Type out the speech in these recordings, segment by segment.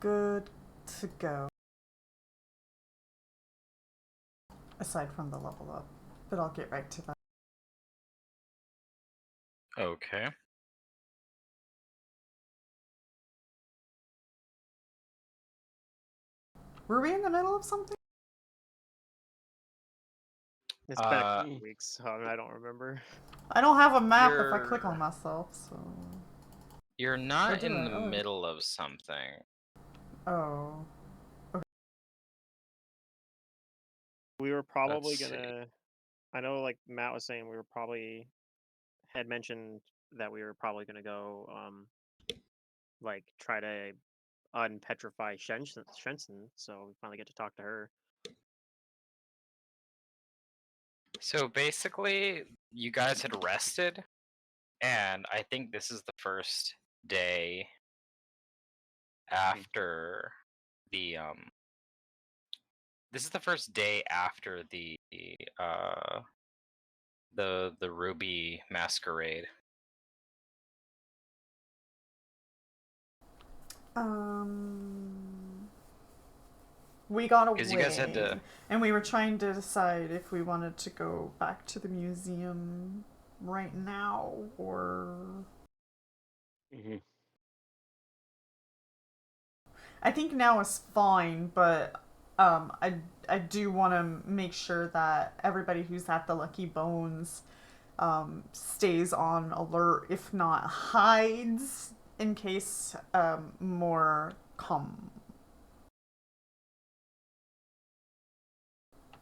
good to go. Aside from the level up. But I'll get right to that. Okay. Were we in the middle of something? It's been a couple weeks, so I don't remember. I don't have a map if I click on myself, so... You're not in the middle of something. Oh. Okay. We were probably gonna... I know, like, Matt was saying we were probably... had mentioned that we were probably gonna go, like, try to unpetrify Shenson, so we finally get to talk to her. So basically, you guys had rested, and I think this is the first day after the this is the first day after the Ruby masquerade. We got away, because you guys had to, and we were trying to decide if we wanted to go back to the museum right now, or... I think now is fine, but I do want to make sure that everybody who's at the Lucky Bones stays on alert, if not hides, in case more come.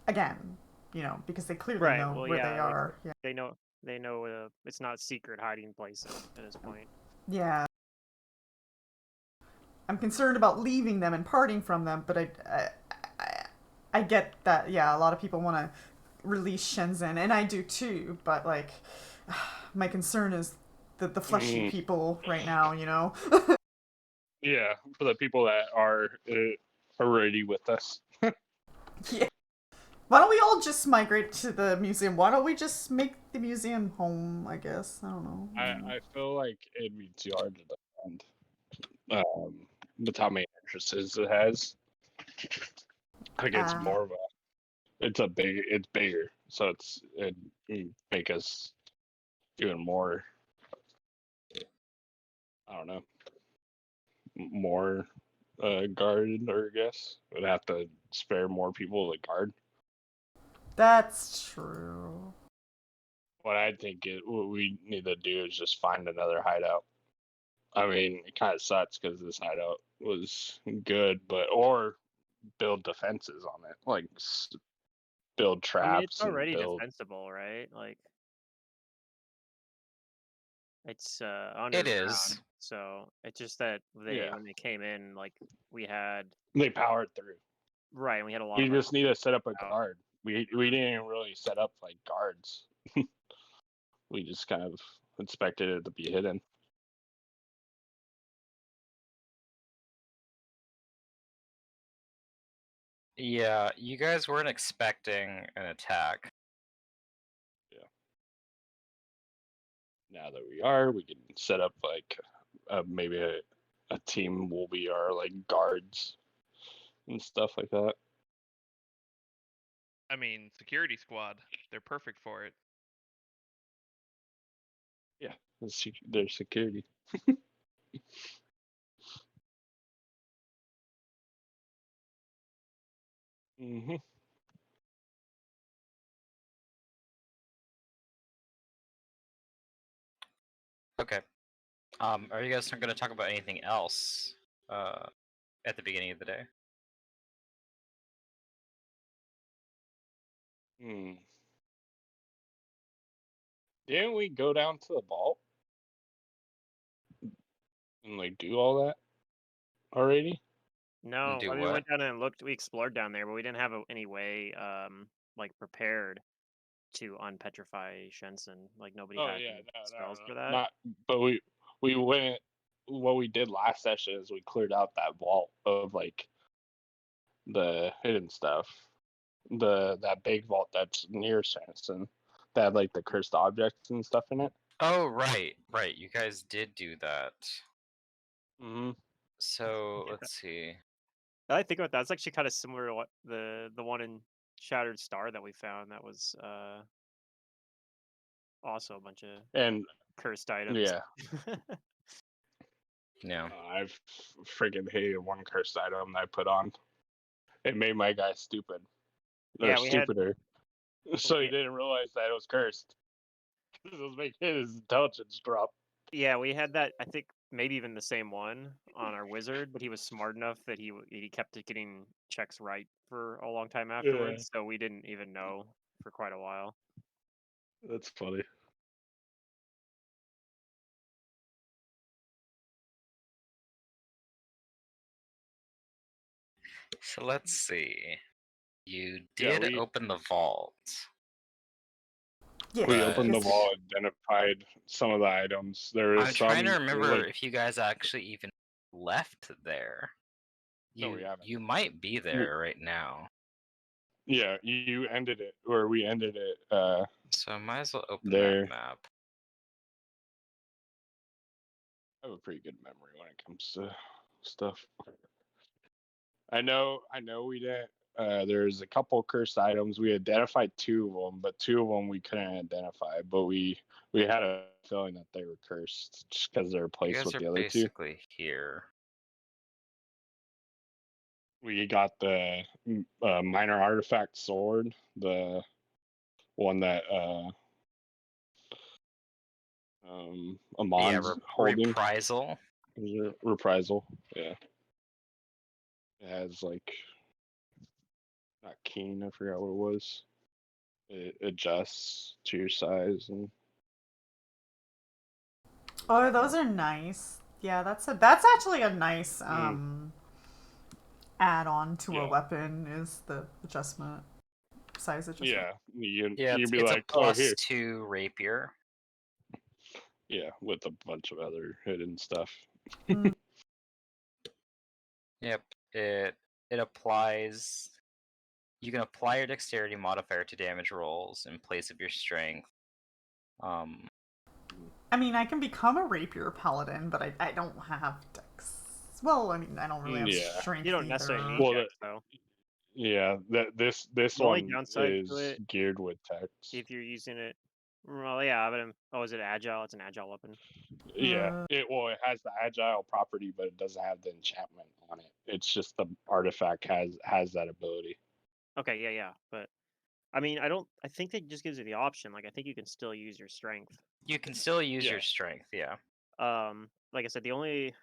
Again, you know, because they clearly know where they are. Yeah. They know it's not secret hiding places at this point. Yeah. I'm concerned about leaving them and parting from them, but I get that, yeah, a lot of people want to release Shenson, and I do too, but, like, my concern is the fleshy people right now, you know? Yeah, for the people that are already with us. Yeah. Why don't we all just migrate to the museum? Why don't we just make the museum home, I guess? I don't know. I feel like it'd be too hard to defend. With how many entrances it has. Like it's more of a, it's bigger, so it'd make us even more, I don't know, more guarded, or I guess would have to spare more people to guard. That's true. What I think what we need to do is just find another hideout. I mean, it kind of sucks because this hideout was good, or build defenses on it, like build traps. I mean, it's already defensible, right? Like, it's underground. It is. So it's just that when they came in, like, they powered through. Right, and we had a lot. We just need to set up a guard. We didn't really set up like guards. We just kind of expected it to be hidden. Yeah, you guys weren't expecting an attack. Yeah. Now that we are, we can set up like maybe a team will be our like guards and stuff like that. I mean, security squad, they're perfect for it. Yeah, their security. Okay. Are you guys not going to talk about anything else at the beginning of the day? Didn't we go down to the vault and like do all that already? No, I mean, we went down and looked. We explored down there, but we didn't have any way, like, prepared to unpetrify Shenson. Like, nobody had spells for that. But we went. What we did last session is we cleared out that vault of like the hidden stuff, that big vault that's near Shenson that had like the cursed objects and stuff in it. Oh, right. You guys did do that. So let's see. Now that I think about that, it's actually kind of similar to what the one in Shattered Star that we found. That was also a bunch of And cursed items. yeah, Yeah. I've freaking hated one cursed item that I put on. It made my guy stupid. Or Yeah, we had stupider. So he we- didn't realize that it was cursed. Because it was making his intelligence drop. we had that. I think maybe even the same one on our wizard, but he was smart enough that he kept getting checks right for a long time afterwards. So we didn't even know for quite a while. That's funny. So let's see. You Yeah, did open the vault. Yes. we But- opened the yes. wall, identified some of the items. There is I'm some. trying to there's remember like, if you guys actually even left there. No, we haven't. You might be there right now. yeah, you ended it, or we ended it. So I might as well open There. that map. I have a pretty good memory when it comes to stuff. I know we didn't. There's a couple cursed items. We identified 2 of them, but 2 of them we couldn't identify. But we had a feeling that they were cursed just because they're You placed guys with are the other 2. basically here. We got the minor artifact sword, the one that Amon's holding. Reprisal. Reprisal, yeah. It has like not keen, I forgot what it was. It adjusts to your size and Oh, those are nice. Yeah, that's actually a nice add-on to a Yeah. weapon is the adjustment size adjustment. yeah, Yeah, you'd be it's like, a plus oh here, 2 rapier. yeah, with a bunch of other hidden stuff. Yep. It applies. You can apply your dexterity modifier to damage rolls in place of your strength. I mean, I can become a rapier paladin, but I don't have dex. Well, I mean, I don't really have Yeah. strength You don't either. necessarily need Well, checks though. Yeah, this The only one downside is to it, geared with text. if you're using it, well, yeah, but is it agile? It's an agile weapon. Yeah, it has the agile property, but it doesn't have the enchantment on it. It's just the artifact has that ability. Okay, yeah, but I mean, I think that just gives you the option. Like, I think you can still use your strength. You can still use Yeah. your strength, yeah. Like I said, the only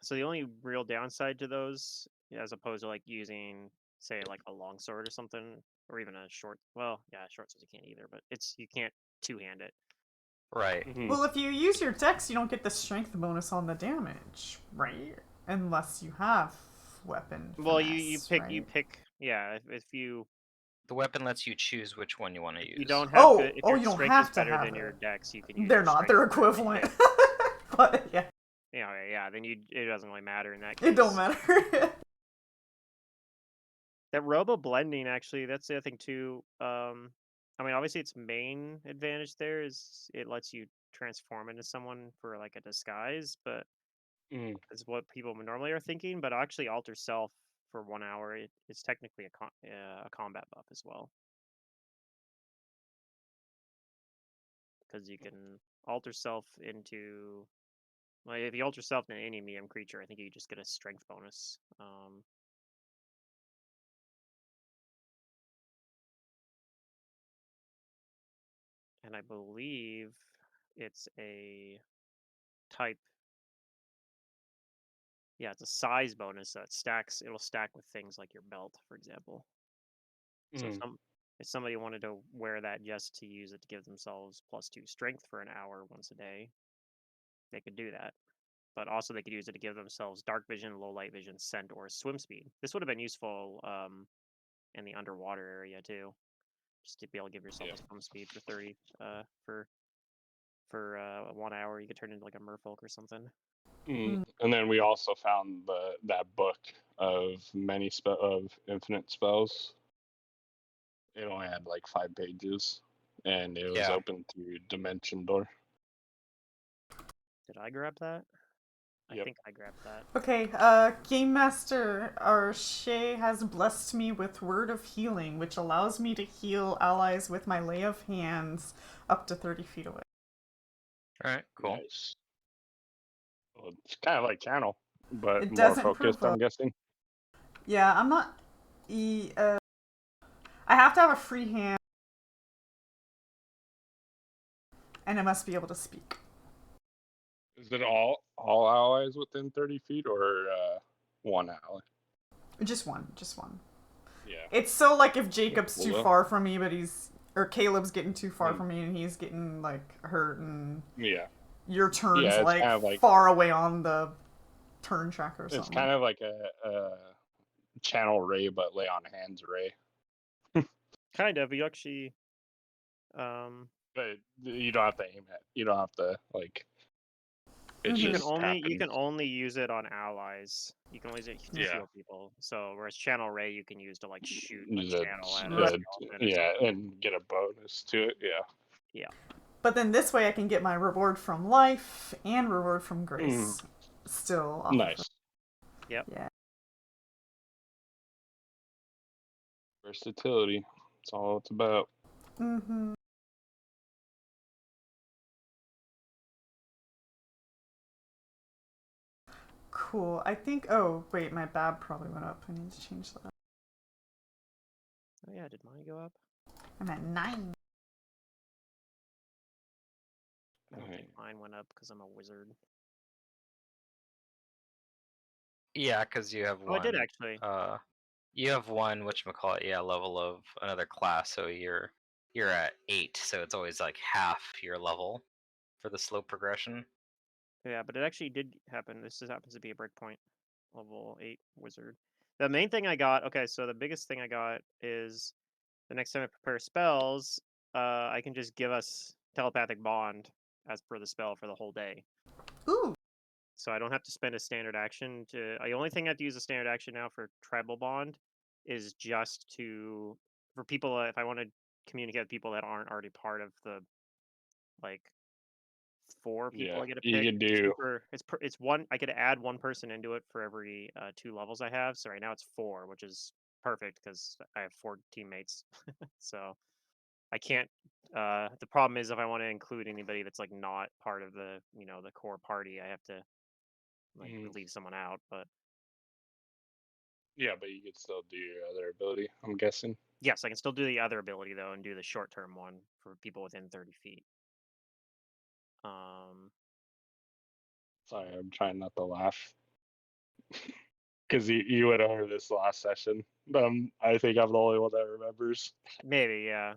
real downside to those, as opposed to like using, say, like a longsword or something, or even a short. Well, yeah, short swords you can't either, but you can't two-hand it. Right. Well, if you use your dex, you don't get the strength bonus on the damage, right? Unless you have weapon. Well, finesse, you right? pick. Yeah, if you The weapon lets you choose which one you want to use. you don't have to. If Oh, your you don't strength have is to better have than your it. dex, you can use. They're your not. strength They're for it. equivalent. But yeah, Yeah. Then it doesn't really matter in that case. it don't matter. That robo blending, actually, that's the other thing too. I mean, obviously, its main advantage there is it lets you transform into someone for like a disguise, but it's what people normally are thinking. But actually, alter self for 1 hour, it's technically a combat buff as well, because you can alter self into. Like, if you alter self into any medium creature, I think you just get a strength bonus. And I believe it's a type. Yeah, it's a size bonus that stacks. It'll stack with things like your belt, for example. So if somebody wanted to wear that just to use it to give themselves +2 strength for an hour once a day, they could do that. But also they could use it to give themselves dark vision, low light vision, scent, or swim speed. This would have been useful in the underwater area too, just to be able to give yourself a swim speed for 30 for 1 hour. You could turn into like a merfolk or something. And then we also found that book of infinite spells. It only had like 5 pages, and it was open through Dimension Door. Did I grab that? I think I grabbed that. Okay, Game Master, our Shay has blessed me with Word of Healing, which allows me to heal allies with my Lay of Hands up to 30 feet away. Alright, cool. Nice. Well, it's kind of like channel, but It more doesn't focused, provoke. I'm guessing. Yeah, I'm not... I have to have a free hand, and I must be able to speak. Is it all allies within 30 feet or one ally? Just one, just one. Yeah. It's so like if Jacob's too Well, far from me, but or Caleb's getting too far Hmm. from me and he's getting like hurt, and Yeah. your turn's Yeah, it's like, kind of like far away on the turn tracker or it's something. kind of like a channel ray, but lay on hands ray. Kind of. You actually. But you don't have to aim it. You don't have to like. It You just happens. can only use it on allies. You can only use it to Yeah. heal people. So whereas channel ray you can use to like shoot a Use a, channel at a Right. skeleton or yeah, something. and get a bonus to it. Yeah. Yeah. But then this way I can get my reward from life and reward from grace still off Nice. of Yep. Yeah. Versatility. That's all it's about. Mm-hmm. Cool. I think... Oh, wait, my BAB probably went up. I need to change that. Oh yeah, did mine go up? I'm at 9. I don't Right. think mine went up because I'm a wizard. Yeah, because you have Oh, one. I did actually. You have one, whatchamacallit, yeah, level of another class, so you're at 8, so it's always like half your level for the slow progression. Yeah, but it actually did happen. This just happens to be a breakpoint level 8 wizard. The main thing I got, okay, so the biggest thing I got is the next time I prepare spells, I can just give us telepathic bond as per the spell for the whole day. Ooh. So I don't have to spend a standard action to. The only thing I have to use a standard action now for tribal bond is just for people if I want to communicate with people that aren't already part of the like 4 people Yeah, I get to you pick. can do. It's one. I could add one person into it for every 2 levels I have. So right now it's 4, which is perfect because I have 4 teammates. So I can't. The problem is if I want to include anybody that's like not part of the the core party, I have to like leave someone out. But Yeah, but you could still do your other ability, I'm guessing. yes, I can still do the other ability though, and do the short term one for people within 30 feet. Sorry, I'm trying not to laugh. Because you went over this last session. I think I'm the only one that remembers. Maybe, yeah.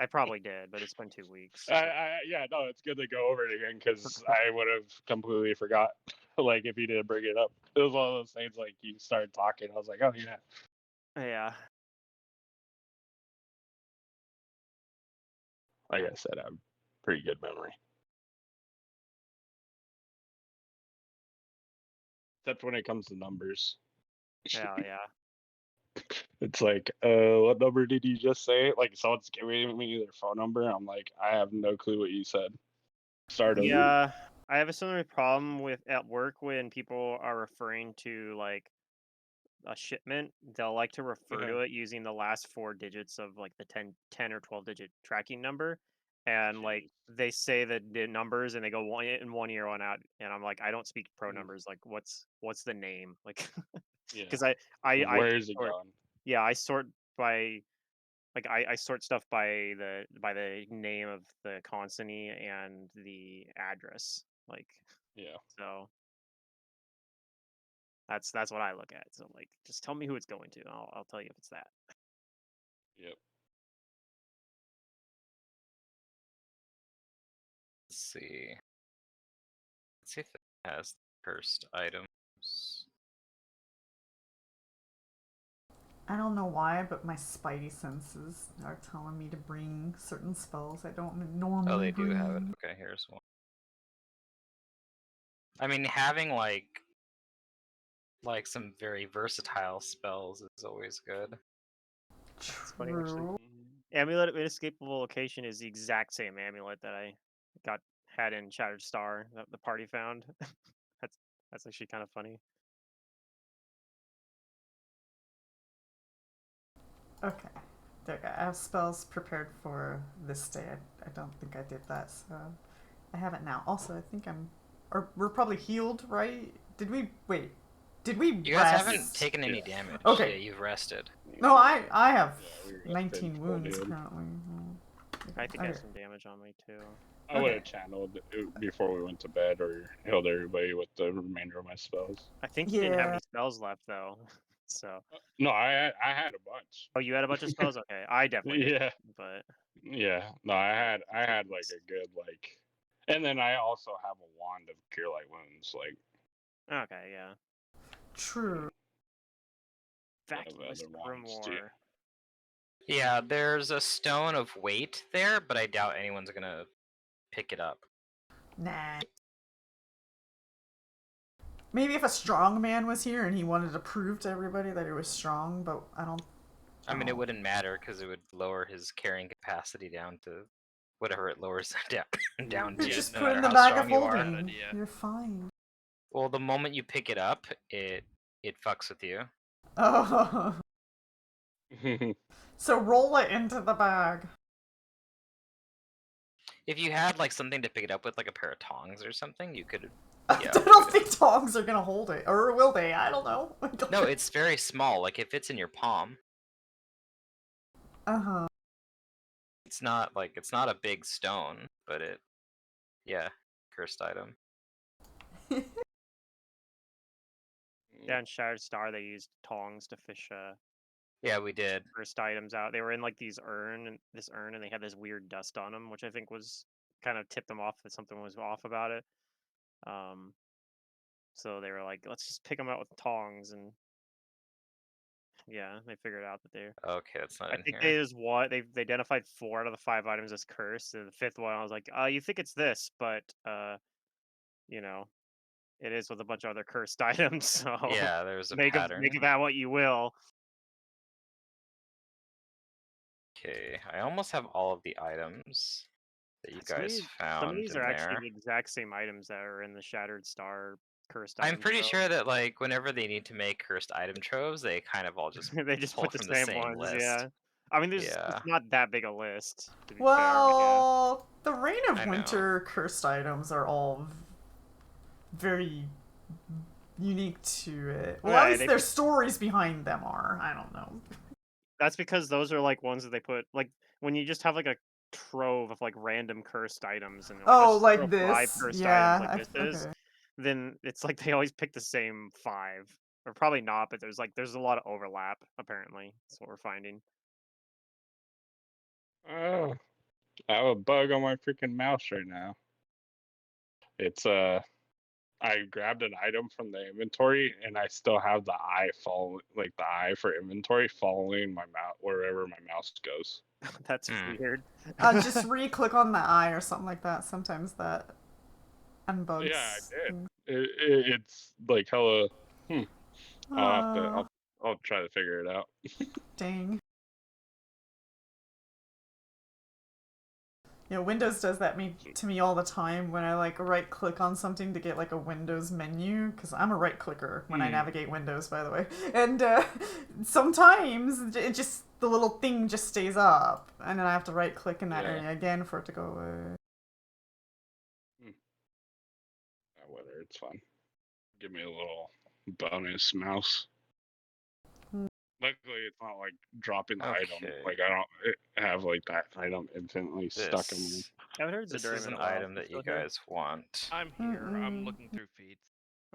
I probably did, but it's been 2 weeks. So. Yeah, no, it's good to go over it again because I would have completely forgot. Like if you didn't bring it up, it was one of those things. Like you started talking, I was like, oh yeah. Yeah. Like I said, I have pretty good memory. Except when it comes to numbers. Yeah, yeah. It's like, what number did you just say? Like someone's giving me their phone number. I'm like, I have no clue what you said. Start over. Yeah, I have a similar problem with at work when people are referring to like a shipment. They'll like to refer to it using the last 4 digits of like the 10 or 12 digit tracking number. And like they say the numbers and they go one in 1 year, one out, and I'm like, I don't speak pro numbers. Like, what's the name? Like, Yeah. because I Where is it sort, going? yeah, I sort by like I sort stuff by the name of the consignee and the address. Like, Yeah. so that's what I look at. So like, just tell me who it's going to. And I'll tell you if it's that. Yep. Let's see. Let's see if it has cursed items. I don't know why, but my spidey senses are telling me to bring certain spells I don't normally Oh, they do bring. have it. Okay, here's one. I mean, having like some very versatile spells is always good. It's funny actually. True. Amulet of Inescapable Location is the exact same amulet that I had in Shattered Star that the party found. That's actually kind of funny. Okay. Okay, I have spells prepared for this day. I don't think I did that, so I have it now. Also, I think we're probably healed, right? Did we wait? Did we You guys rest? haven't taken any damage. Okay. Yeah, you've rested. No, I have Yeah, we rested 19 full wounds dude. currently. I think I have Okay. some damage on me too. I would Okay. have channeled it before we went to bed or healed everybody with the remainder of my spells. I think you didn't have Yeah. any spells left though. So. No, I had a bunch. Oh, you had a bunch of spells? Okay, I definitely did. Yeah, But yeah. No, I had like a good like, and then I also have a wand of cure light wounds. Like, okay, yeah. True. Vacuous other wands too. grimoire. Yeah, there's a stone of weight there, but I doubt anyone's gonna pick it up. Nah. Maybe if a strong man was here and he wanted to prove to everybody that he was strong, but I don't. I mean, it wouldn't matter because it would lower his carrying capacity down to whatever it lowers down You to. just no put it in matter the how bag of strong you are. holding. idea. You're fine. Well, the moment you pick it up, it fucks with you. Oh. So roll it into the bag. If you had like something to pick it up with, like a pair of tongs or something, you could. I don't think tongs are gonna hold it, or will they? I don't know. No, it's very small. Like it fits in your palm. Uh-huh. It's not a big stone, but yeah, cursed item. Yeah, in Shattered Star they used tongs to fish Yeah, we did. cursed items out. They were in like this urn, and they had this weird dust on them, which I think was kind of tipped them off that something was off about it. So they were like, let's just pick them out with tongs, and yeah, they figured out that they're. Okay, that's not I in think here. they identified 4 out of the 5 items as cursed, and the 5th one I was like, you think it's this, but you know, it is with a bunch of other cursed items, so Yeah, there's a make pattern. of that what you will. Okay, I almost have all of the items that you guys Some found of these in are actually there. the exact same items that are in the Shattered Star cursed I'm item pretty trove. sure that like whenever they need to make cursed item troves, they kind of all just They just pull put the from the same same ones, list. yeah. I mean, it's Yeah, not that big a list, to be fair, Well, the Reign I of know. Winter cursed items are all very unique to it. Well, at Right, least their stories behind them are. I don't know. That's because those are like ones that they put like when you just have like a trove of like random cursed items and like, Oh, let's like throw 5 this? cursed items like Yeah. this is, Okay. then it's like they always pick the same 5. Or probably not, but there's a lot of overlap apparently. That's what we're finding. Oh, I have a bug on my freaking mouse right now. It's I grabbed an item from the inventory and I still have the eye the eye for inventory following my mouse wherever my mouse goes. That's weird. Just re-click on the eye or something like that. Sometimes that unbugs. Yeah, I did. things. It's like hella. I'll have to. Aw, I'll try to figure it out. dang. Yeah, Windows does that to me all the time when I like right click on something to get like a Windows menu, because I'm a right clicker when I navigate Windows, by the way. And sometimes it just, the little thing just stays up, and then I have to right click in that area again for it to go away. Whether it's fun. Give me a little bonus mouse. Luckily, it's not like dropping the item. Like I don't have like that item infinitely stuck in me. I haven't heard This Zadurim is in an a while. item that you Still here? guys want. I'm here. I'm looking through feeds.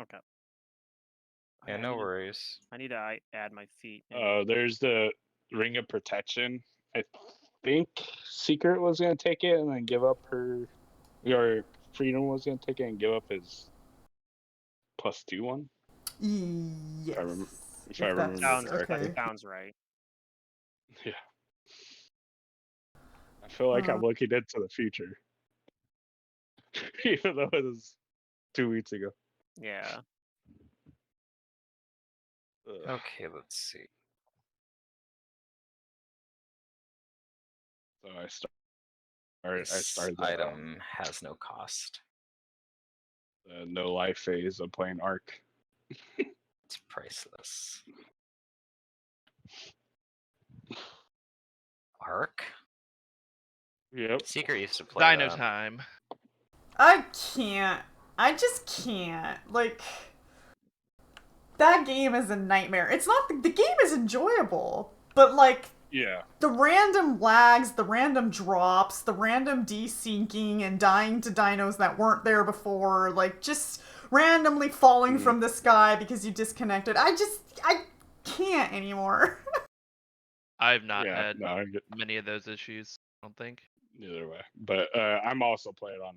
Okay. Yeah, no worries. I need to add my feet. There's the Ring of Protection. I think Secret was gonna take it and then give up her. Or Freedom was gonna take it and give up his +2 one. Yes. If I remember correctly. That sounds right. Yeah. I feel like I'm looking into the future. Even though it was 2 weeks ago. Yeah. Okay, let's see. So I started Item has no cost. the no life phase of playing Ark. It's priceless. Ark? Yep. Secret used to play Dino that. time. I can't. I just can't. Like, that game is a nightmare. It's not. The game is enjoyable, but, like, Yeah. the random lags, the random drops, the random desyncing and dying to dinos that weren't there before, like, just randomly falling from the sky because you disconnected. I can't anymore. I've not Yeah, had no, I get many of those issues, I don't think. either way. But I'm also playing on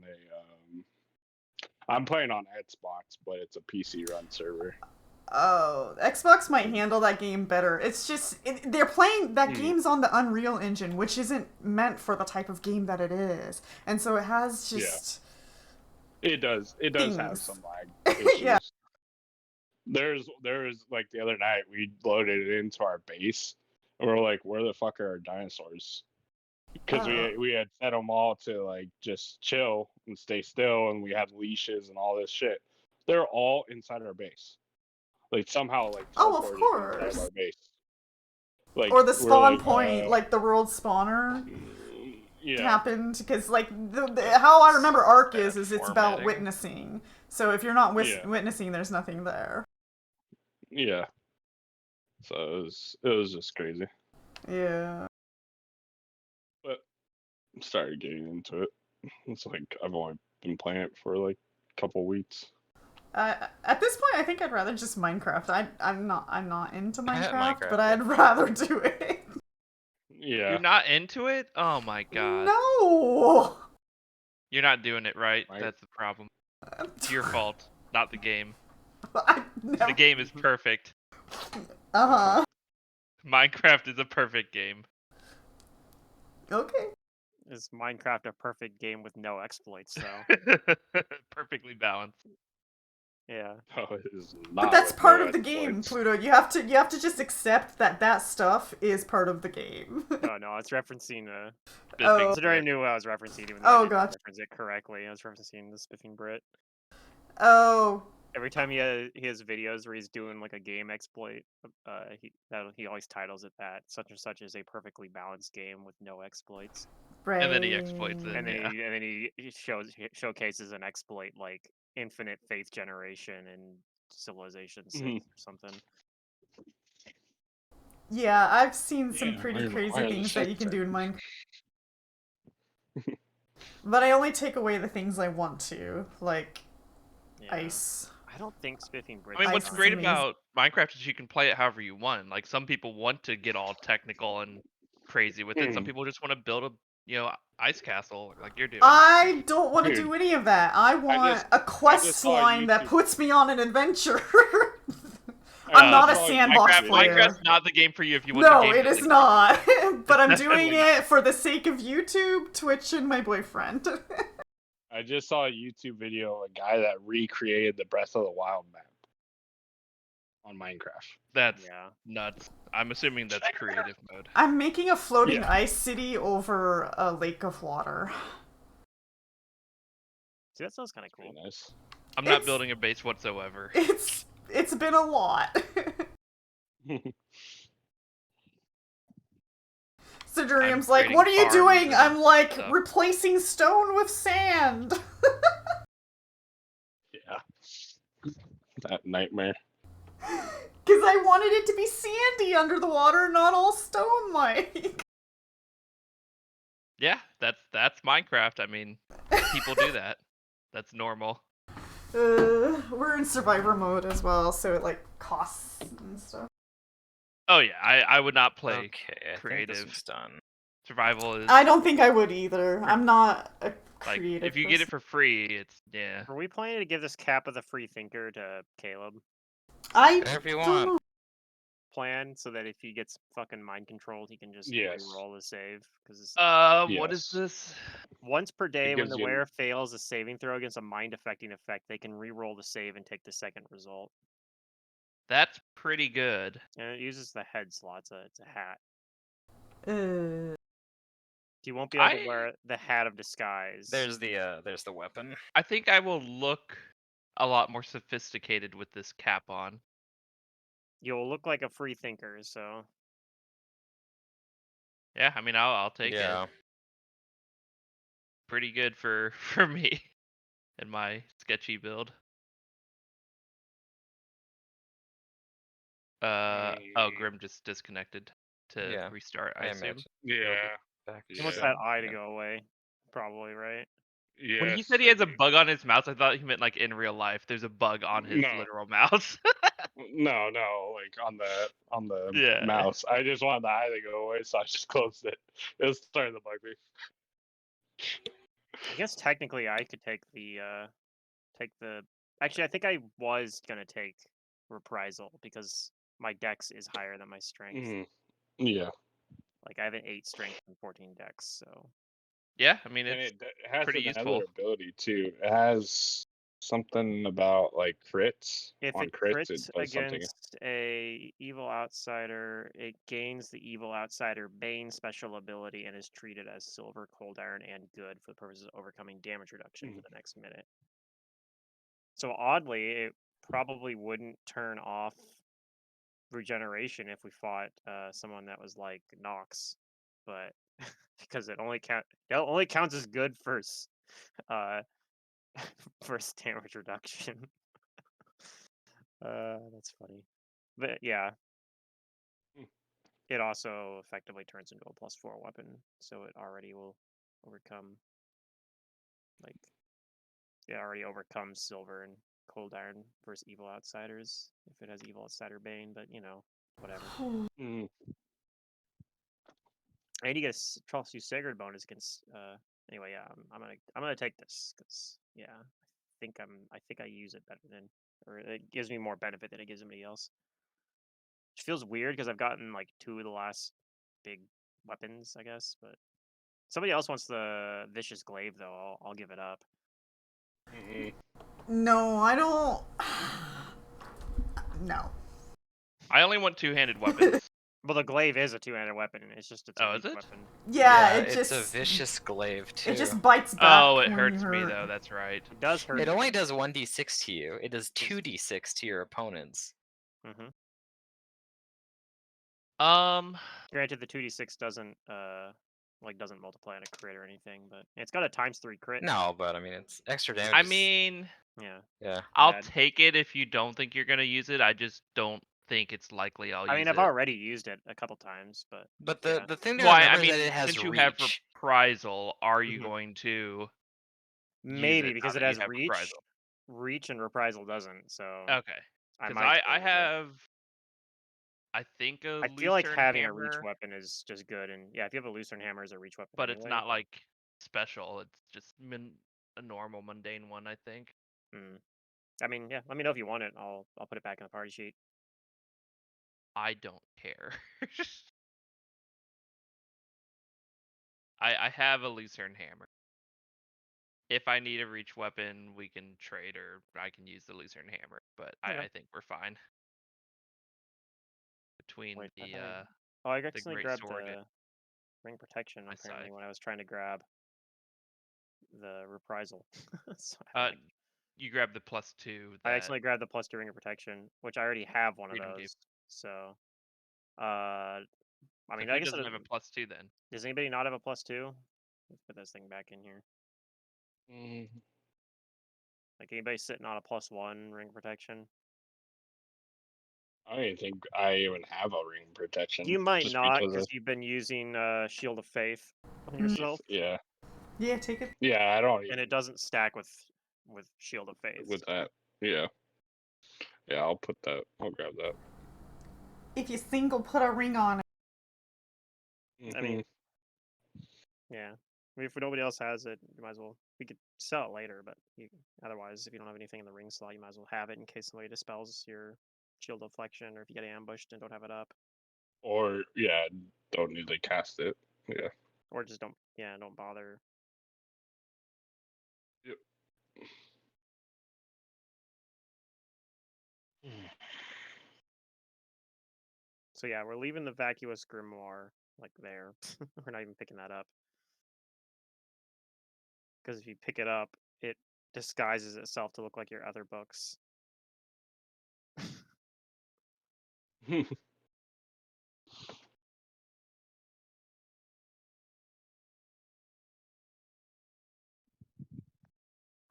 I'm playing on Xbox, but it's a PC run server. Oh, Xbox might handle that game better. It's just they're playing that game's on the Unreal Engine, which isn't meant for the type of game that it is, and so it has just It does have things. some lag issues. Yeah. There's like the other night we loaded it into our base, and we're like, where the fuck are our dinosaurs? Because we had set them all to like just chill and stay still, and we had leashes and all this shit. They're all inside our base. Like somehow like Oh, of teleported course. inside our base. Like Or the we're spawn like, point, like the world spawner yeah. happened, because like how I remember Ark is it's about Formatting. witnessing. So if you're not Yeah. witnessing, there's nothing there. Yeah. So it was just crazy. Yeah. But I started getting into it. It's like I've only been playing it for like a couple weeks. At this point, I think I'd rather just Minecraft. I'm not into I had Minecraft, Minecraft, but I'd rather do it. Yeah. You're not into it? Oh my god. No. You're not doing it right. Right. That's the problem. It's your fault, not the game. No. The game is perfect. Uh-huh. Minecraft is a perfect game. Okay. Is Minecraft a perfect game with no exploits, though? Perfectly balanced. Yeah. No, it is not. But that's with part no of the game, exploits. Pluto. You have to just accept that stuff is part of the game. Oh no, I was referencing Oh. considering I knew what I was referencing, even though Oh, I didn't gotcha. reference it correctly. I was referencing the Spiffing Brit. Oh. Every time he has videos where he's doing like a game exploit, he always titles it that such and such is a perfectly balanced game with no exploits. Right. And then he exploits it. And then Yeah. he showcases an exploit like infinite faith generation and Civilization 6 or something. Yeah, I've seen some Yeah, pretty why crazy are the things that you can shit do in Minecraft. But I only take away the things I want to, like Yeah. ice. I don't think Spiffing Brit. I mean, what's Ice is great amazing. about Minecraft is you can play it however you want. Like, some people want to get all technical and crazy with it. Some people just want to build a, ice castle like you're doing. I don't want to Dude, do any of that. I want a quest saw a line that YouTube- puts me on an adventure. I'm not a saw a sandbox YouTube player. Minecraft's not the game for you if you want No, the game it to, is like, not. But I'm doing Definitely. it for the sake of YouTube, Twitch, and my boyfriend. I just saw a YouTube video of a guy that recreated the Breath of the Wild map on Minecraft. That's Yeah. nuts. I'm assuming that's creative mode. I'm making a floating Yeah. ice city over a lake of water. See, that sounds kind of cool. Pretty nice. I'm not It's- building a base whatsoever. It's been a lot. So Dream's like, creating what are you farms doing? and I'm like, stuff. replacing stone with sand. Yeah. That nightmare. Because I wanted it to be sandy under the water, not all stone-like. Yeah, that's Minecraft. I mean, people do that. That's normal. We're in survivor mode as well, so it, like, costs and stuff. Oh yeah, I would not play Okay, I think creative. this one's done. Survival is I don't think I would either. I'm not a like, creative if you get it person. for free, it's yeah. Are we planning to give this cap of the free thinker to Caleb? I Whatever you don't want. know. Plan so that if he gets fucking mind controlled, he can just Yes. re-roll the save. Because What is this? once per day, when gives the you- wearer fails a saving throw against a mind affecting effect, they can re-roll the save and take the second result. That's pretty good. And it uses the head slot, so it's a hat. You won't be able to wear the hat of disguise. There's the weapon. I think I will look a lot more sophisticated with this cap on. You'll look like a free thinker, so Yeah, I mean, I'll take it. Yeah. Pretty good for for me and my sketchy build. Oh, Grim just disconnected to Yeah. restart, I I assume. imagine. Yeah. Back he wants Yeah. that eye to yeah. go away. Probably, right? When he Yes, said he has a I- bug on his mouse, I thought he meant like in real life. There's a bug on his No. literal mouse. No, like on the Yeah. mouse. I just wanted the eye to go away, so I just closed it. It was starting to bug me. I guess technically I could take the Actually, I think I was gonna take reprisal because my dex is higher than my strength. Mhm. Yeah, Like I have an 8 strength and 14 dex, so Yeah, I mean, and it's it has pretty another useful. ability too. It has something about like crits. if On it crits, it crits does something. against a evil outsider, it gains the evil outsider bane special ability and is treated as silver, cold iron, and good for the purposes of overcoming damage reduction for the next minute. So oddly, it probably wouldn't turn off regeneration if we fought someone that was like Nox, but because it only counts as good for uh first damage reduction. That's funny, but yeah, Hmm. it also effectively turns into a +4 weapon, so it already will overcome like it already overcomes silver and cold iron versus evil outsiders if it has evil outsider bane, but whatever. Mm. And you get a Trust You Sacred bonus against. Anyway, yeah, I'm gonna take this because I think I use it better than, or it gives me more benefit than it gives anybody else. Which feels weird because I've gotten like 2 of the last big weapons, I guess. But somebody else wants the Vicious Glaive though. I'll give it up. Mm-mm. No, I don't. No. I only want two-handed weapons. Well, the glaive is a 2-handed weapon. It's just a Oh, is weak it? weapon. Yeah, it it's just a vicious glaive too. it just bites back. Oh, it when hurts you me hurt. though. That's right. It does hurt. It only does 1d6 to you. It does 2d6 to your opponents. Mm-hmm. Granted, the 2d6 doesn't multiply on a crit or anything, but it's got a ×3 crit. No, but I mean it's extra damage. I mean, yeah. I'll bad. take it if you don't think you're gonna use it. I just don't think it's likely I'll use it. I mean, I've already used it a couple times, but the thing to Well, remember I is mean, that it has since you reach. have reprisal, are you Mhm. going to use maybe it because now it that you has have reach. reprisal? Reach and reprisal doesn't, so Okay, I because might. I have, I think a I feel like Lucerne having a reach hammer, weapon is just good, and yeah, if you have a Lucerne hammer as a reach weapon but it's anyway. not like special. It's just a normal mundane one, I think. I mean, yeah. Let me know if you want it. I'll put it back in the party sheet. I don't care. I have a Lucerne hammer. If I need a reach weapon, we can trade, or I can use the Lucerne hammer. But Okay. I think we're fine. Between Wait, the I the accidentally great grabbed sword the and ring protection my apparently scythe. when I was trying to grab the reprisal. So I You grab the +2 I that accidentally grabbed the +2 ring of protection, which I already have one of freedom gave. those. So, I So mean, who I guess doesn't have a +2 then? does anybody not have a +2? Let's put this thing back in here. Mm. Like anybody sitting on a +1 ring protection? I don't even think I even have a ring protection. You might just not because because you've been using Shield of Faith on Mm. yourself, Yeah, Yeah, take it. I don't even and it doesn't stack with Shield of Faith. with that. Yeah, I'll put that. I'll grab that. If you single, put a ring on it. I mean, yeah. I mean, if nobody else has it, you might as well. We could sell it later, but otherwise, if you don't have anything in the ring slot, you might as well have it in case somebody dispels your shield deflection, or if you get ambushed and don't have it up, or don't need to cast it. Yeah. or just don't bother. Yep. So yeah, we're leaving the vacuous grimoire like there. We're not even picking that up because if you pick it up, it disguises itself to look like your other books. I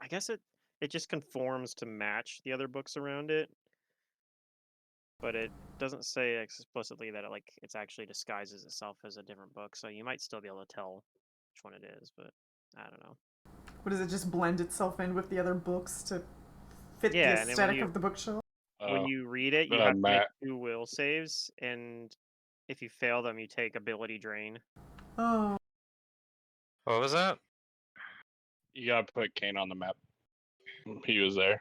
guess it just conforms to match the other books around it, but it doesn't say explicitly that it's actually disguises itself as a different book. So you might still be able to tell which one it is, but I don't know. What does it just blend itself in with the other books to fit the Yeah, and then aesthetic of the bookshelf? when you read it, you have to make Matt, 2 will saves, and if you fail them, you take ability drain. Oh, What was that? you gotta put Kane on the map. He was there.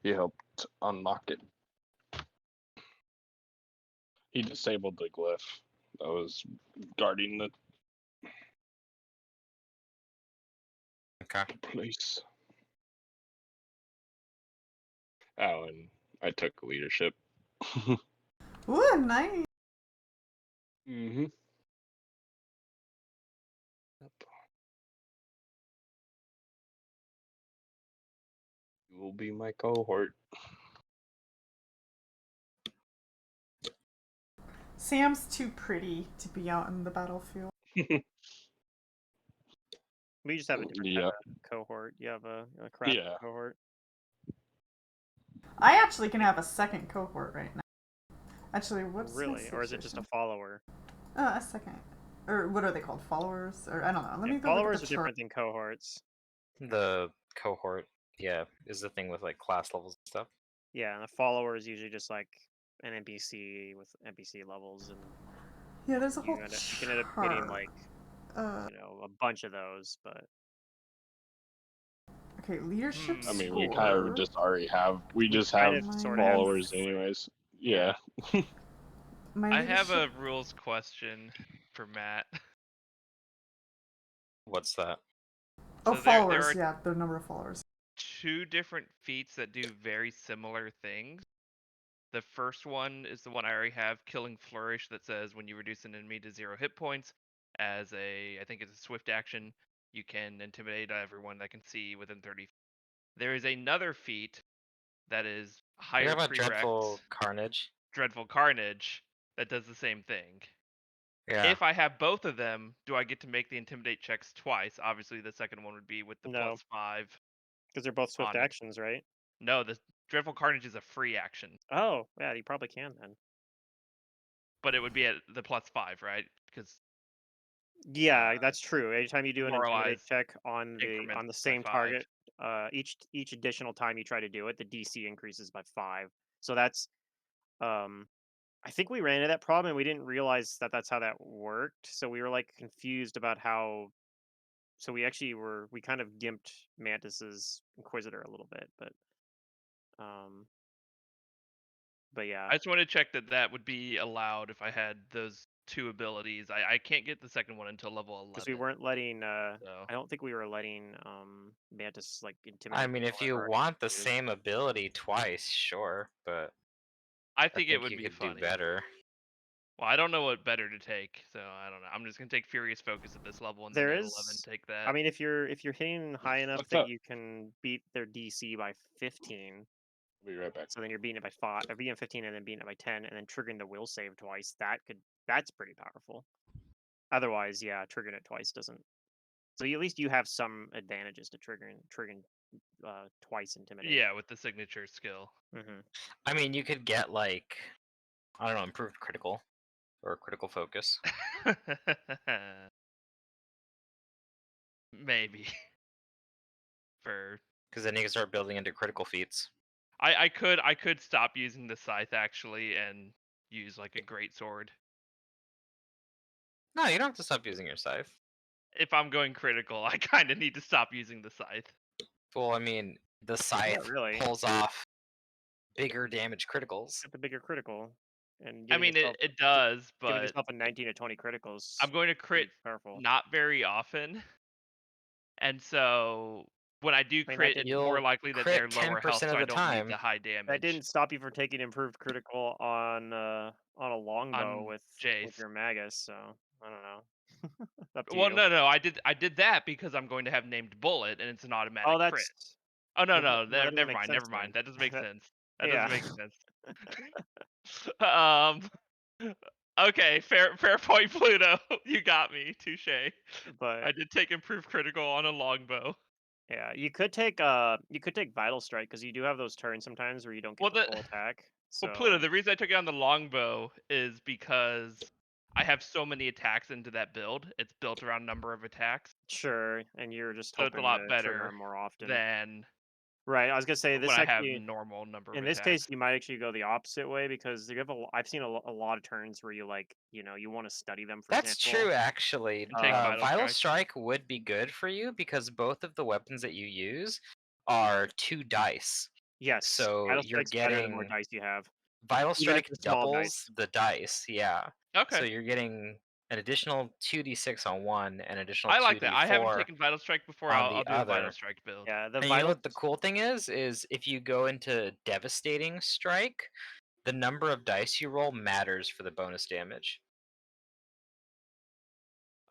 He helped unlock it. He disabled the glyph that was guarding the place. Oh, and I took leadership. ooh, nice. Mm-hmm. You will be my cohort. Sam's too pretty to be out in the battlefield. We just have a different type of cohort. You have a craft cohort. I actually can have a second cohort right now. Actually, what's really, or is it just a follower? A second, or what are they called? Followers, or I don't know. Let me go followers look at are the chart. different than cohorts. The cohort, yeah, is the thing with like class levels and stuff. Yeah, and a follower is usually just like an NPC with NPC levels, and yeah, there's a whole you can end up getting like a bunch of those, but okay, leadership. I mean, score. we kind of just already have. We just have followers, anyways. Yeah. I have a rules question for Matt. What's that? Oh, So followers. there are yeah, the number of followers. 2 different feats that do very similar things. The first one is the one I already have, Killing Flourish, that says when you reduce an enemy to 0 hit points, as I think it's a swift action, you can intimidate everyone that can see within 30 feet. There is another feat that is higher prereqs. Dreadful Carnage. Dreadful Carnage that does the same thing. Yeah. If I have both of them, do I get to make the intimidate checks twice? Obviously, the second one would be with the +5. Because they're both swift actions, right? No, the Dreadful Carnage is a free action. Oh, yeah, you probably can then. But it would be at the +5, right? Because yeah, that's true. Anytime you do an intimidate check on the increments same by 5. target, each additional time you try to do it, the DC increases by 5. So that's I think we ran into that problem and we didn't realize that that's how that worked. So we were like confused about how. So we actually we kind of gimped Mantis's Inquisitor a little bit, but yeah. I just want to check that would be allowed if I had those 2 abilities. I can't get the second one until level 11. Because we weren't letting. I don't think we were letting Mantis like intimidate. I mean, if you want the same ability twice, sure, but I think it would you be could funny. do better. Well, I don't know what better to take, so I don't know. I'm just gonna take Furious Focus at this level, and then at 11 take that. I mean, if you're hitting high enough that you can beat their DC by 15. We'll be right back. So then you're beating it by 5, or beating 15, and then beating it by 10, and then triggering the will save twice. That's pretty powerful. Otherwise, yeah, triggering it twice doesn't. So at least you have some advantages to triggering twice intimidate. Yeah, with the signature skill. Mm-hmm. I mean, you could get like, I don't know, improved critical or critical focus. Maybe. Because then you can start building into critical feats. I could stop using the scythe actually and use like a great sword. No, you don't have to stop using your scythe. If I'm going critical, I kind of need to stop using the scythe. Well, I mean, the scythe pulls off bigger damage criticals. The bigger critical, and I mean it does, but giving yourself a 19 to 20 criticals. I'm going to crit not very often, and so when I do crit, it's more likely that they're lower health, so I don't need the high damage. That didn't stop you from taking improved critical on a longbow with your Magus, so I don't know. Well, no, I did that because I'm going to have named bullet, and it's an automatic crit. Oh no, Well, no, that doesn't never make mind, sense never mind. then. That doesn't make That- sense. That yeah. doesn't make sense. Okay, fair point, Pluto. You got me, touche. But I did take improved critical on a longbow. yeah, you could take Vital Strike because you do have those turns sometimes where you don't Well, get the full attack. Well, Pluto, So the reason I took it on the longbow is because I have so many attacks into that build. It's built around number of attacks, sure, and you're just so it's a hoping lot to trigger better them more often. than Right. I was gonna say when this I have actually. normal number of In this case, attacks. you might actually go the opposite way because you have I've seen a lot of turns where you you want to study them. For That's example, true, actually. And take Vital Vital Strike. Strike would be good for you because both of the weapons that you use are 2 dice. yes, So Vital you're Strike's better the more getting dice you have, Vital even if Strike they're small doubles dice. the dice, yeah. So Okay, you're getting an additional 2d6 on one and additional I like that. I haven't 2d4 taken Vital Strike before. on I'll the do a Vital other. Strike build. Yeah, the And you know Vital. what the cool thing is if you go into Devastating Strike, the number of dice you roll matters for the bonus damage.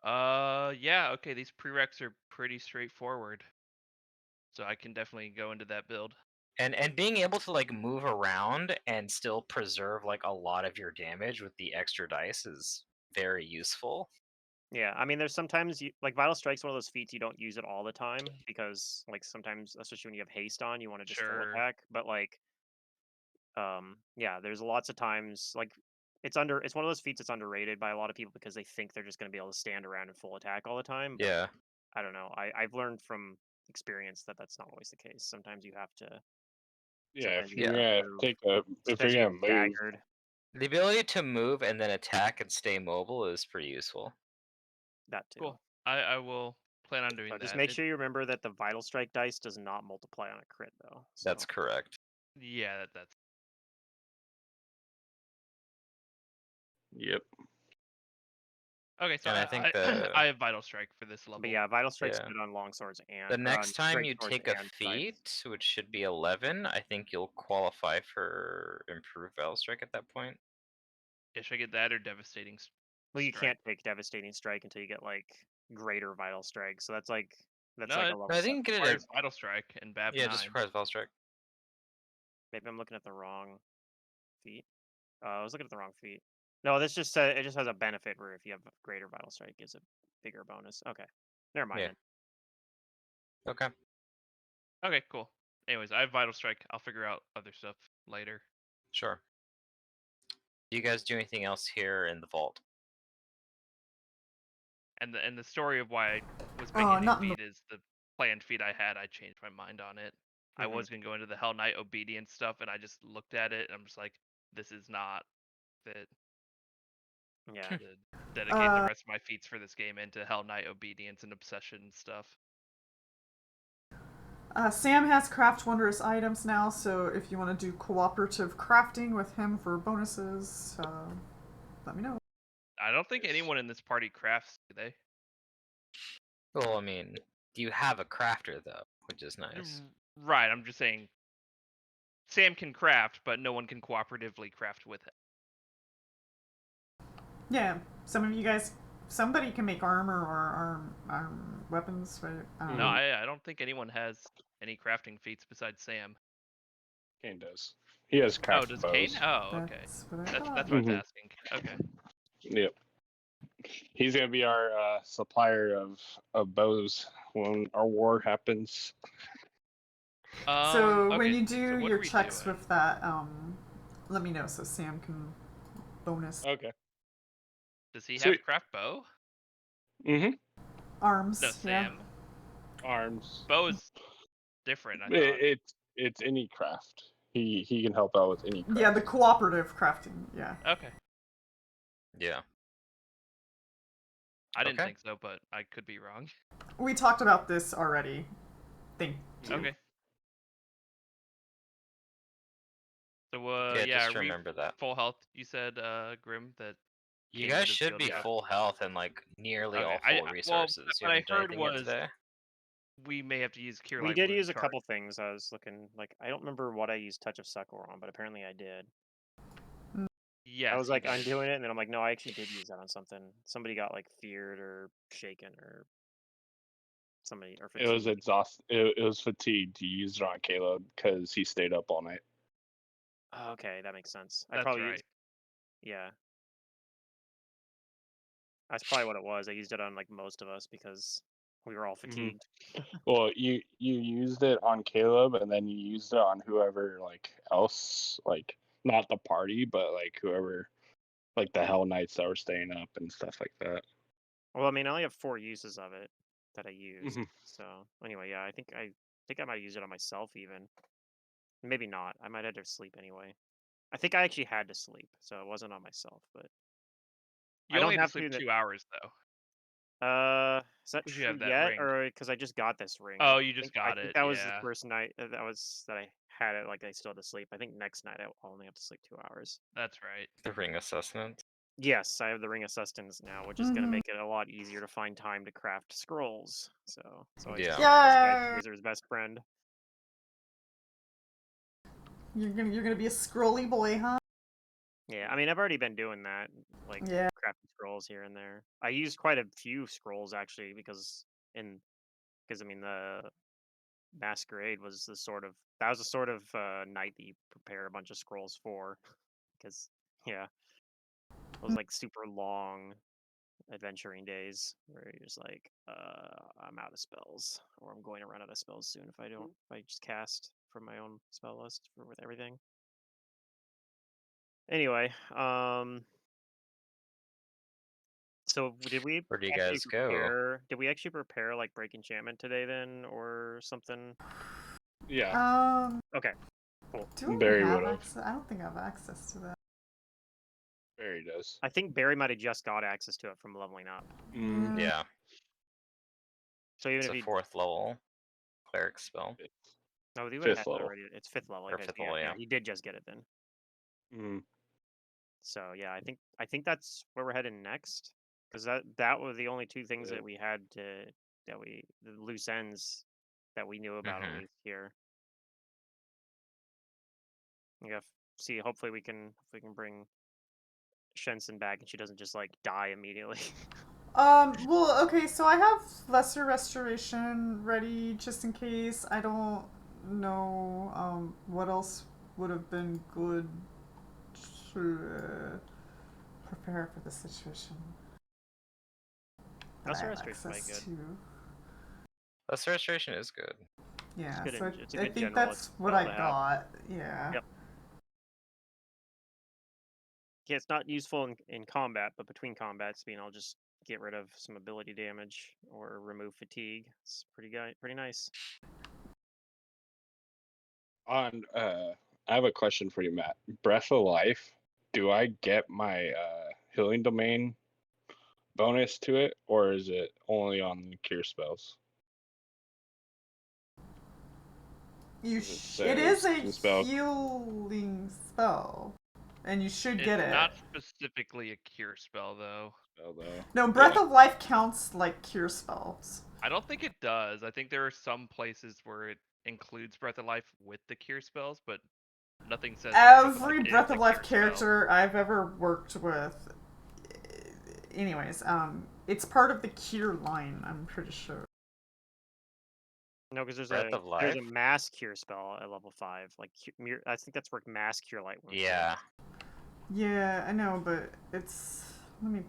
Yeah, okay. These prereqs are pretty straightforward, so I can definitely go into that build. And being able to like move around and still preserve like a lot of your damage with the extra dice is very useful. Yeah, I mean, there's sometimes Vital Strike's one of those feats you don't use it all the time because sometimes, especially when you have haste on, you want to just full Sure. attack. But yeah, there's lots of times it's one of those feats that's underrated by a lot of people because they think they're just going to be able to stand around and full attack all the time. But Yeah. I don't know. I've learned from experience that that's not always the case. Sometimes you have to. Yeah, Sometimes if you you're have to Yeah. gonna move. take a, if you're Sometimes you gonna get move, staggered. The ability to move and then attack and stay mobile is pretty useful. That too. Cool. I will plan on doing So just that. make sure you remember that the Vital Strike dice does not multiply on a crit though. So. That's correct. Yeah, that's yep. okay. So And I think the I have Vital Strike for this level. But yeah, Vital Strike's Yeah. good on longswords and The next time straight you swords take a and feat, scythes. which should be 11, I think you'll qualify for improved Vital Strike at that point. Yeah, should I get that or Devastating Well, you Strike? can't take Devastating Strike until you get greater Vital Strike. So that's No, a it level No, I 7. think you get it requires at, Vital Strike and BAB yeah, it 9. just requires Vital Strike. Maybe I'm looking at the wrong feat. I was looking at the wrong feat. No, this just says it just has a benefit where if you have greater Vital Strike, gives a bigger bonus. Okay, never mind Yeah. then. Okay. Okay, cool. Anyways, I have Vital Strike. I'll figure out other stuff later. Sure. Do you guys do anything else here in the vault? And the story of why I was Oh, picking a new not in the- feat is the planned feat I had. I changed my mind on it. I Mhm. was gonna go into the Hell Knight obedience stuff, and I just looked at it and I'm just like, this is not fit. Yeah. To dedicate the rest of my feats for this game into Hell Knight obedience and obsession stuff. Sam has craft wondrous items now, so if you want to do cooperative crafting with him for bonuses, let me know. I don't think anyone in this party crafts, do they? Well, I mean, do you have a crafter though, which is nice. Right, I'm just saying Sam can craft, but no one can cooperatively craft with him. Yeah, some of you guys, somebody can make armor or arm weapons, right? No, I don't think anyone has any crafting feats besides Sam. Kane does. He has Oh, craft does bows. Kane? Oh, okay. That's what I That's thought. what I was Mhm. asking. Okay. Yep. He's gonna be our supplier of bows when our war happens. So Okay, when you so do what your are we checks doing? with that, let me know so Sam can bonus Okay. Does he Sweet. have craft bow? Mm-hmm. arms. No, Yeah. Sam. Arms. Bow is different, I thought. It's any craft. He can help out with any craft. Yeah, the cooperative crafting. Yeah. Okay. Yeah. I didn't Okay. think so, but I could be wrong. We talked about this already. Thank you. Okay. So Yeah, yeah, just are we remember that. full health? You said, Grim, that You Kane guys would've should healed be you up. full health and like nearly Okay, all well, full resources. You what I haven't done heard anything yet was today? we may have to use Cure We Light did Wounds use a charge. couple things. I was looking I don't remember what I used Touch of Succor on, but apparently I did. Yes. I was you like did. undoing it, and then I'm like, no, I actually did use that on something. Somebody got feared or shaken or Somebody or It was fatigue. exhaust. It was fatigued. You used it on Caleb because he stayed up all night. Oh, okay, that makes sense. I That's probably right. used, yeah. That's probably what it was. I used it on like most of us because we were all fatigued. Well, you used it on Caleb, and then you used it on whoever like else, like not the party, but like whoever, like the Hell Knights that were staying up and stuff like that. Well, I mean, I only have 4 uses of it that I used. Mhm. So anyway, yeah, I think I might use it on myself even. Maybe not. I might have to sleep anyway. I think I actually had to sleep, so it wasn't on myself. But You I only don't had to have sleep to. 2 hours though, Is that because you true have that yet, ring. or because I just got this ring? Oh, you just I got think it. that was the Yeah, first night that I had it. Like I still had to sleep. I think next night I'll only have to sleep 2 hours. that's right. The ring assessment. Yes, I have the ring of sustenance now, which is going to make it a lot easier to find time to craft scrolls. So it's always Yeah. this guy's Yay! wizard's best friend. You're gonna be a scrolly boy, huh? Yeah, I mean I've already been doing that, like Yeah. crafting scrolls here and there. I used quite a few scrolls actually because I mean the masquerade was the sort of night that you prepare a bunch of scrolls for because yeah, it was like super long adventuring days where you're just like, I'm out of spells, or I'm going to run out of spells soon if I just cast from my own spell list with everything. Anyway, so Where do you guys go? Did we actually prepare like break enchantment today then, or something? Yeah, Okay, cool. Do we Barry have would've. access? I don't think I have access to that. Barry does. I think Barry might have just got access to it from leveling up. Yeah, So even it's if a he, 4th level cleric spell. no, he would have had Fifth it level. already. It's 5th level. Or Okay, 5th yeah, level, yeah, yeah. he did just get it then. Mm. So yeah, I think that's where we're heading next, because that were the only 2 things Yeah. that we had the loose ends that we knew about at Mhm. least here. Yeah, see, hopefully we can bring Shenson back and she doesn't just like die immediately. Well, okay, so I have lesser restoration ready just in case. I don't know, what else would have been good to prepare for the situation that I Lesser have restoration might be access good. to. This restoration is good. Yeah, It's good. so It's a I good think generalist that's what spell I to have. got. Yeah. Yep. Yeah, it's not useful in combat, but between combats, I'll just get rid of some ability damage or remove fatigue. It's pretty nice. I have a question for you, Matt. Breath of Life. Do I get my healing domain bonus to it, or is it only on the cure spells? It is a the spell. healing spell, and you should get It's it. not specifically a cure spell though. Though. No, Breath of Life counts like cure spells. I don't think it does. I think there are some places where it includes Breath of Life with the cure spells, but nothing says that Breath of Life Every is Breath a of Life cure spell. character I've ever worked with, anyways, it's part of the cure line, I'm pretty sure. No, because Breath of there's a Life? mass cure spell at level 5. Like I think that's where mass cure light wounds. Yeah. Yeah, I know, but it's let me.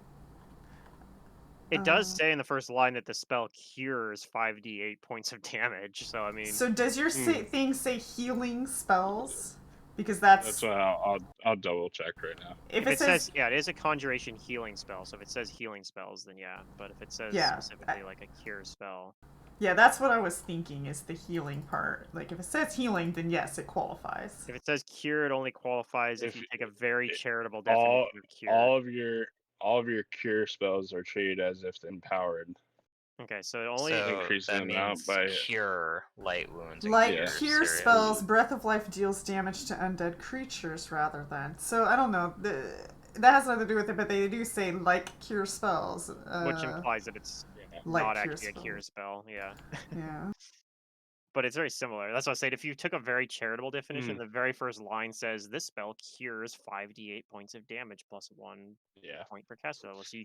It does say in the first line that the spell cures 5d8 points of damage. So I mean, So does your thing say healing spells? Because that's what I'll double check right now. if it says yeah, it is a conjuration healing spell. So if it says healing spells, then yeah. But if it says specifically like a cure spell, yeah, that's what I was thinking is the healing part. Like if it says healing, then yes, it qualifies. if it says cure, it only qualifies if you take a very charitable definition all of cure. all of your cure spells are treated as if empowered. Okay, so it only So increasing that them out means by cure light wounds and Like cure serious. spells, Breath of Life deals damage to undead creatures rather than. So I don't know. That has nothing to do with it, but they do say like cure spells. which implies that it's like not cure actually a cure spell. Yeah. Yeah. But it's very similar. That's what I said. If you took a very charitable definition, the very first line says this spell cures 5d8 points of damage plus 1 point per cast level. So you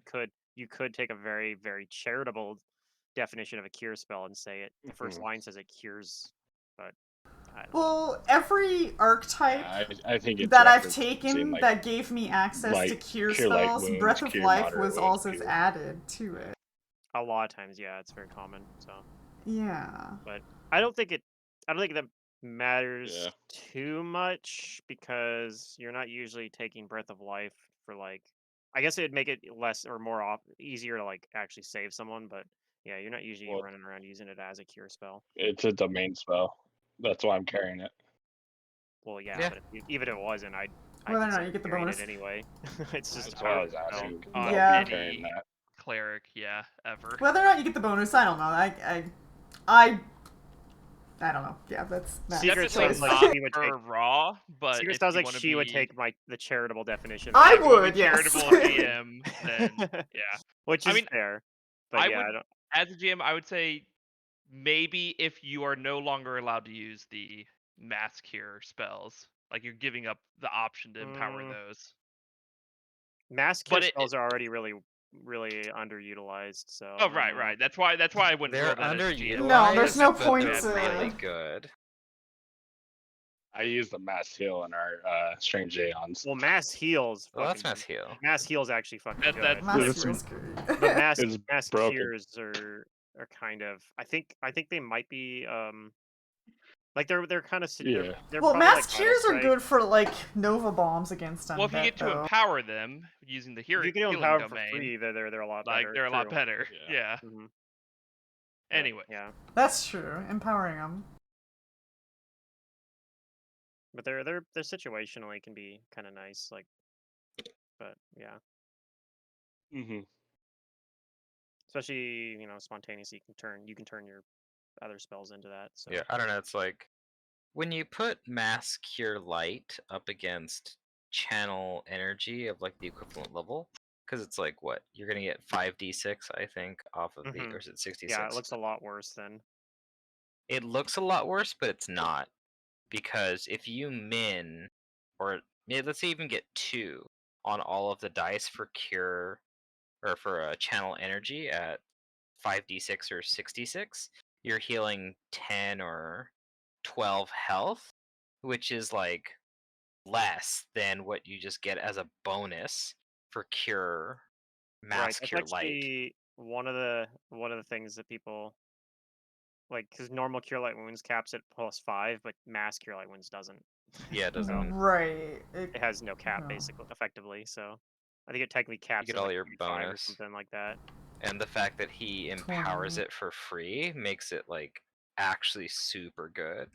could take a very, very charitable definition of a cure spell and say it. The first Mhm. line says it cures, but I don't know. Well, every archetype Yeah, I think it's that I've referencing, taken like, that gave me access to like cure light spells, wounds, Breath of cure Life moderate was wounds, also cure. added to it. A lot of times, yeah, it's very common. So, Yeah. but I don't think that matters Yeah. too much because you're not usually taking Breath of Life for like. I guess it'd make it less or more easier to like actually save someone, but yeah, you're not usually Well, running around using it as a cure spell. it's a domain spell. That's why I'm carrying it. Well, yeah, Yeah. but even if it wasn't, I'd Whether or not consider you get the carrying bonus. it anyway. It's just That's a why I power was spell. asking. on Yeah. I'll be carrying any that. cleric, yeah, ever. Whether or not you get the bonus, I don't know. I don't know. Yeah, that's Secret Definitely sounds like not she would for raw, but Secret if sounds you like want to she would be, take the charitable definition. I if you wanna would, be yes. charitable GM, then yeah. Which I is mean, fair. But I yeah, would, I don't. as a GM, I would say maybe if you are no longer allowed to use the mass cure spells, like you're giving up the option to empower Mm, those. mass cure But spells are already really underutilized. So oh I don't right, know. right. That's why I wouldn't They're roll that as a GM. No, there's underutilized, no That's but point they're to- really good. I use the mass heal in our strange aeons. Well, mass heals. Well, that's fucking- mass heal. Mass heals actually fucking good. That's Mass It's- heal's great. But mass It's broken. cures are kind of. I think they might be like they're kind of Yeah. they're Well, probably mass like Vital cures are Strike. good for like Nova bombs against them. Well, if you get to though. empower them using the If you healing can empower them for domain, free, they're a lot like better. they're a lot True. better. Yeah. Yeah. Mhm. Anyway, Yeah, That's true. Empowering them. but they're situationally can be kind of nice. Like, but yeah, Mm-hmm. especially spontaneous. You can turn your other spells into that. So Yeah, I don't know. It's like when you put mass cure light up against channel energy of like the equivalent level, because it's like what you're gonna get 5d6, I think, off of the, Mhm. or is it 66? yeah, it looks a lot worse then. It looks a lot worse, but it's not, because if you min, or let's say even get 2 on all of the dice for cure or for channel energy at 5d6 or 66, you're healing 10 or 12 health, which is like less than what you just get as a bonus for cure Right, mass that's cure light. actually one of the things that people like because normal cure light wounds caps at +5, but mass cure light wounds doesn't. Yeah, it doesn't. So Right. it has no cap no. basically, effectively. So I think it technically caps get at all like your 25 or bonus. something like that. And the fact that he empowers 20. it for free makes it like actually super good.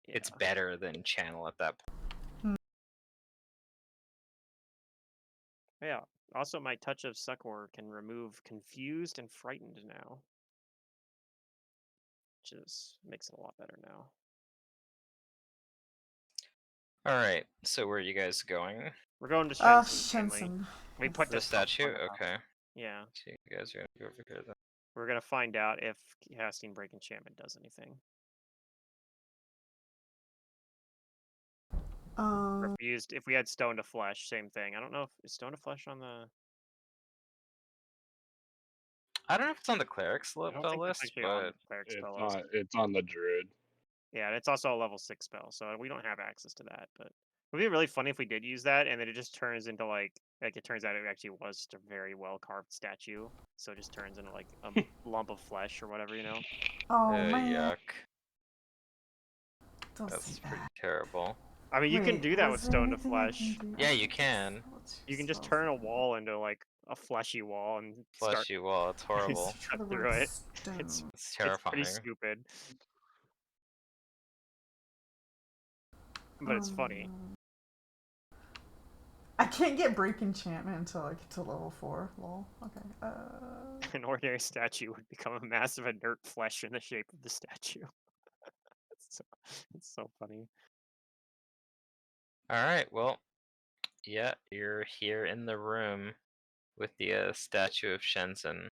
Yeah. It's better than channel at that point. Yeah. Also, my touch of Succor can remove confused and frightened now, which makes it a lot better now. All right, so where are you guys going? We're going to Shenson. mainly. Shenson. We put The this stuff statue? on the map. Okay. Yeah. So you guys are gonna go over here then. We're gonna find out if casting Break Enchantment does anything. Or if we had Stone to Flesh, same thing. I don't know if is Stone to Flesh on the. I don't know if it's on the cleric's I don't spell think it's list, actually on but the cleric spell list. It's on the druid. Yeah, and it's also a level 6 spell, so we don't have access to that. But it would be really funny if we did use that, and then it just turns into like it turns out it actually was just a very well carved statue. So it just turns into like a lump of flesh or whatever, Oh man. yuck. Don't That's say pretty that. terrible. I mean, you can Wait, do that was with there Stone to anything I Flesh. do? Yeah, you can. You can just turn a wall into like a fleshy wall and start Fleshy wall, it's horrible. cut through it. It's It's terrifying. pretty stupid, but it's funny. I can't get Break Enchantment until I get to level 4. Lol. Okay. An ordinary statue would become a massive inert flesh in the shape of the statue. It's so funny. All right, well, yeah, you're here in the room with the statue of Shenson.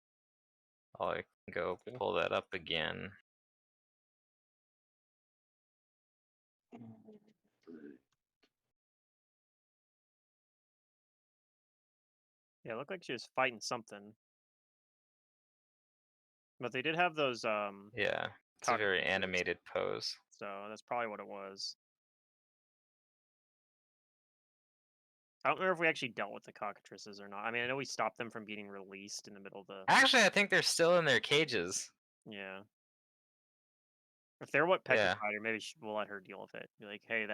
I can go pull that up again. Yeah, it looked like she was fighting something. But they did have those Yeah, it's a very animated pose. So that's probably what it was. I don't remember if we actually dealt with the cockatrices or not. I mean, I know we stopped them from being released in the middle of the. Actually, I think they're still in their cages. Yeah. If they're what Yeah. petrified her, maybe we'll let her deal with it. Be like, hey,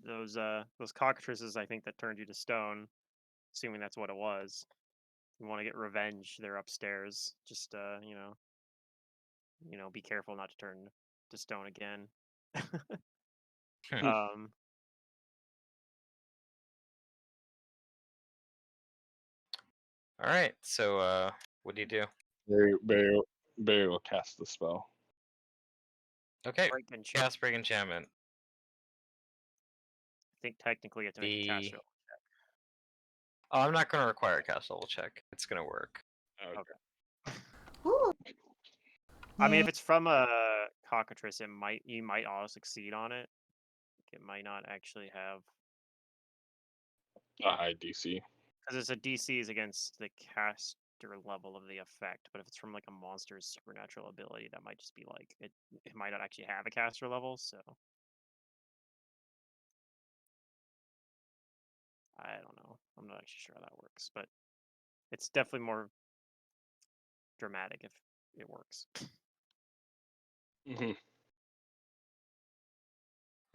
those cockatrices, I think that turned you to stone. Assuming that's what it was. You want to get revenge? They're upstairs. Just be careful not to turn to stone again. um. All right. So, what do you do? Barry will cast the spell. Okay. Break enchantment. Cast break enchantment. I think technically you have to make a cast roll. Oh, I'm not going to require a cast level check. It's going to work. Okay. Ooh. I mean, if it's from a cockatrice, you might all succeed on it. It might not actually have a high DC. Because it's a DC is against the caster level of the effect, but if it's from like a monster's supernatural ability, that might just be like it might not actually have a caster level, so I don't know. I'm not actually sure how that works, but it's definitely more dramatic if it works. Mm-hmm.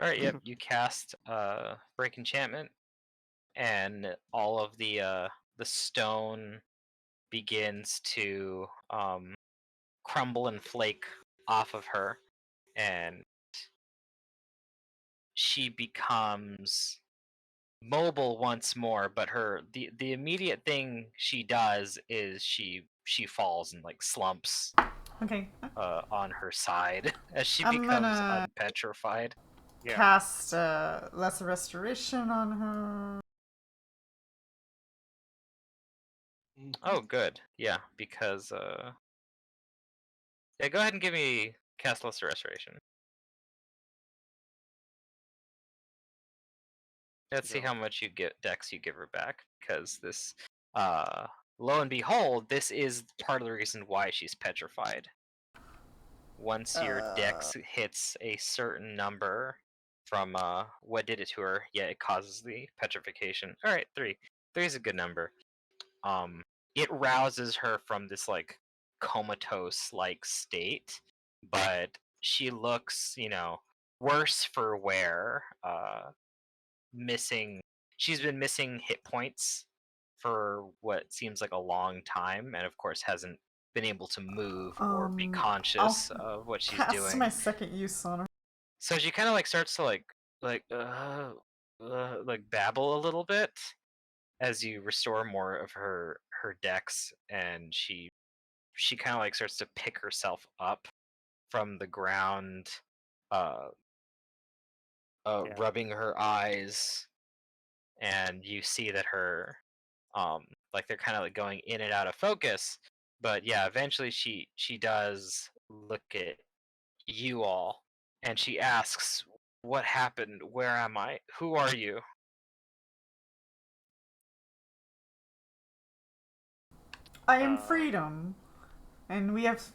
All right. Yep. You cast break enchantment, and all of the stone begins to crumble and flake off of her, and she becomes mobile once more. But the immediate thing she does is she falls and like slumps Okay. on her side as she I'm becomes gonna unpetrified. cast Lesser Restoration on her. Oh, good. Yeah, because yeah, go ahead and give me cast Lesser Restoration. Let's see how much dex you give her back, because this lo and behold, this is part of the reason why she's petrified. Once your dex hits a certain number from what did it to her, yeah, it causes the petrification. All right, 3. 3 is a good number. It rouses her from this like comatose like state, but she looks, worse for wear. She's been missing hit points for what seems like a long time, and of course hasn't been able to move or be conscious of what she's Cast doing. my second use on her. So she kind of like starts to like babble a little bit as you restore more of her dex, and she kind of like starts to pick herself up from the ground, rubbing her eyes, and you see that her like they're kind of like going in and out of focus. But yeah, eventually she does look at you all, and she asks, what happened? Where am I? Who are you? I am Freedom, and we have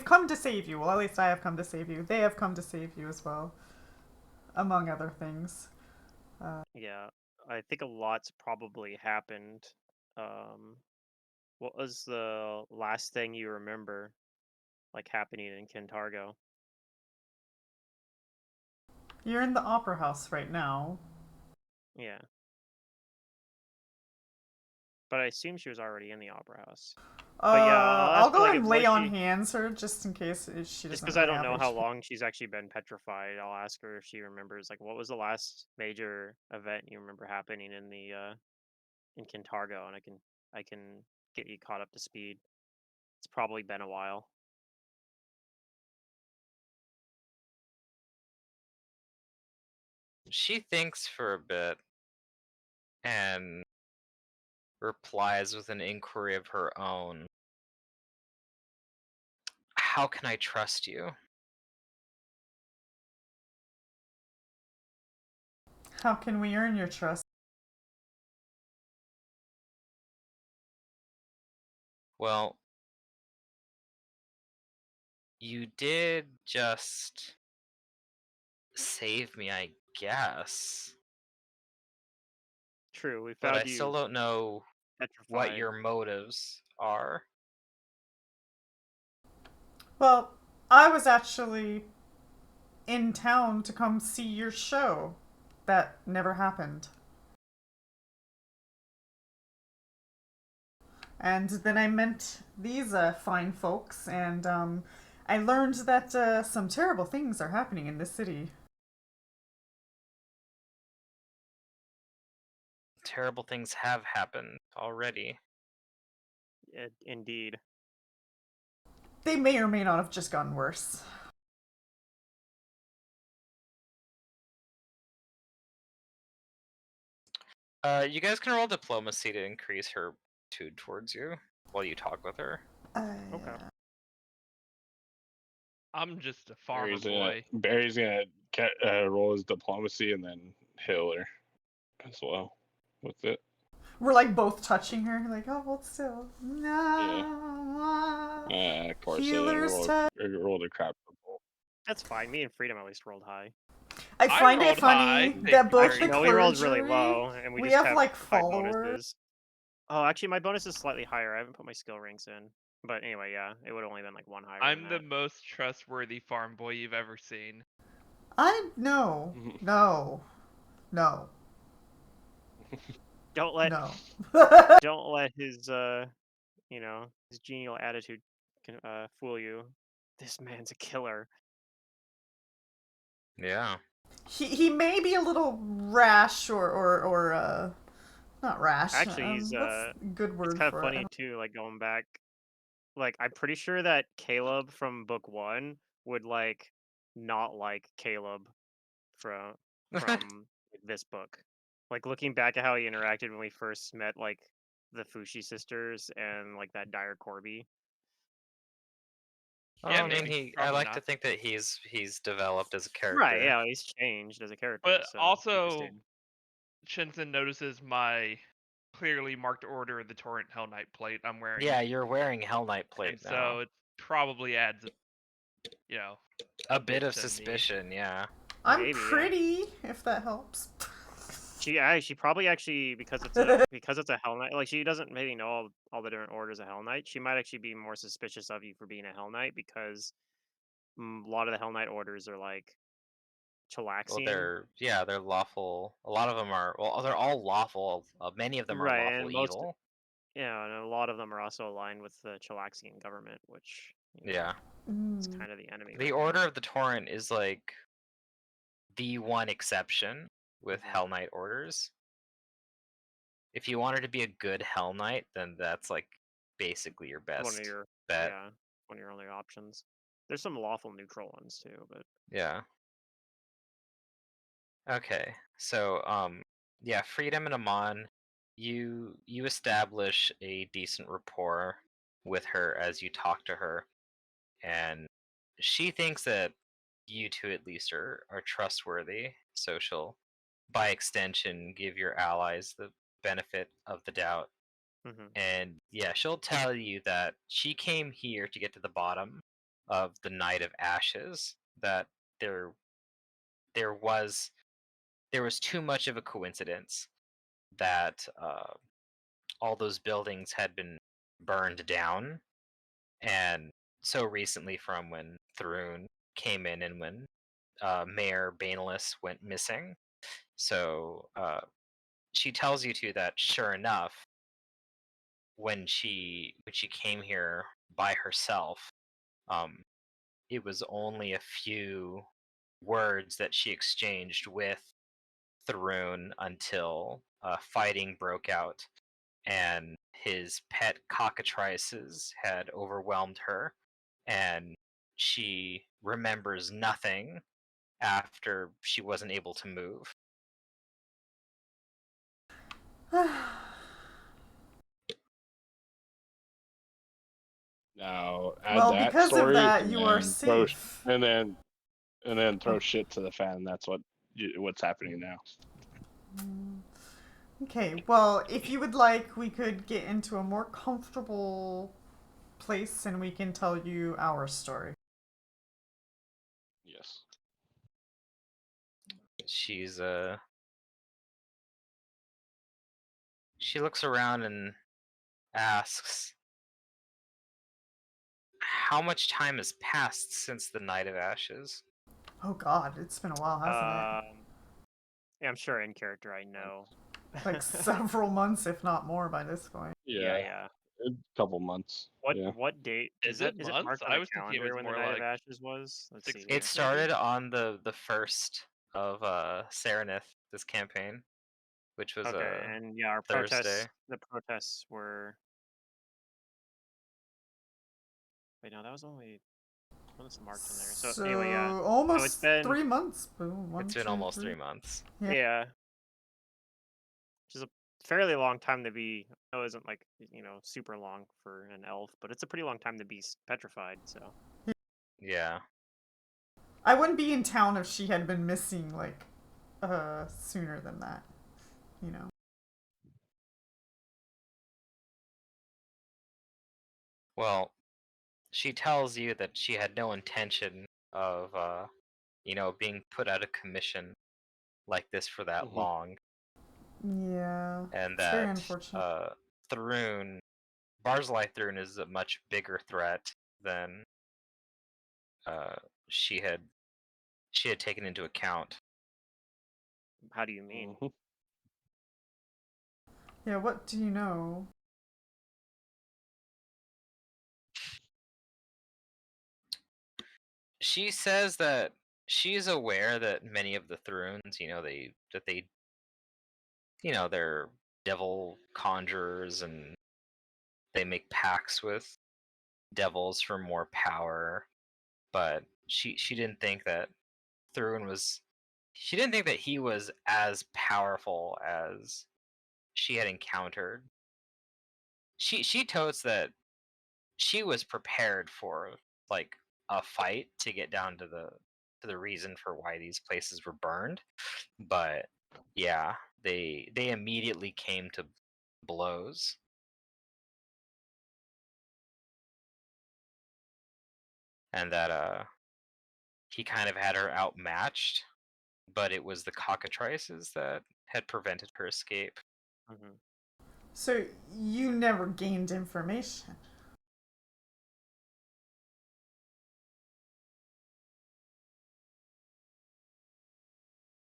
come to save you. Well, at least I have come to save you. They have come to save you as well, among other things. Yeah, I think a lot's probably happened. What was the last thing you remember, like happening in Kentargo? You're in the Opera House right now. Yeah. But I assume she was already in the Opera House. But yeah, I'll go and lay on hands her just in case she doesn't. Just because I don't know how long she's actually been petrified, I'll ask her if she remembers. Like, what was the last major event you remember happening in the in Kentargo, and I can get you caught up to speed. It's probably been a while. She thinks for a bit and replies with an inquiry of her own. How can I trust you? How can we earn your trust? Well, You did just save me, I guess. True, we But found I still you don't know what petrified. your motives are. Well, I was actually in town to come see your show. That never happened. And then I met these fine folks, and I learned that some terrible things are happening in this city. Terrible things have happened already. Indeed. They may or may not have just gotten worse. You guys can roll diplomacy to increase her attitude towards you while you talk with her. Okay. I'm just a farmer boy. Barry's gonna roll his diplomacy and then heal her as well with it. We're like both touching her, like, oh, hold still. No. Of course, Healer's touch. rolled a crap roll. That's fine. Me and Freedom at least rolled high. I find it rolled funny high. Thank that you both very the No, much. we rolled really clergy, low, and we just have have like high followers. bonuses. Oh, actually, my bonus is slightly higher. I haven't put my skill ranks in. But anyway, yeah, it would have only been like one higher. I'm than the that. most trustworthy farm boy you've ever seen. No. Don't let No. don't let his his genial attitude fool you. This man's a killer. Yeah. He may be a little rash or not rash. Actually, he's what's a good word it's kind of for funny it? too. Like going back, like I'm pretty sure that Caleb from book 1 would like not like Caleb from this book. Like looking back at how he interacted when we first met, like the Fushi sisters and like that Dire Corby. Yeah, I mean, maybe. I Probably like to not. think that he's developed as a character. Right? Yeah, he's changed as a character. But So also, interesting. Shenson notices my clearly marked Order of the Torrent Hell Knight plate I'm wearing. Yeah, you're wearing Hell Knight plate and now. so it probably adds, a bit of to me. suspicion. Yeah. I'm Maybe, yeah. pretty, if that helps. She probably actually because it's a Hell Knight. Like she doesn't maybe know all the different orders of Hell Knight. She might actually be more suspicious of you for being a Hell Knight because a lot of the Hell Knight orders are like Chilaxian. Well, they're lawful. A lot of them are. Well, they're all lawful. Many of them are Right, lawful and most evil. yeah, and a lot of them are also aligned with the Chilaxian government, which Yeah. it's kind of the enemy. The right Order now. of the Torrent is like the one exception with Hell Knight orders. If you wanted to be a good Hell Knight, then that's like basically your best one of your bet. yeah, one of your only options. There's some lawful neutral ones too, but Yeah. Okay. So, yeah, Freedom and Amon, you establish a decent rapport with her as you talk to her, and she thinks that you two at least are trustworthy, so she'll, by extension, give your allies the benefit of the doubt. And yeah, she'll tell you that she came here to get to the bottom of the Night of Ashes, that there was too much of a coincidence that all those buildings had been burned down, and so recently from when Thrune came in and when Mayor Banelis went missing. So she tells you too that sure enough, when she came here by herself, um, it was only a few words that she exchanged with Thrune until fighting broke out, and his pet cockatrices had overwhelmed her, and she remembers nothing after she wasn't able to move. Now add Well, that because of story that, and you are then throw safe. and then throw shit to the fan. That's what's happening now. Okay, well, if you would like, we could get into a more comfortable place and we can tell you our story. she's she looks around and asks, "How much time has passed since the Night of Ashes?" Oh God, it's been a while, hasn't Yeah, I'm sure in character I know. it? Like several months, if not more, by this point. Yeah. A couple months. Yeah. What date Is it months? marked on I the was thinking it calendar was when the more Night of like Ashes was? Let's 6 see here. It weeks, maybe? started on the first of Serenith, this campaign, which was Okay, and yeah, our Thursday. protests were. Wait, no, that was only when it's marked on there. So anyway, yeah. So it's almost been 3 months. Boom, one, It's been two, almost 3. 3 months. yeah, which is a fairly long time to be. I know it isn't like super long for an elf, but it's a pretty long time to be petrified. So Yeah. I wouldn't be in town if she had been missing like sooner than that. You know. Well, she tells you that she had no intention of being put out of commission like this for that Mhm. long, Yeah. and It's very that unfortunate. Thrune, Barzilai Thrune, is a much bigger threat than uh, she had taken into account. how do you mean? Mhm. Yeah, what do you know? She says that she's aware that many of the Thrunes, they're devil conjurers, and they make pacts with devils for more power. But she didn't think that Thrune was. She didn't think that he was as powerful as she had encountered. She totes that she was prepared for like a fight to get down to the reason for why these places were burned, but yeah, they immediately came to blows, and that he kind of had her outmatched, but it was the cockatrices that had prevented her escape. Hmm. So you never gained information.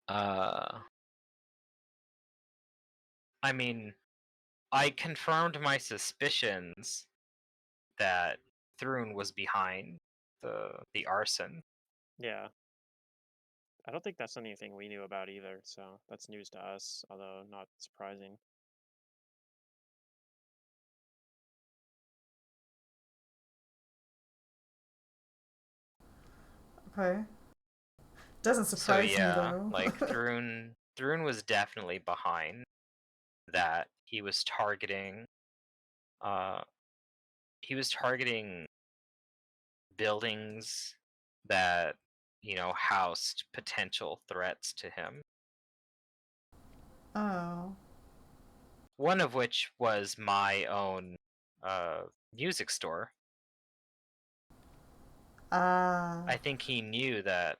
uh I mean, I confirmed my suspicions that Thrune was behind the arson. Yeah, I don't think that's anything we knew about either. So that's news to us, although not surprising. Okay. Doesn't So surprise me yeah, though. like Thrune was definitely behind that. Uh he was targeting buildings that, housed potential threats to him. Oh. One of which was my own music store. Ah. I think he knew that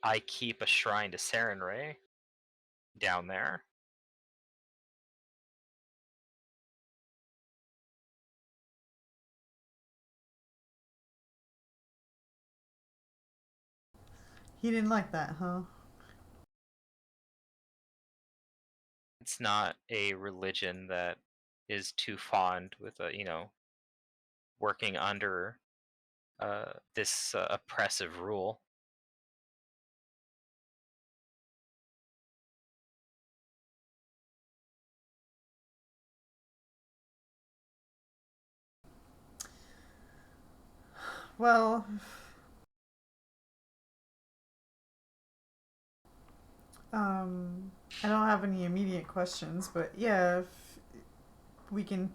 I keep a shrine to Sarenrae down there. He didn't like that, huh? It's not a religion that is too fond with working under this oppressive rule. Well, I don't have any immediate questions, but yeah, if we can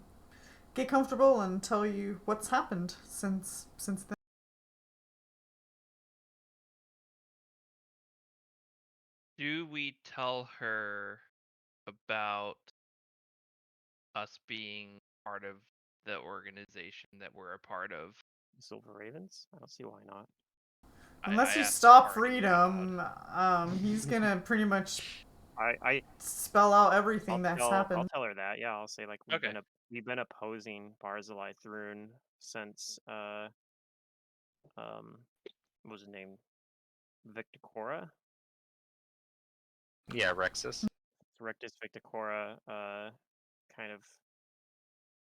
get comfortable and tell you what's happened since then. Do we tell her about us being part of the organization that we're a part of? Silver Ravens? I don't see why not. Unless you asked stop party out freedom, he's gonna pretty much I spell out everything that's I'll happened. tell her that. Yeah, I'll say like Okay. we've been opposing Barzillai Thrune since what was his name? Victicora? Yeah, Rexus. Rectus Victicora kind of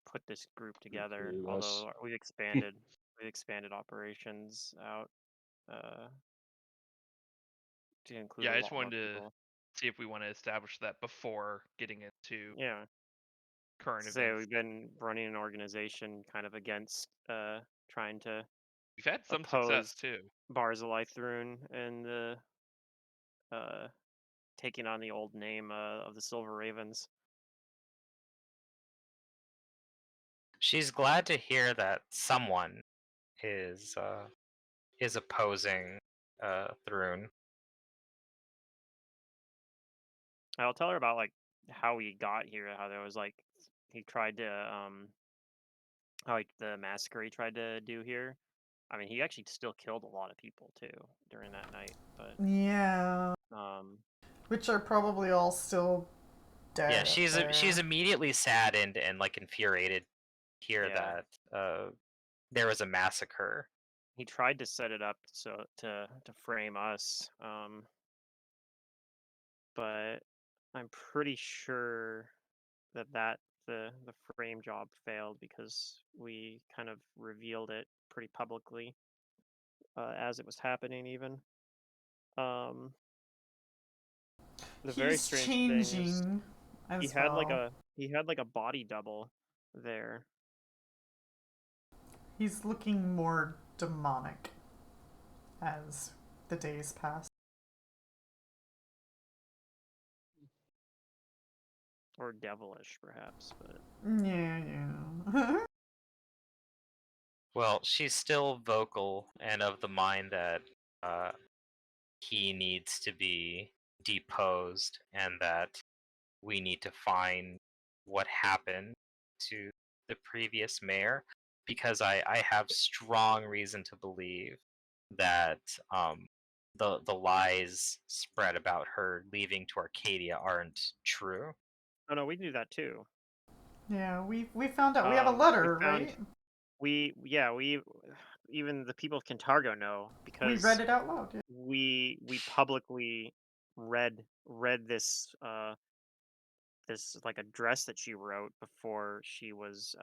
put this group together. Yes. Although we've expanded operations out to include Yeah, a I just lot more wanted to people. see if we want to establish that before getting into Yeah. current So events. we've been running an organization kind of against trying to We've had some oppose success too. Barzillai Thrune and the taking on the old name of the Silver Ravens. She's glad to hear that someone is opposing Thrune. I'll tell her about like how we got here, how there was like he tried to how like the massacre he tried to do here. I mean, he actually still killed a lot of people too during that night, but Yeah. Which are probably all still dead. Yeah, up she's there. immediately saddened and like infuriated to hear Yeah. that there was a massacre. He tried to set it up so to frame us, but I'm pretty sure that the frame job failed because we kind of revealed it pretty publicly as it was happening. Even the very He's strange thing is changing as well. he had like a body double there. He's looking more demonic as the days pass. Or devilish, perhaps, but Yeah. Well, she's still vocal and of the mind that uh, he needs to be deposed and that we need to find what happened to the previous mayor because I have strong reason to believe that the lies spread about her leaving to Arcadia aren't true. oh no, we knew that too. Yeah, we found out we have a letter, right? We even the people of Kintargo know because We read it out loud. Yeah. we publicly read this this like address that she wrote before she was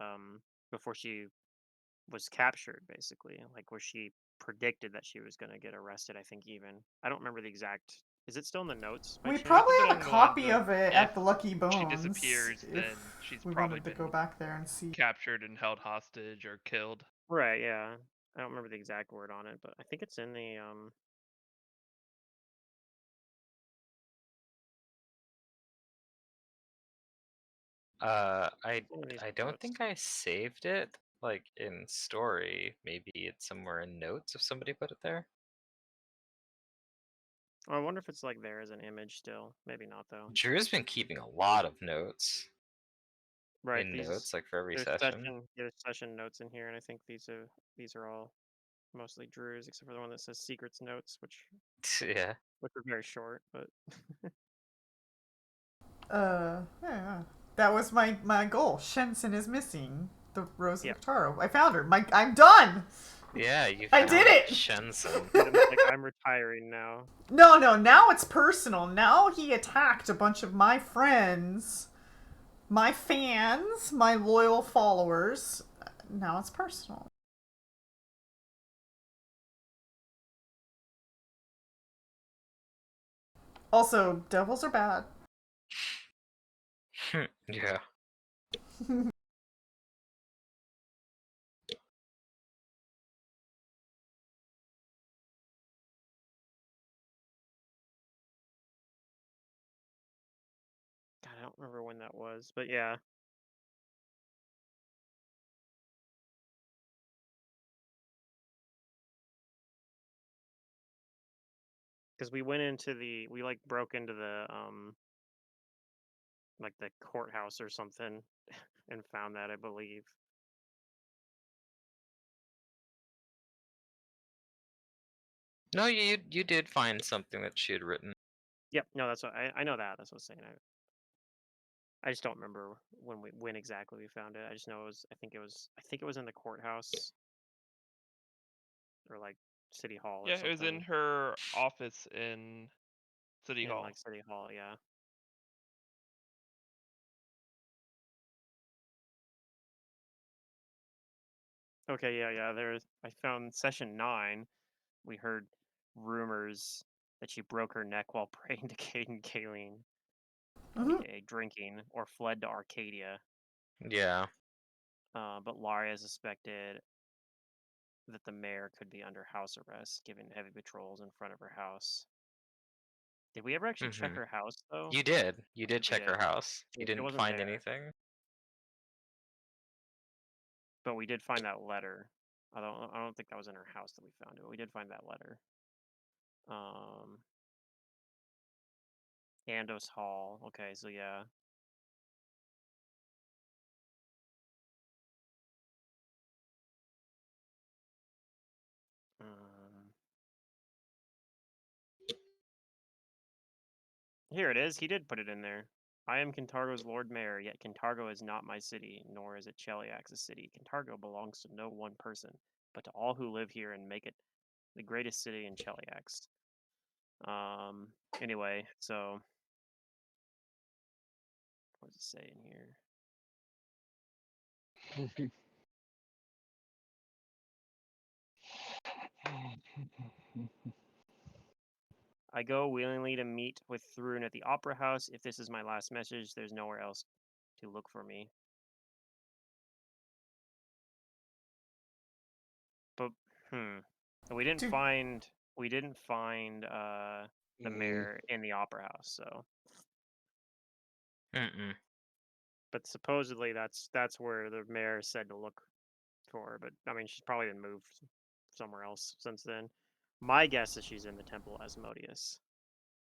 captured, basically, like where she predicted that she was going to get arrested. I think even I don't remember the exact. Is it still in the notes by We chance? probably It's have a along the copy lines of it if at the Lucky Bones. she disappears, if then she's we probably wanted to been go back there and see. captured and held hostage or killed. Right, yeah. I don't remember the exact word on it, but I think it's in the I one of these I don't notes. think I saved it like in story. Maybe it's somewhere in notes if somebody put it there. Oh, I wonder if it's like there as an image still. Maybe not though. Drew's been keeping a lot of notes Right, in these notes like for every there's session. session notes in here, and I think these are all mostly Drew's, except for the one that says secrets notes, which Yeah. are very short, but Yeah. That was my goal. Shenson is missing. The Rose yeah. of Taro. I found her. I'm done. Yeah, you I found did it! Shenson. Like, I'm retiring now. No, now it's personal. Now he attacked a bunch of my friends, my fans, my loyal followers. Now it's personal. Also, devils are bad. Yeah. God, I don't remember when that was, but yeah. Because we like broke into the like the courthouse or something and found that, I believe. No, you did find something that she had written. Yep. No, that's what I know that. That's what I was saying. I just don't remember when exactly we found it. I just know it was. I think it was in the courthouse or like city hall or Yeah, it was in something. her office in City In Hall. like city hall, yeah. Okay, yeah. I found session 9. We heard rumors that she broke her neck while praying to Caden Kayleen, Mhm. aka drinking, or fled to Arcadia. Yeah. But Laria suspected that the mayor could be under house arrest, given heavy patrols in front of her house. Did we ever actually check her house though? You did. You did We check her did. house. You She didn't wasn't find there, anything. but we did find that letter. I don't think that was in her house that we found it, but we did find that letter. Andos Hall. Okay, so yeah. Here it is. He did put it in there. I am Kintargo's Lord Mayor, yet Kintargo is not my city, nor is it Cheliax's city. Kintargo belongs to no one person, but to all who live here and make it the greatest city in Cheliax. Anyway, so what does it say in here? I go willingly to meet with Thrun at the Opera House. If this is my last message, there's nowhere else to look for me. But we didn't Dude. find the mayor in the Opera House, so. But supposedly that's where the mayor said to look for her. But I mean, she's probably been moved somewhere else since then. My guess is she's in the Temple Asmodeus,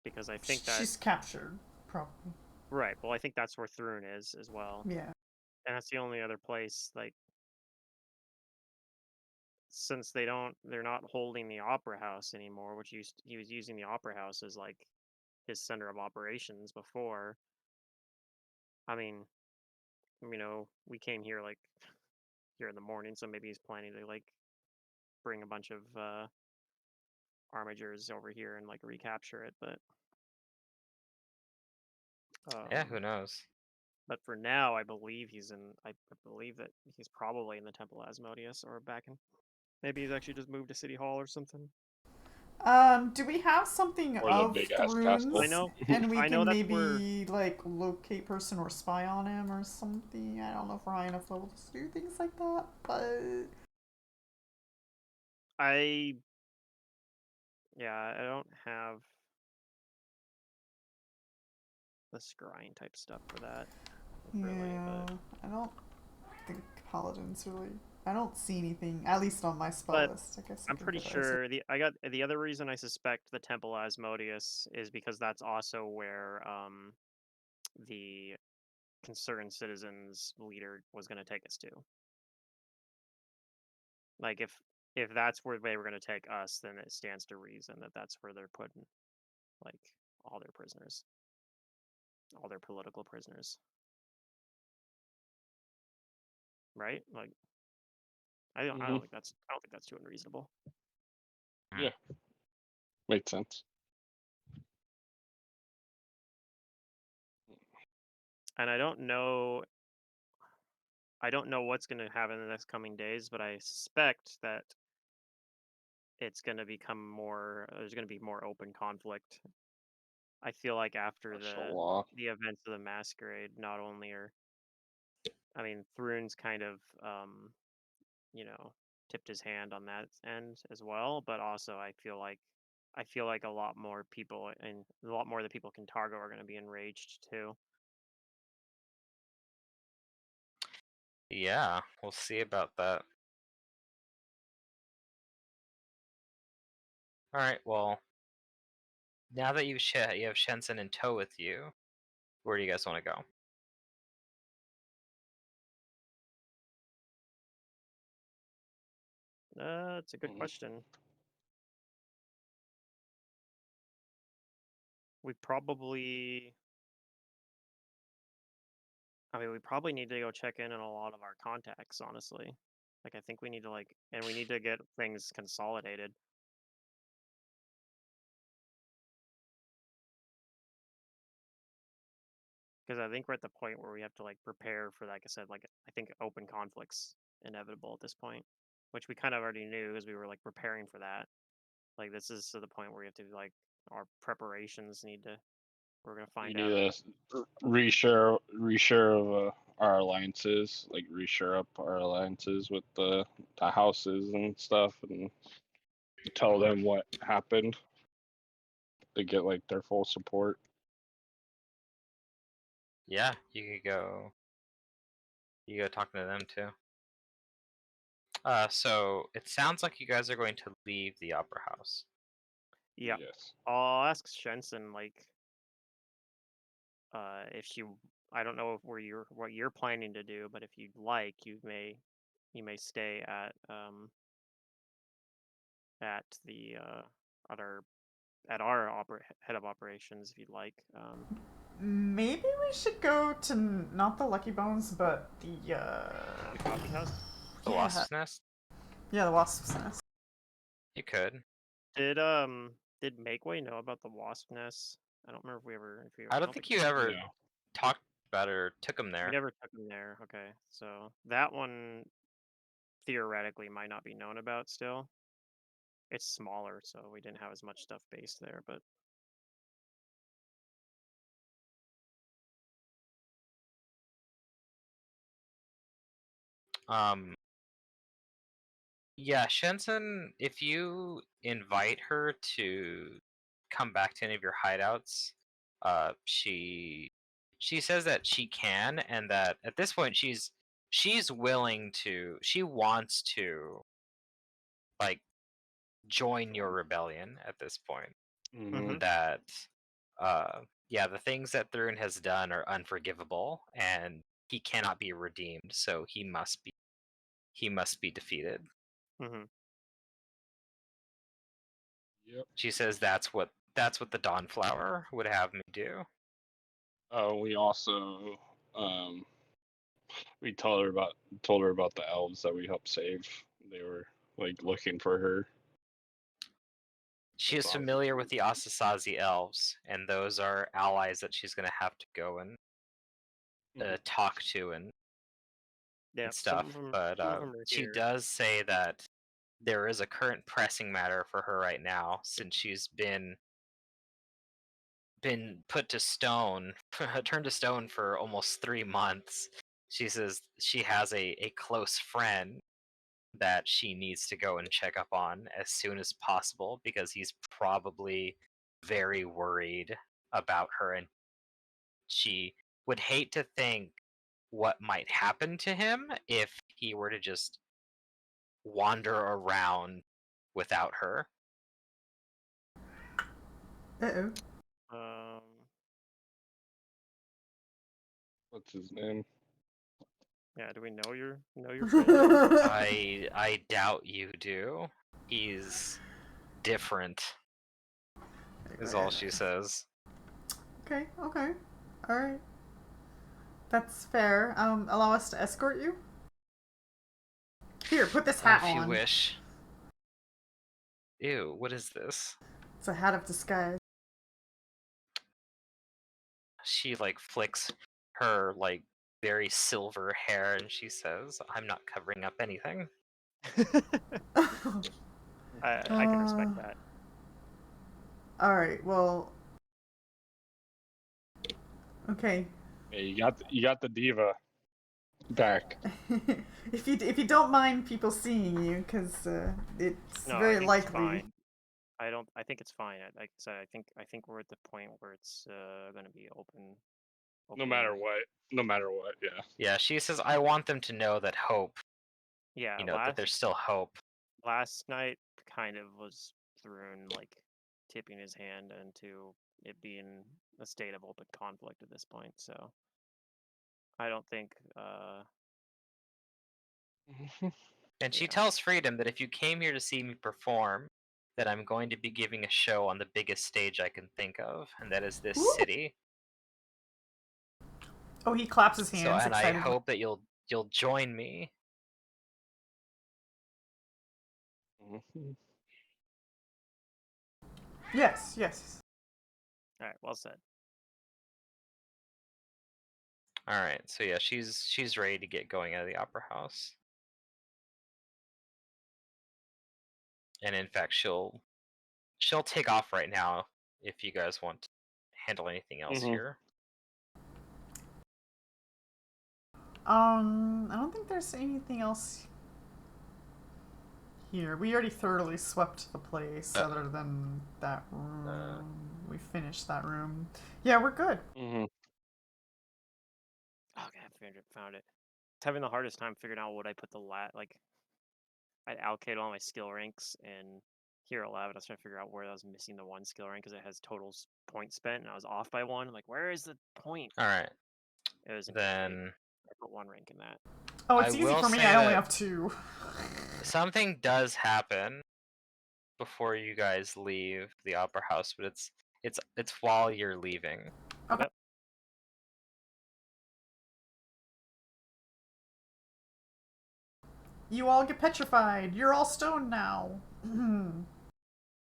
because I think that She's captured, probably. right. Well, I think that's where Thrun is as well. Yeah. And that's the only other place, like, since they're not holding the Opera House anymore, which he was using the Opera House as like his center of operations before. I mean, we came here like here in the morning, so maybe he's planning to like bring a bunch of armigers over here and like recapture it, but Yeah, who knows? but for now I believe I believe that he's probably in the Temple Asmodeus or back in, maybe he's actually just moved to City Hall or something. Do we have something Or the of big ass castle. I Thrunes? know And we I know can that's where maybe like locate person or spy on him or something. I don't know if we're high enough levels to do things like that, but I don't have the scrying type stuff for that really, yeah, but I don't think paladins really. I don't see anything, at least on my spell list. I guess I I'm can pretty devise it. sure the other reason I suspect the Temple Asmodeus is because that's also where the concerned citizens leader was going to take us to. Like if that's where they were going to take us, then it stands to reason that that's where they're putting like all their prisoners, all their political prisoners, right? Like I don't think that's too unreasonable. Yeah, makes sense. And I don't know what's going to happen in the next coming days, but I suspect that it's going to become more. There's going to be more open conflict. I feel like after Martial law. the events of the masquerade, not only are, I mean, Thrun's kind of tipped his hand on that end as well, but also I feel like a lot more people and a lot more of the people Kintargo are going to be enraged too. Yeah, we'll see about that. All right, well, now that you have Shenson in tow with you, where do you guys want to go? That's a good question. we probably need to go check in on a lot of our contacts, honestly. Like, I think we need to and we need to get things consolidated. Because I think we're at the point where we have to prepare for, like I said, I think open conflict's inevitable at this point, which we kind of already knew because we were preparing for that. This is to the point where we have to our preparations need to. We're gonna We find need out. to reshare of our alliances, like reshare up our alliances with the houses and stuff, and tell them what happened to get their full support. Yeah, you could go. You go talking to them too. So it sounds like you guys are going to leave the opera house. Yeah, Yes. I'll ask Shenson if she. I don't know what you're planning to do, but if you'd like, you may stay at the at our head of operations if you'd like. Maybe we should go to not the Lucky Bones, but the The coffee house. The Wasp's Nest? Yeah, the Wasp's Nest. You could. Did Makeway know about the wasp nest? I don't remember if we ever. I don't think you ever No. talked about it or took him there. We never took him there. Okay, so that one theoretically might not be known about still. It's smaller, so we didn't have as much stuff based there, but Yeah, Shenson, if you invite her to come back to any of your hideouts, she says that she can, and that at this point she's willing to, she wants to join your rebellion at this point. Mhm. That yeah, the things that Thrun has done are unforgivable, and he cannot be redeemed, so he must be defeated. Mhm. Yep. She says that's what the Dawnflower would have me do. We also we told her about the elves that we helped save. They were looking for her. She That's is awesome. familiar with the Asasazi elves, and those are allies that she's going to have to go and talk to and Yeah, stuff. But some of them are she here. does say that there is a current pressing matter for her right now, since she's been put to stone, turned to stone for almost 3 months. She says she has a close friend that she needs to go and check up on as soon as possible, because he's probably very worried about her, and she would hate to think what might happen to him if he were to just wander around without her. Uh-oh. What's his name? Yeah, do we know your friend? I doubt you do. He's different, is all she says. Okay, okay. Alright. That's fair. Allow us to escort you? Here, put this hat If on. you wish. Ew, what is this? It's a hat of disguise. She flicks her very silver hair, and she says, "I'm not covering up anything." I can respect that. Alright, well. Okay. Yeah, you got the diva back. if you don't mind people seeing you, because it's very likely. I think it's fine. Like I said, I think we're at the point where it's going to be open. No matter what. No matter what. Yeah. Yeah, she says, "I want them to know that hope. Yeah. That there's still hope." Last night kind of was Thrun tipping his hand into it being a state of open conflict at this point. So I don't think. And she Yeah. tells Freedom that if you came here to see me perform, that I'm going to be giving a show on the biggest stage I can think of, and that is this Ooh. city. Oh, he claps his So, hands and I excitedly. hope that you'll join me. Mhm. Yes, yes. All right, well said. All right. So yeah, she's ready to get going out of the opera house. And in fact, she'll take off right now if you guys want to handle anything else Mhm. here. I don't think there's anything else here. We already thoroughly swept the place, other than that room. We finished that room. Yeah, we're good. Mhm. Okay, I found it. It's having the hardest time figuring out what I put the I allocated all my skill ranks in Hero Lab, and I was trying to figure out where I was missing the one skill rank because it has total points spent, and I was off by one. I'm like, where is the point? All right. It was in Then I put one rank in that. Oh, I it's easy will for me. say I only that have 2. something does happen before you guys leave the opera house, but it's while you're leaving. Okay. Yep. You all get petrified. You're all stone now.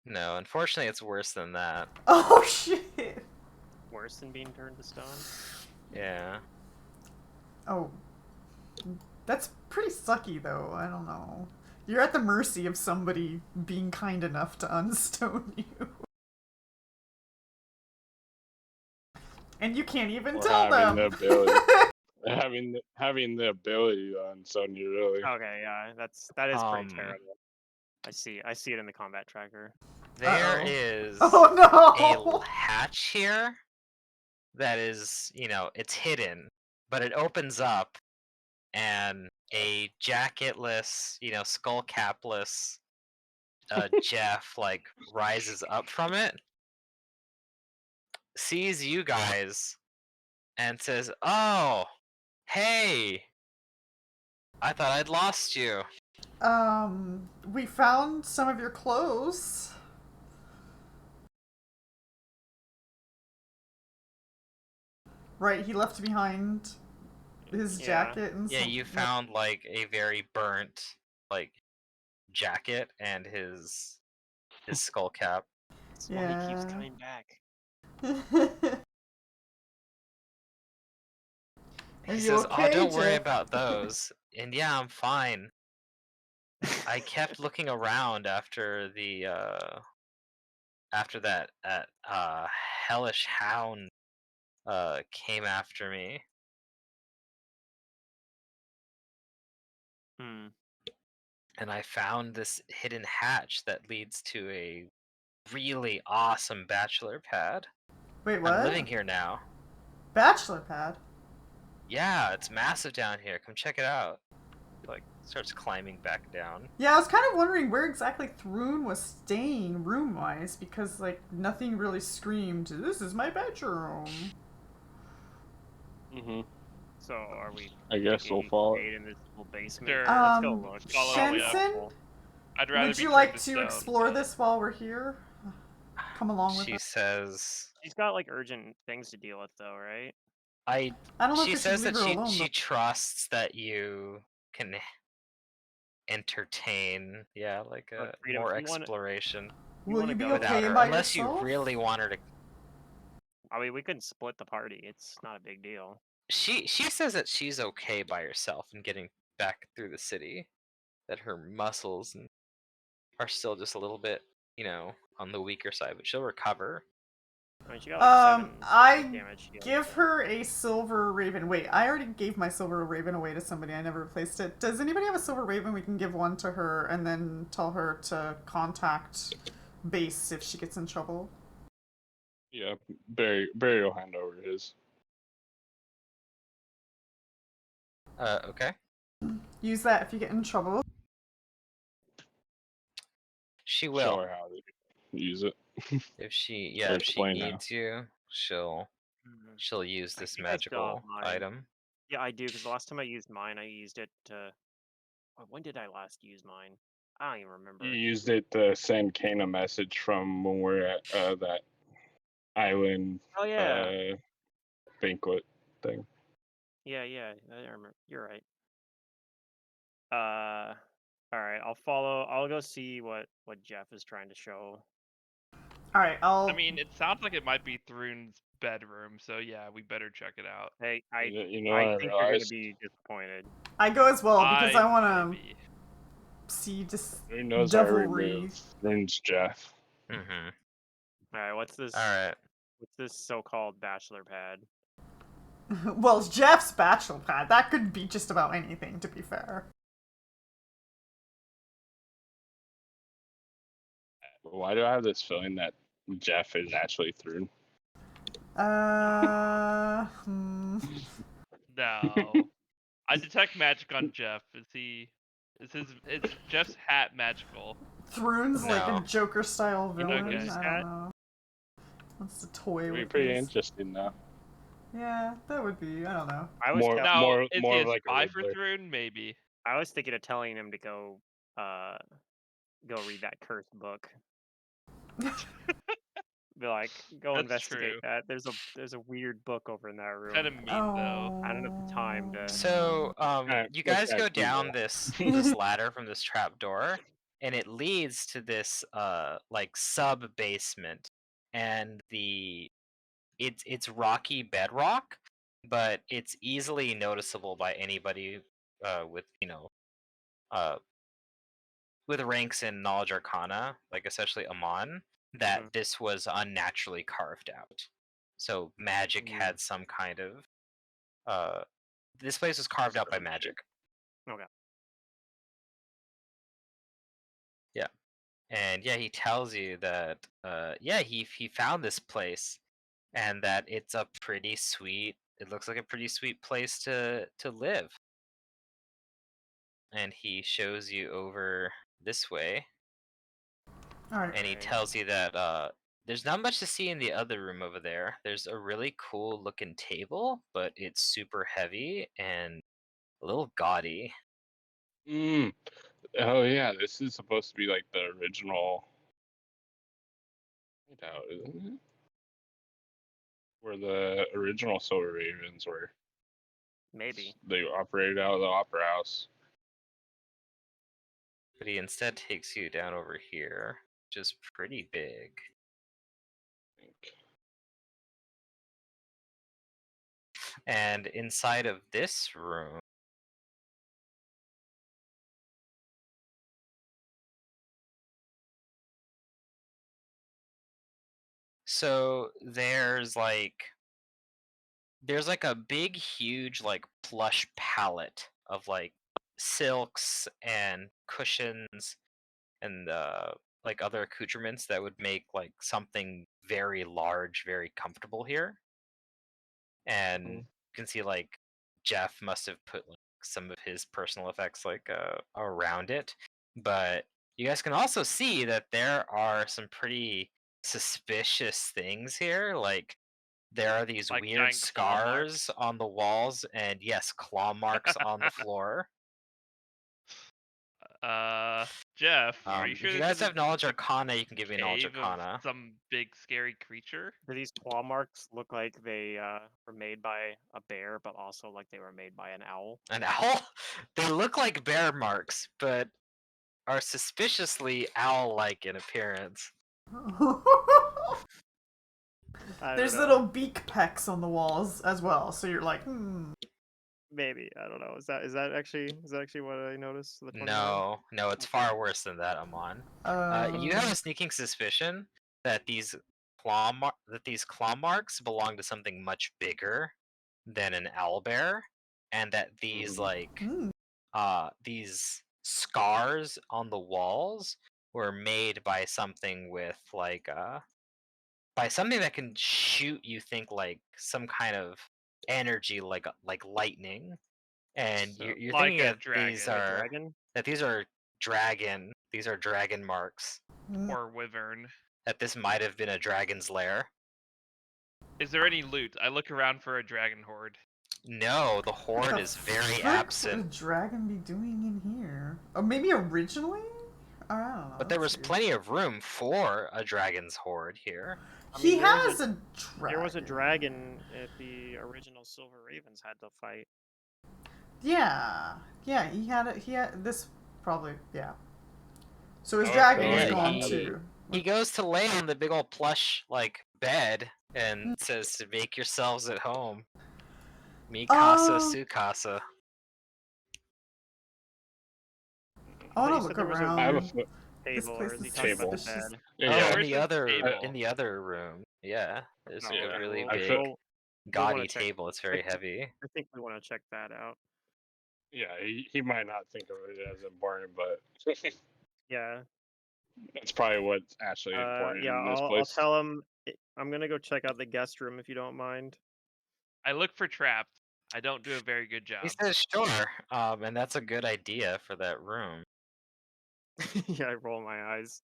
No, unfortunately, it's worse than that. Oh shit. Worse than being turned to stone. Yeah. Oh, that's pretty sucky though. I don't know. You're at the mercy of somebody being kind enough to unstone you. And you can't even Or tell having them. the ability, having the ability to unstone you really. Okay, yeah, that is pretty Um, terrible. I see it in the combat tracker. There Uh-oh. is Oh a no. hatch here that is, it's hidden, but it opens up and a jacketless, skull capless Jeff like rises up from it, sees you guys, and says, "Oh, hey, I thought I'd lost you." We found some of your clothes. Right, he left behind his Yeah. jacket and Yeah, some. you found like a very burnt like jacket and his skull cap. That's why he keeps Yeah. coming back. Are He you says, "Oh, okay, don't worry Jeff? about those." And yeah, I'm fine. I kept looking around after that hellish hound came after me. Hmm. And I found this hidden hatch that leads to a really awesome bachelor pad. Wait, I'm what? living here now. Bachelor pad? Yeah, it's massive down here. Come check it out. Like, starts climbing back down. Yeah, I was kind of wondering where exactly Thrun was staying room-wise, because, like, nothing really screamed, "This is my bedroom." Mhm. So are we? I guess we'll thinking follow it. stayed in this little basement? Sure. Let's go look. Follow Probably it up. Shenson, I'd rather would be you turned like to to stone, explore but- this while we're here? Come along with She us. says, She's got like urgent things to deal with, though, right? I don't know if she we should says leave that her she alone, she though. trusts that you can entertain, like But a freedom, more if you wanna- exploration You Will wanna you be go without okay her, by unless yourself? you really want her to. I mean, we could split the party. It's not a big deal. She says that she's okay by herself and getting back through the city. That her muscles are still just a little bit, on the weaker side, but she'll recover. I mean, she got like 7 I damage. give her a silver raven. Wait, I already gave my silver raven away to somebody. I never replaced it. Does anybody have a silver raven? We can give one to her and then tell her to contact base if she gets in trouble. Yeah, Barry will hand over his. Okay. Use that if you get in trouble. She Show will. her how to use it. If she Or if she explain how. needs you, she'll use I this think I still have magical mine. item. Yeah, I do, because the last time I used mine, I used it to... When did I last use mine? I don't even remember. You used it to send Kane a message from when we're at that island Oh yeah. banquet thing. Yeah, I remember. You're right. All right. I'll follow. I'll go see what Jeff is trying to show. All right, I mean, it sounds like it might be Thrun's bedroom, so yeah, we better check it out. Hey, You know I what I think you're gonna realized? be disappointed. I go as well because I want to maybe. see just Who knows I devilry. removed Rune's Jeff. Mm-hmm. All right. What's this? All right. What's this so-called bachelor pad? Well, it's Jeff's bachelor pad. That could be just about anything, to be fair. Why do I have this feeling that Jeff is actually Thrune? No. I detect magic on Jeff. Is Jeff's hat magical? Thrune's like a No. Joker-style villain. Okay. I don't know. What's the toy It'd be with pretty these? interesting though. Yeah, that would be. I don't know. I was Now, is more he of a like a spy for Riddler. Thrun? Maybe. I was thinking of telling him to go read that cursed book. Be like, go That's investigate true. that. There's a weird book over in that room. Kind of mean though. I don't have the time to. So, you guys Look go at down Google. this ladder from this trap door, and it leads to this like sub basement, and it's rocky bedrock, but it's easily noticeable by anybody with uh with ranks in knowledge arcana, like especially Amon, that Mhm. this was unnaturally carved out. So magic had some kind of this place was carved out by magic. Okay. Yeah. And yeah, he tells you that he found this place and that it's a pretty sweet it looks like a pretty sweet place to live. And he shows you over this way. All right. And he tells you that there's not much to see in the other room over there. There's a really cool looking table, but it's super heavy and a little gaudy. Oh yeah, this is supposed to be like the original hideout, isn't it? Where the original Silver Ravens were. Maybe. They operated out of the Opera House. But he instead takes you down over here, which is pretty big. I think. And inside of this room, so there's like a big huge like plush palette of like silks and cushions and like other accoutrements that would make like something very large very comfortable here. And you can see like Jeff must have put like some of his personal effects like around it, but you guys can also see that there are some pretty suspicious things here. Like there are these Like weird giant claw marks. scars on the walls, and yes, claw marks on the floor. Jeff, are you If sure you this guys isn't have knowledge the arcana, you can give me knowledge cave of arcana. some big scary creature? Do these claw marks look like they were made by a bear, but also like they were made by an owl? An owl? They look like bear marks, but are suspiciously owl-like in appearance. There's little beak pecks on the walls as well, so you're like, Maybe, I don't know. Is that actually what I noticed? The 29? No, it's far worse than that, Amon. You have a sneaking suspicion that these claw marks belong to something much bigger than an owlbear, and that these these scars on the walls were made by something with like by something that can shoot, you think, like some kind of energy like lightning. And So, you're like thinking a that these dragon. are dragon marks. Or wyvern. That this might have been a dragon's lair. Is there any loot? I look around for a dragon horde. No, the horde is very absent. What would a dragon be doing in here? Or maybe originally? I don't know. But there that's was weird. plenty of room for a dragon's horde here. He there was has a dragon. There was a dragon at the original Silver Ravens had to fight. Yeah, yeah. He had it. He had this probably. Yeah. So his Oh, dragon Yeah, is yeah, gone he- too. He goes to lay on the big old plush like bed and says to make yourselves at home. Mi casa, su casa. I want thought to you look said there was a I have a around. foot. This Table, or place is he is talking about the suspicious. bed? Yeah, Oh, Where's the table? in the other room. Yeah, there's Oh, a okay. really Well, I big, feel- we'll gaudy wanna check- table. It's very heavy. I think we want to check that out. Yeah, he might not think of it as important, but Yeah. that's probably what's actually important Yeah. in this I'll place. tell him. I'm gonna go check out the guest room if you don't mind. I look for traps. I don't do a very good job. He says sure, and that's a good idea for that room. Yeah, I roll my eyes.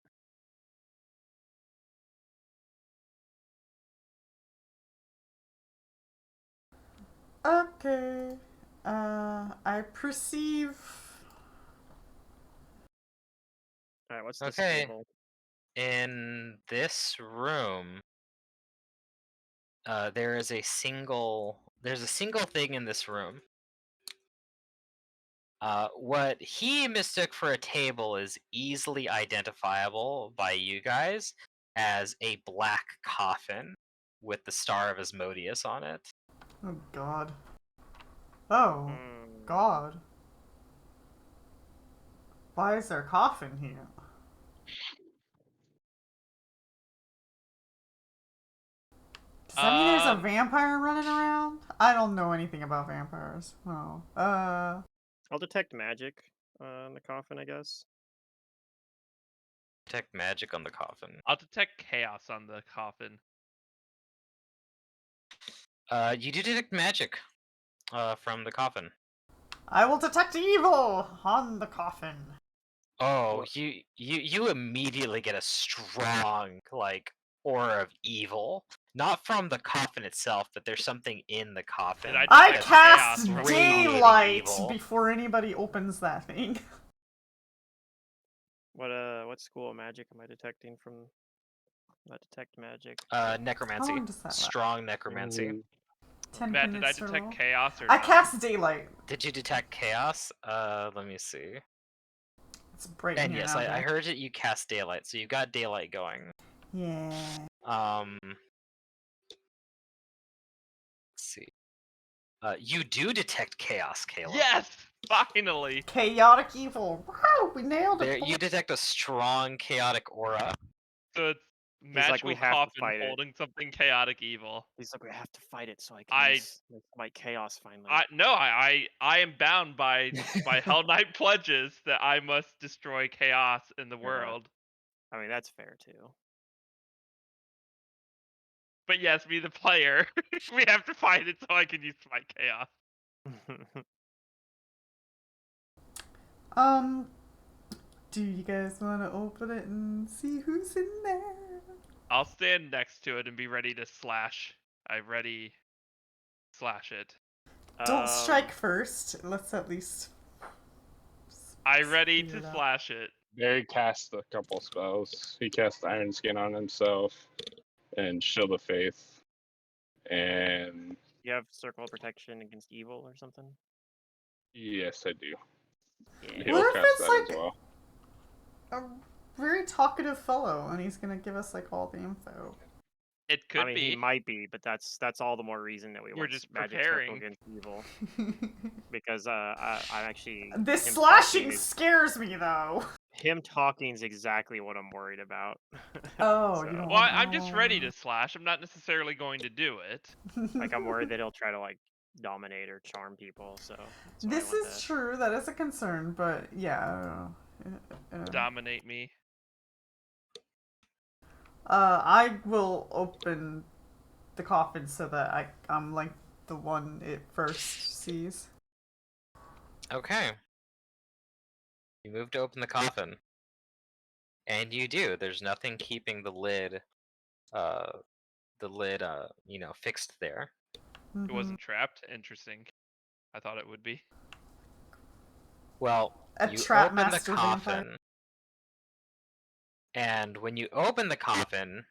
Okay. I perceive. All right. What's this Okay. table? In this room, there's a single thing in this room. What he mistook for a table is easily identifiable by you guys as a black coffin with the Star of Asmodeus on it. Oh God. Oh Hmm. God. Why is there a coffin here? Does that mean there's a vampire running around? I don't know anything about vampires. Oh. I'll detect magic on the coffin, I guess. Detect magic on the coffin. I'll detect chaos on the coffin. You do detect magic from the coffin. I will detect evil on the coffin. Oh, What? you immediately get a strong aura of evil. Not from the coffin itself, but there's something in the coffin. Did I detect cast chaos from the radiating daylight evil. before anybody opens that thing. What school of magic am I detecting from? Detect magic. Necromancy. long does that last? Strong necromancy. Ooh. 10 Matt, did I minutes detect total. chaos or I not? cast daylight. Did you detect chaos? Let me see. It's bright in And here yes, now. I heard that you cast daylight, so you've got daylight going. Yeah. Let's see. You do detect chaos, Caleb. Yes! Finally! Chaotic evil. Wow, we nailed There, it. you detect a strong chaotic aura. So it's like, magical "We have to coffin fight it." holding something chaotic evil. He's like, we have to fight it so I can use my chaos finally. I am bound by my Hell Knight pledges that I must destroy chaos in the world. I mean, that's fair too. But yes, be the player. We have to fight it so I can use my chaos. Do you guys want to open it and see who's in there? I'll stand next to it and be ready to slash. I ready slash it. Don't strike first. Let's at least. I ready figure to it out. slash it. Barry cast a couple spells. He cast Iron Skin on himself and Shield of Faith. And You have Circle of Protection against evil or something? yes, I do. Yeah. He'll What if cast it's that like as well. a very talkative fellow and he's gonna give us like all the info? It could I mean, be. he might be, but that's all the more reason that we We're want just magic circle preparing. against evil. Because I'm actually This him slashing talking is- scares me though. him talking is exactly what I'm worried about. Oh, So, you don't Well, want. I'm just ready to slash. I'm not necessarily going to do it. like I'm worried that he'll try to like dominate or charm people. So that's why I This want is that. true. That is a concern, but yeah. I don't know. Dominate me. I will open the coffin so that I'm like the one it first sees. Okay. You move to open the coffin. And you do. There's nothing keeping the lid fixed there. It wasn't trapped. Interesting. I thought it would be. Well, A you trap open the master coffin, vampire. And when you open the coffin,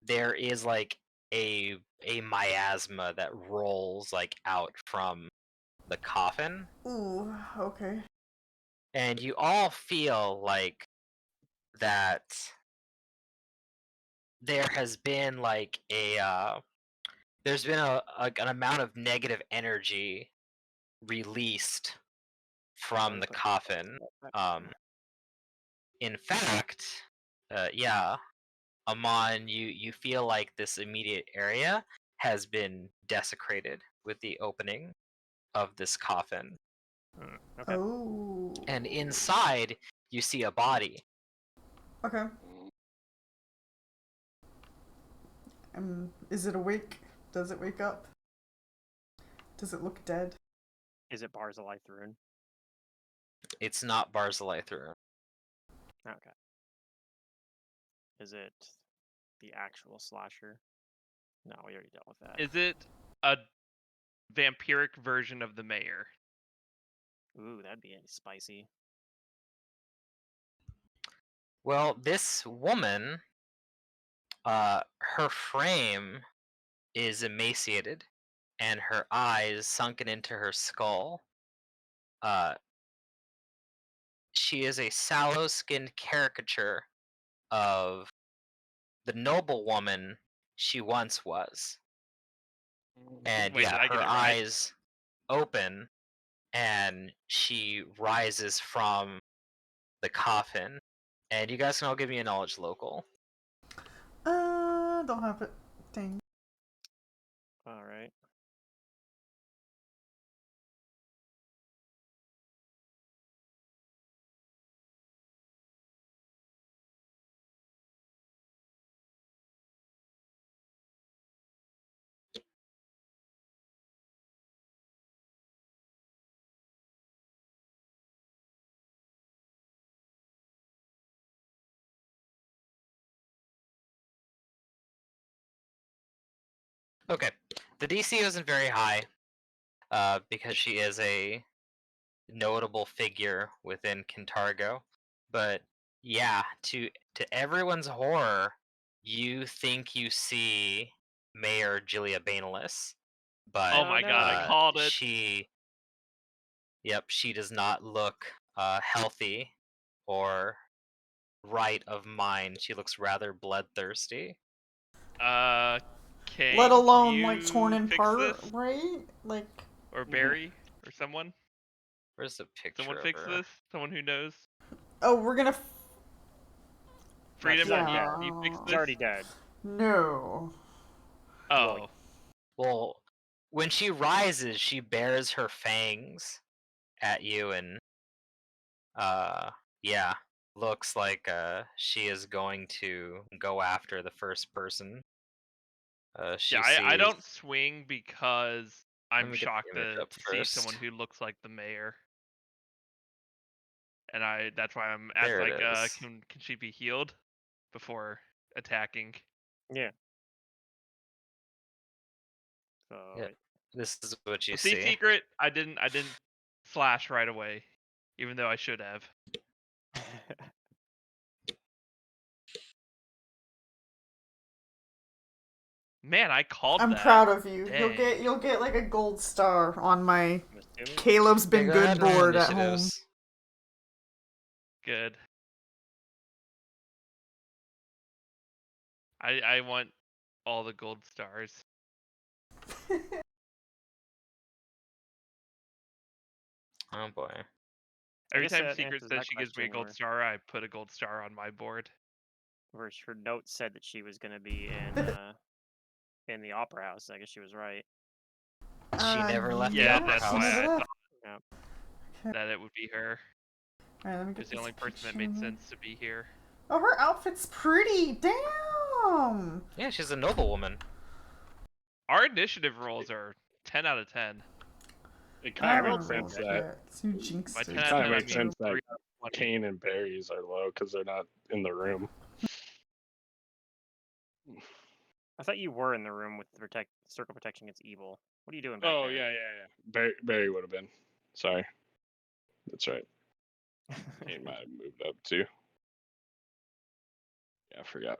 there is like a miasma that rolls like out from the coffin, Ooh, okay. and you all feel like that there has been like there's been an amount of negative energy released from the coffin. In fact, yeah, Amon, you feel like this immediate area has been desecrated with the opening of this coffin. Okay. Oh. And inside, you see a body. Okay. Is it awake? Does it wake up? Does it look dead? Is it Barzillai Thrun? It's not Barzillai Thrun. Okay. Is it the actual slasher? No, we already dealt with that. Is it a vampiric version of the mayor? Ooh, that'd be spicy. Well, this woman, her frame is emaciated, and her eyes sunken into her skull. She is a sallow-skinned caricature of the noble woman she once was. And Wait, yeah, did I get her it right? eyes open, and she rises from the coffin. And you guys can all give me a knowledge local. Don't have it. Dang. All right. Okay, the DC isn't very high, because she is a notable figure within Kintargo. But yeah, to everyone's horror, you think you see Mayor Julia Bainalis, but Oh my god, I called it. she does not look healthy or right of mind. She looks rather bloodthirsty. Kay, Let alone you like torn in fix part, this? right? Like. Or Barry? Or someone? Where's the picture Someone of fix her? this? Someone who knows? Oh, we're gonna. Freedom, she's already Yeah. dead. you fix She's this? already dead. No. Oh. Well, when she rises, she bares her fangs at you, and yeah, looks like she is going to go after the first person she Yeah, sees. I don't swing because Let I'm me get the shocked image to up see someone first. who looks like the mayor. And that's why I'm There asking, it like, is. can she be healed before attacking? Yeah. So Yeah, this is what you Well, see, see. secret, I didn't slash right away, even though I should have. Man, I called I'm that. proud of you. Dang. You'll get like a gold star on my I'm assuming. Caleb's been Yeah, go good ahead and roll board at home. initiatives. Good. I want all the gold stars. Oh boy. Every guess time that Secret answers says that she gives me a question gold where- star, I put a gold star on my board. Where her notes said that she was going to be in the opera house. I guess she was right. She never left the Yeah, opera that's house. why I thought Yep. that it would be her. Alright, let me She get was the this only person that picture. made sense to be here. Oh, her outfit's pretty. Damn. Yeah, she's a noble woman. Our initiative rolls are 10 out of 10. It I kind of rolled makes rolled sense pretty that crits. You jinxed By it. 10 out of kind 10, of I makes mean sense that 3 out of 20. Kane and Barry's are low because they're not in the room. I thought you were in the room with the circle protection against evil. What are you doing back Oh there? yeah. Barry would have been. Sorry, that's right. Kane might have moved up too. Yeah, I forgot.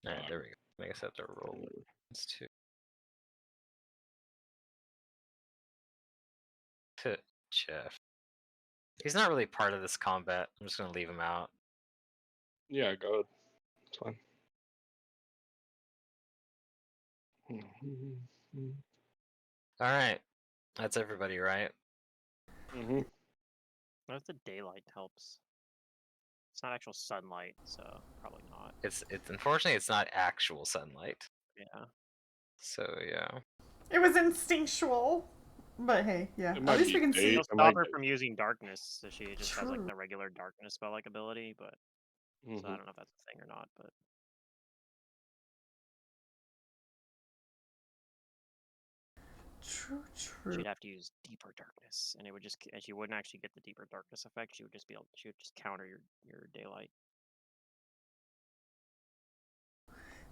Alright, there we go. I guess I have to roll this too. Jeff. He's not really part of this combat. I'm just gonna leave him out. Yeah, go ahead. It's fine. Alright. That's everybody, right? Mm-hmm. What if the daylight helps? It's not actual sunlight, so probably not. It's unfortunately it's not actual sunlight. Yeah. So yeah. It was instinctual. But hey, yeah. It At might least be we can day- see. It'll it stop might her be- from using darkness, so she just has like True. the regular darkness spell like ability, but so I Mhm. don't know if that's a thing or not, but True, true. she'd have to use deeper darkness, and it would just and she wouldn't actually get the deeper darkness effect. She would just counter your daylight.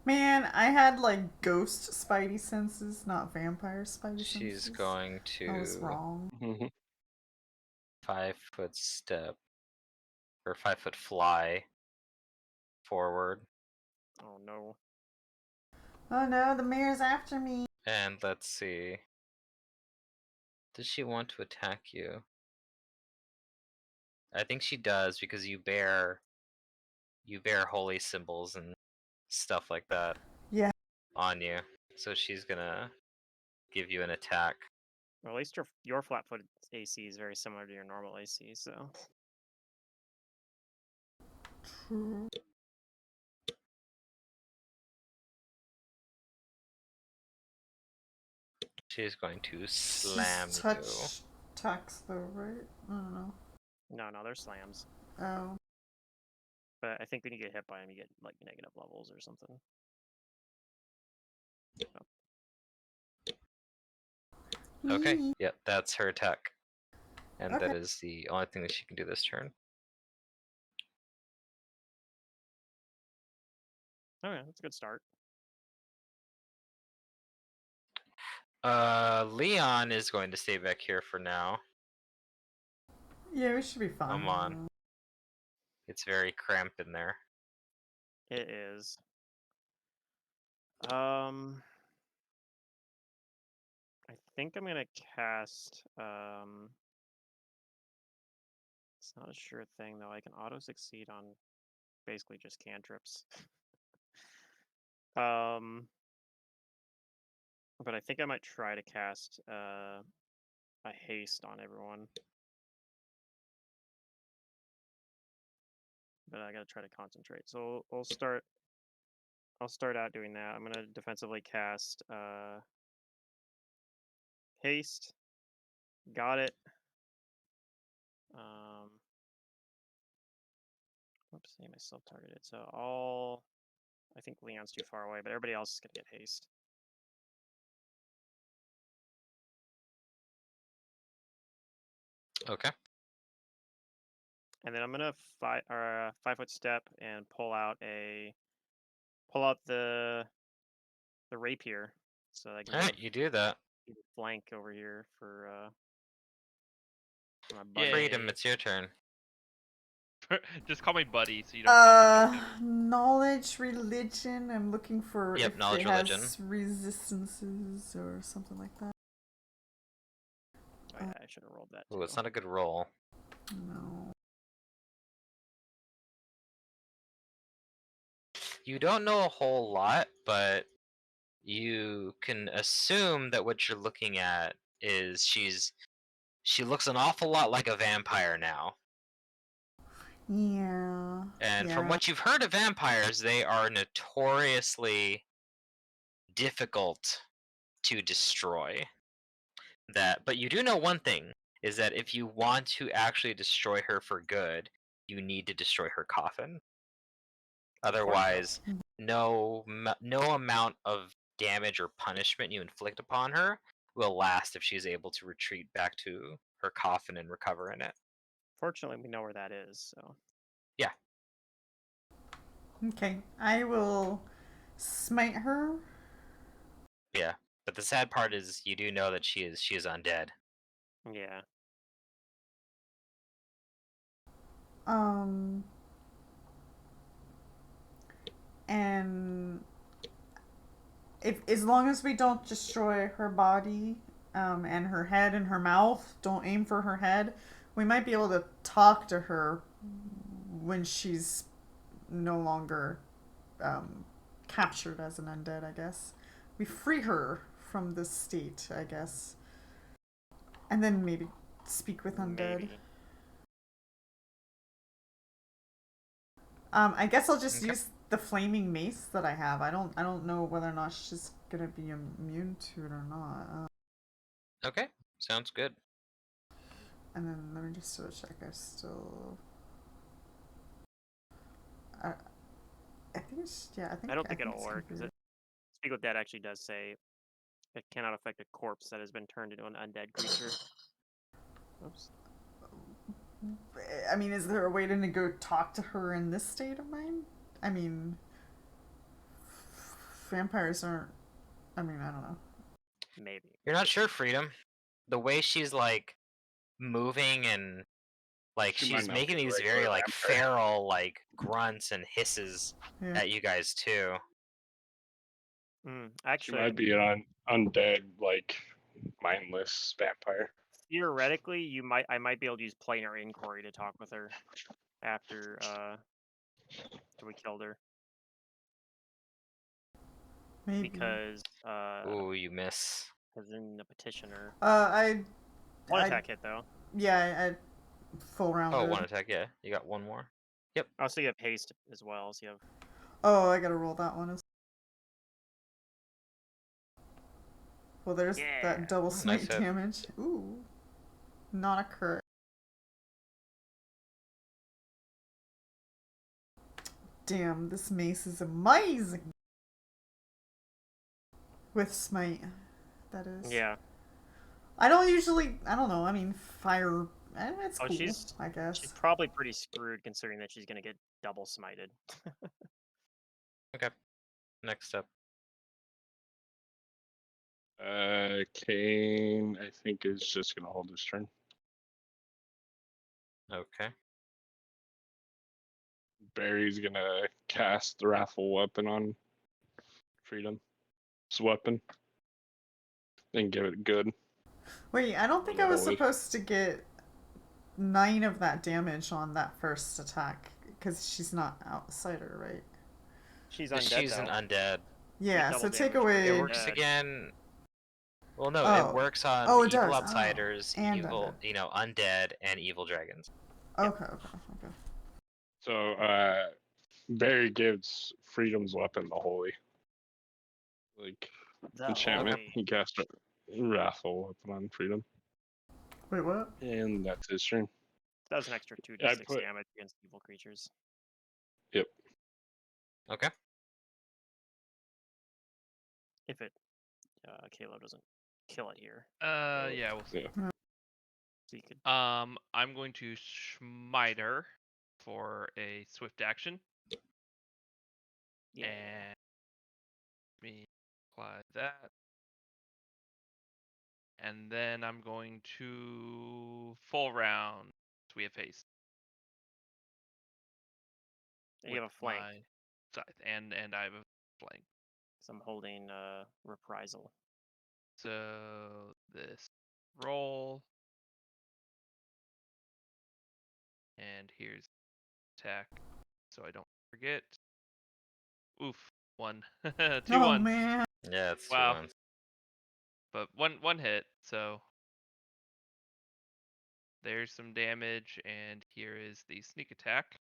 Man, I had like ghost spidey senses, not vampire spidey senses. She's going I was to wrong. Mhm. 5-foot step or 5-foot fly forward. Oh no. Oh no, the mayor's after me. And let's see. Does she want to attack you? I think she does because you bear holy symbols and stuff like that. Yeah. On you. So she's gonna give you an attack. Well, at least your flat-footed AC is very similar to your normal AC, so True. She's going to slam She's you. touch attacks though, right? I don't know. no, they're slams. Oh. But I think when you get hit by them, you get like negative levels or something. Okay. Yee. Yep, that's her attack. And Okay. that is the only thing that she can do this turn. Okay, that's a good start. Leon is going to stay back here for now. Yeah, we should be fine. Come on. It's very cramped in there. It is. I think I'm gonna cast. It's not a sure thing though. I can auto succeed on basically just cantrips. But I think I might try to cast a haste on everyone. But I gotta try to concentrate. So I'll start out doing that. I'm gonna defensively cast haste. Got it. Oops, I myself targeted. So I think Leon's too far away, but everybody else is gonna get haste. Okay. And then I'm gonna 5-foot step and pull out the rapier, so I can Alright, you do that. give a flank over here for my buddy. Freedom, it's your turn. Just call me buddy, so you don't call me chicken. Knowledge, religion. I'm looking for Yep, if knowledge, it religion. has resistances or something like that. Oh, yeah, I should have rolled that. Ooh, it's too. not a good roll. No. You don't know a whole lot, but you can assume that what you're looking at is she looks an awful lot like a vampire now. Yeah. And yeah. from what you've heard of vampires, they are notoriously difficult to destroy. But you do know one thing, is that if you want to actually destroy her for good, you need to destroy her coffin. Otherwise, no amount of damage or punishment you inflict upon her will last if she's able to retreat back to her coffin and recover in it. Fortunately, we know where that is. So Okay, I will smite her. Yeah, but the sad part is you do know that she is undead. Yeah. And if as long as we don't destroy her body, and her head and her mouth, don't aim for her head. We might be able to talk to her when she's no longer captured as an undead. I guess we free her from this state. I guess, and then maybe speak with undead. Maybe. I guess I'll just Okay. use the flaming mace that I have. I don't know whether or not she's gonna be immune to it or not. Okay, sounds good. And then let me just do a check. I still. I think it's I don't think it'll it's work because Speak with Dead actually does say it cannot affect a corpse that has been turned into an undead creature. Oops. I mean, is there a way to go talk to her in this state of mind? I mean, vampires aren't. I mean, I don't know. Maybe. You're not sure, Freedom. The way she's like moving and like She might she's not be making a these regular very like vampire. feral like grunts and hisses Yeah. at you guys too. She Actually, might be an undead, like mindless vampire. theoretically, I might be able to use planar inquiry to talk with her after we killed her Maybe. because Ooh, you miss. in the petitioner. I. One I attack hit though. yeah. I full round. Oh, one attack. Yeah, you got one more. Yep. Also, you have haste as well. So you have. Oh, I gotta roll that one. Well, there's that double nice smite hit. damage. Ooh, not a crit. Damn, this mace is amazing. With smite, that is. Yeah. I don't usually. I don't know. I mean, fire. It's cool. I guess. She's probably pretty screwed considering that she's gonna get double smited. Okay. Next up. Kane, I think, is just gonna hold his turn. Okay. Barry's gonna cast the raffle weapon on Freedom's weapon. Then give it good. Wait, I don't think I was Holy. supposed to get 9 of that damage on that first attack because she's not outsider, right? She's undead. She's an undead. Yeah, so double take damage, but away. It works again. Well, no, Oh. it works on Oh, it evil does. Oh, outsiders, and evil, undead, and evil dragons. Okay. So Barry gives Freedom's weapon the holy. Like enchantment. holy. He cast a raffle weapon on Freedom. Wait, what? And that's his turn. That was an extra 2d6 damage against evil creatures. Yep. Okay. If it Caleb doesn't kill it here. Yeah, we'll see. Yeah. So you could I'm going to smite her for a swift action. Yeah. And let me apply that. And then I'm going to full round. So we have haste. You have a flank. my scythe, and I have a flank. So I'm holding reprisal. So this roll. And here's attack, so I don't forget. Oof, 1. 2 Oh, ones. man. Yeah, it's 2 Wow. ones. But one hit, so there's some damage, and here is the sneak attack.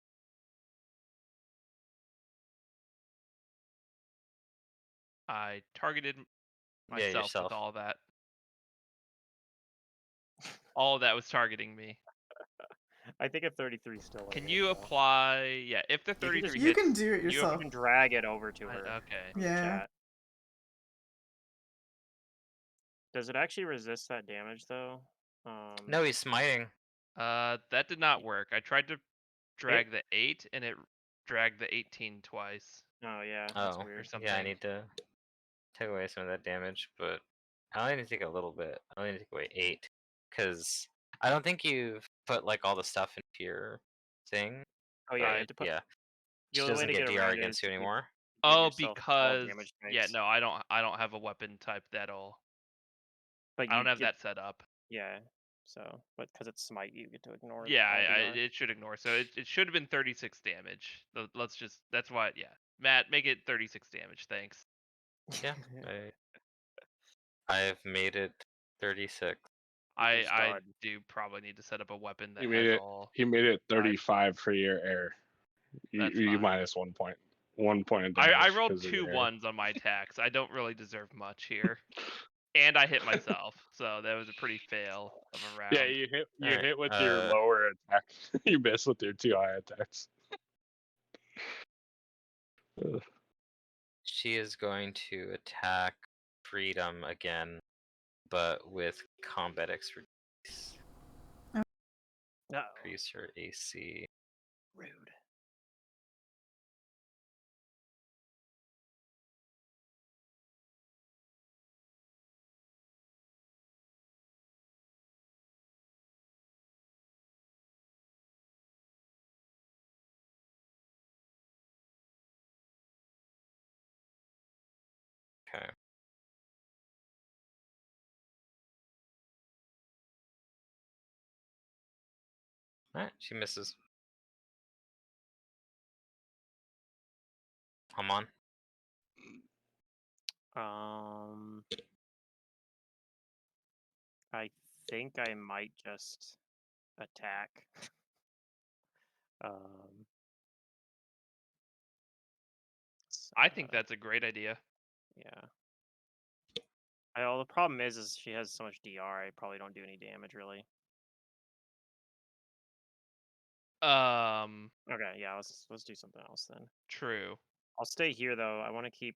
I targeted myself yourself. with all that. All of that was targeting me. I think a 33 still. Can you apply? Yeah, if the 33 You hits, can do it yourself. You can drag it over to her. Okay. Yeah. Chat. Does it actually resist that damage though? No, he's smiting. That did not work. I tried to drag the 8, and it drag the 18 twice Oh yeah, that's Oh, weird. or something. yeah, I need to take away some of that damage, but I only need to take a little bit. I only need to take away 8, because I don't think you've put like all the stuff into your thing. Oh yeah, you Right? have to put. Yeah. The She only way doesn't to get get DR around it is against you to anymore. give Oh, yourself all because damage yeah, types. no, I don't have a weapon type that'll. But I you don't have get that set up. yeah. So, but because it's smite, you get to ignore Yeah, all DR. it should ignore. So it should have been 36 damage. Let's just. That's why. Yeah, Matt, make it 36 damage. Thanks. Yeah. I've made it 36. I do probably need to set up a weapon that He made has it. all. He made it 35 for your error. That's You fine. minus 1 point. 1 point of I damage. rolled 'cause of 2 your error. 1s on my attacks. I don't really deserve much here. And I hit myself, so that was a pretty fail of a round. Yeah, you hit. You Alright, hit with your lower attack. You miss with your 2 high attacks. Ugh. She is going to attack Freedom again, but with combat expertise. No. Increase her AC. Rude. Okay. Alright, she misses. Come on. I think I might just attack. I think that's a great idea. Yeah. Well, the problem is she has so much DR. I probably don't do any damage really. Okay, yeah. Let's do something else then. True. I'll stay here though. I want to keep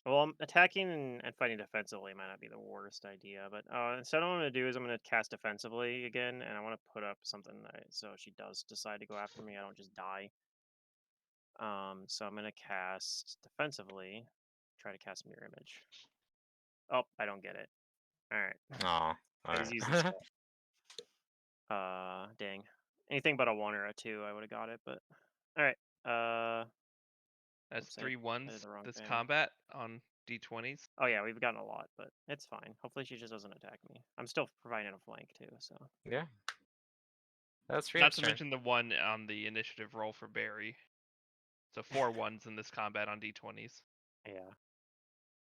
Well, attacking and fighting defensively might not be the worst idea, but instead what I'm going to do is I'm going to cast defensively again, and I want to put up something so she does decide to go after me, I don't just die. So I'm going to cast defensively, try to cast Mirror Image. Oh, I don't get it. Alright. Aw. I just used the spell. Dang. Anything but a 1 or a 2, I would have got it, but... Alright. That's Oops, I 3 did 1s the wrong this thing. combat on D20s. Oh yeah, we've gotten a lot, but it's fine. Hopefully she just doesn't attack me. I'm still providing a flank too, so. Yeah. That's Not Freedom's to turn. mention the one on the initiative roll for Barry. So 4 1s in this combat on D20s. Yeah.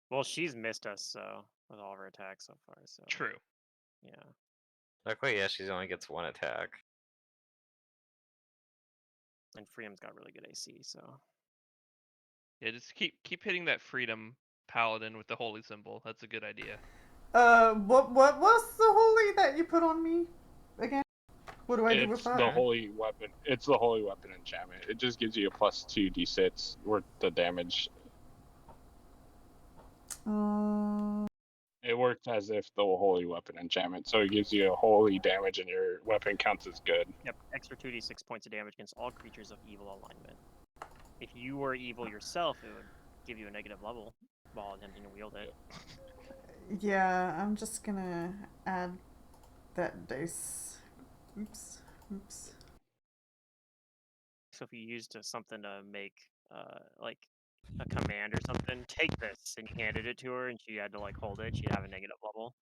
Well, she's missed us, so with all of her attacks so far, so. True. Yeah. Luckily, yeah, she only gets 1 attack. And Freedom's got really good AC, so. Yeah, just keep hitting that freedom paladin with the holy symbol. That's a good idea. What was the holy that you put on me again? What do I do with It's that? the holy weapon. It's the holy weapon enchantment. It just gives you a +2 d6 worth of damage. It works as if the holy weapon enchantment, so it gives you a holy damage and your weapon counts as good. Yep, extra 2d6 points of damage against all creatures of evil alignment. If you were evil yourself, it would give you a negative level while attempting to wield it. Yeah, I'm just gonna add that dice. Oops. So if you used something to make, like, a command or something, take this, and you handed it to her, and she had to, like, hold it, she'd have a negative level.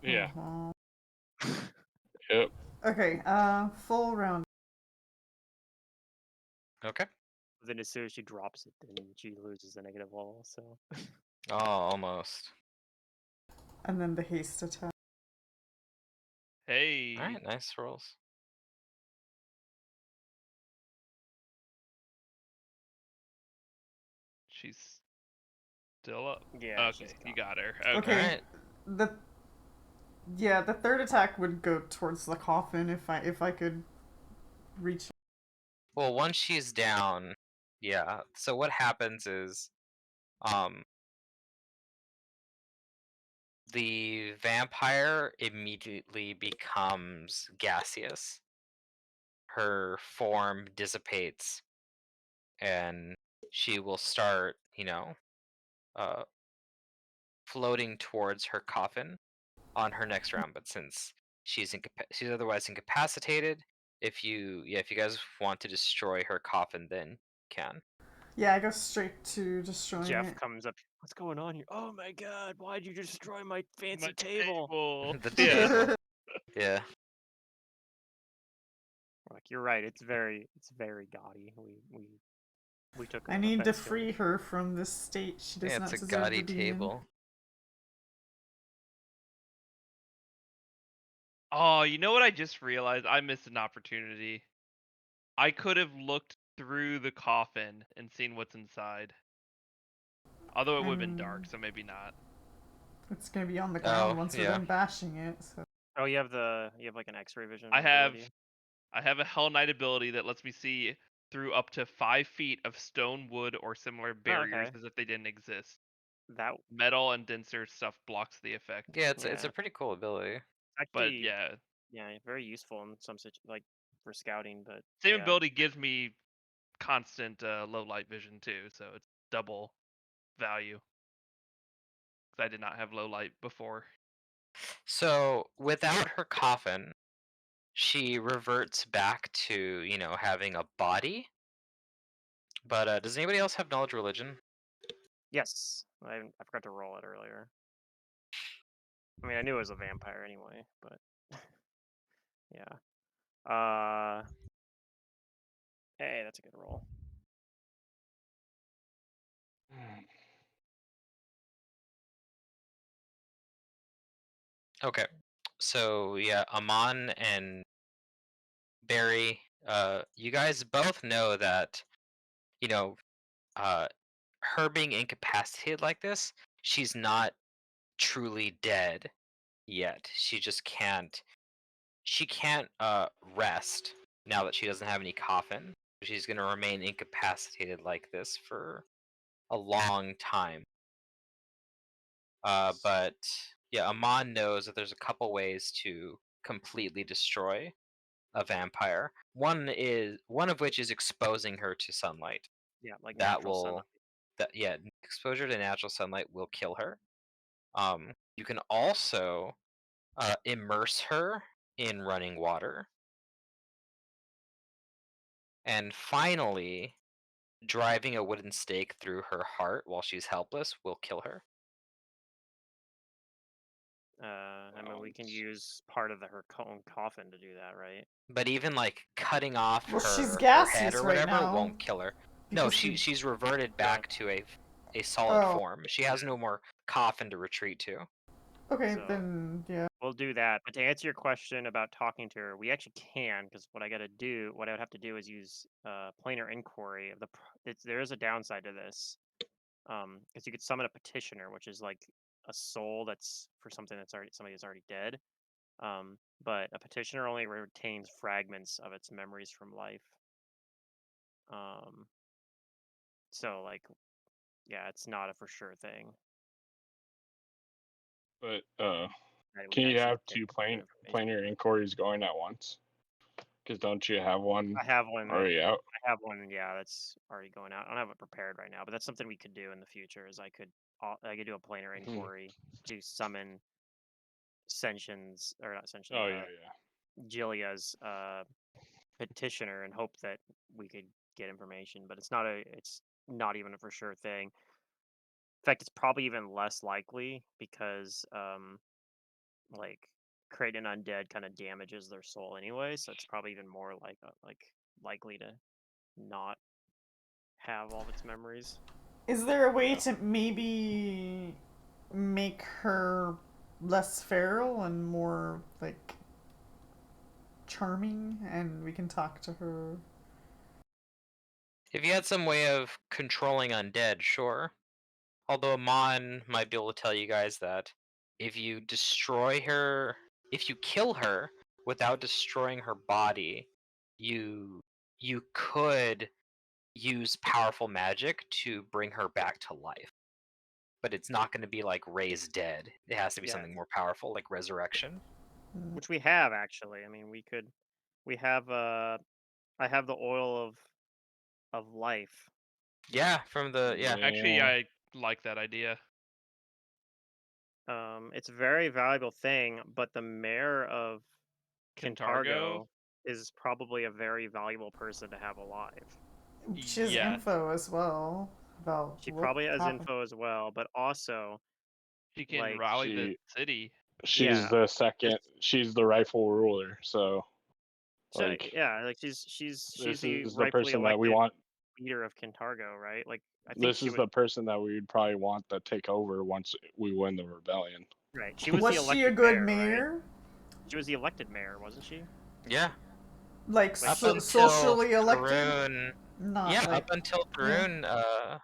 Yeah. Uh-huh. Yep. Okay, full round. Okay. Then as soon as she drops it, then she loses the negative level, so. Oh, almost. And then the haste attack. Hey. Alright, nice rolls. She's still up. Yeah. Okay, you got her. Okay. Alright. The third attack would go towards the coffin if I could reach. Well, once she's down, yeah. So what happens is, the vampire immediately becomes gaseous. her form dissipates, and she will start, uh, floating towards her coffin on her next round. But since she's otherwise incapacitated, if you guys want to destroy her coffin, then you can. Yeah, I go straight to destroying Jeff it. comes up. What's going on here? Oh my god! Why'd you destroy my fancy My table? The Yeah. table. Yeah. Like you're right. It's very gaudy. We took. I need to offense to it. free her from this state she does Yeah, not it's a deserve to gaudy be table. Oh, you know what I just realized? I missed an opportunity. I could have looked through the coffin and seen what's inside. Although it would have been dark, so maybe not. It's gonna be on the ground Oh, once we're yeah. done bashing it. So. Oh, you have like an X-ray vision. I have ability? a Hell Knight ability that lets me see through up to 5 feet of stone, wood, or similar barriers okay. as if they didn't exist. That Metal and denser stuff blocks the effect. Yeah, it's a Yeah. pretty cool ability. But actually yeah, very useful in some like for scouting. But same yeah. ability gives me constant low light vision too, so it's double value. Because I did not have low light before. So without her coffin, she reverts back to, having a body. But does anybody else have knowledge religion? Yes, I forgot to roll it earlier. I mean, I knew it was a vampire anyway, but yeah. Hey, that's a good roll. Okay. So yeah, Amon and Barry, you guys both know that, her being incapacitated like this, she's not truly dead yet. She just can't. She can't rest now that she doesn't have any coffin. She's gonna remain incapacitated like this for a long time. But yeah, Amon knows that there's a couple ways to completely destroy a vampire. One of which is exposing her to sunlight. Yeah, like That natural sunlight. exposure to natural sunlight will kill her. You can also immerse her in running water. And finally, driving a wooden stake through her heart while she's helpless will kill her. I mean, we can use part of her own coffin to do that, right? But even like cutting off Well, she's her head gaseous or right whatever now. won't kill her. No, because she- she's reverted back to a solid Oh. form. She has no more coffin to retreat to. Okay, So- then yeah. We'll do that. But to answer your question about talking to her, we actually can, because what I would have to do is use planar inquiry of there is a downside to this, because you could summon a petitioner, which is like a soul that's for something that's somebody that's already dead. But a petitioner only retains fragments of its memories from life. So like, yeah, it's not a for sure thing. But That would can you actually have take two information. planar inquiries going at once? Because don't you have one I have one already out? I have one, yeah, that's already going out. I don't have it prepared right now, but that's something we could do in the future. Is I could do a planar inquiry to summon Shension's, or not Shension, Oh yeah. Jilia's petitioner, and hope that we could get information. But it's not even a for sure thing. In fact, it's probably even less likely because like creating an undead kind of damages their soul anyway, so it's probably even more likely to not have all of its memories. Is there a way to maybe make her less feral and more like charming, and we can talk to her? If you had some way of controlling undead, sure. Although Amon might be able to tell you guys that if you kill her without destroying her body, you could use powerful magic to bring her back to life. But it's not going to be like raise dead. It has to be something more powerful, like resurrection. Which we have actually. I mean, we have I have the oil of life. Yeah, from the Actually, I like that idea. It's a very valuable thing, but the mayor of Kintargo? Kintargo is probably a very valuable person to have alive. She has Yeah. info as well about She what probably has happened. info as well, but also, She can like, rally the city. She's Yeah. the second. She's the rightful ruler. So, like, yeah, like she's this the is the rightfully person that we elected want. leader of Kintargo, right? Like, I think This she is would. the person that we would probably want to take over once we win the rebellion. Right. She was the Was she a elected good mayor, right? mayor? She was the elected mayor, wasn't she? yeah. Like Like, Up she- until socially elected? Thrune, Not yeah, like up until yeah.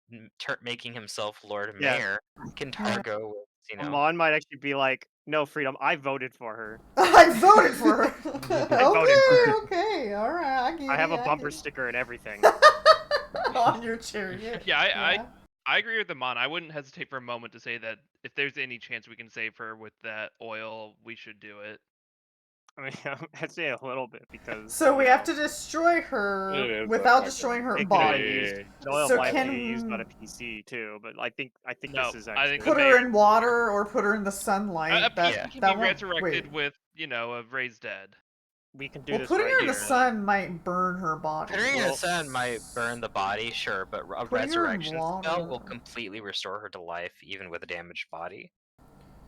Thrune, making himself Lord Yeah. Mayor, Kintargo was, Amon might actually be like, "No, Freedom, I voted for her. I voted for her. I voted for her. Okay, all right, I get I have it, a I bumper get sticker and everything." it. On your chariot. Yeah, I agree with Amon. I wouldn't hesitate for a moment to say that if there's any chance we can save her with that oil, we should do it. I mean, I'd say a little bit because. So we you have know, to destroy It her is without a destroying her it could have been body. used. The oil So of life can- could be used on a PC too, but I think No, this is I think actually. Put her in water or put her in the sunlight. a That PC can that be won't resurrected wait. with, a raised dead. We can do Well, this putting right her in the here. sun might burn her body. Putting her in the Well- sun might burn the body, sure, but a Putting her in resurrection spell will water. completely restore her to life, even with a damaged body.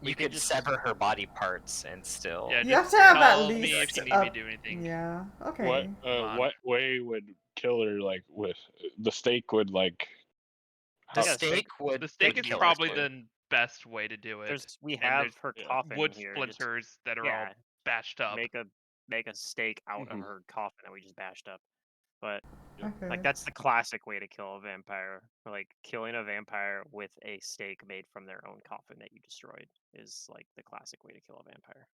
We You can could just- sever her body parts and still. Yeah, You have just to have at tell least me if you need a- me to do anything. Yeah. Okay. What way would kill her? Like with the stake would like. The Yeah, stake would The stake would is kill probably her too. the best way to do it. We And have there's her yeah, coffin wood here. Just splinters that are all bashed up. make a stake out of Mhm. her coffin that we just bashed up. But Okay. like that's the classic way to kill a vampire. Like killing a vampire with a stake made from their own coffin that you destroyed is like the classic way to kill a vampire.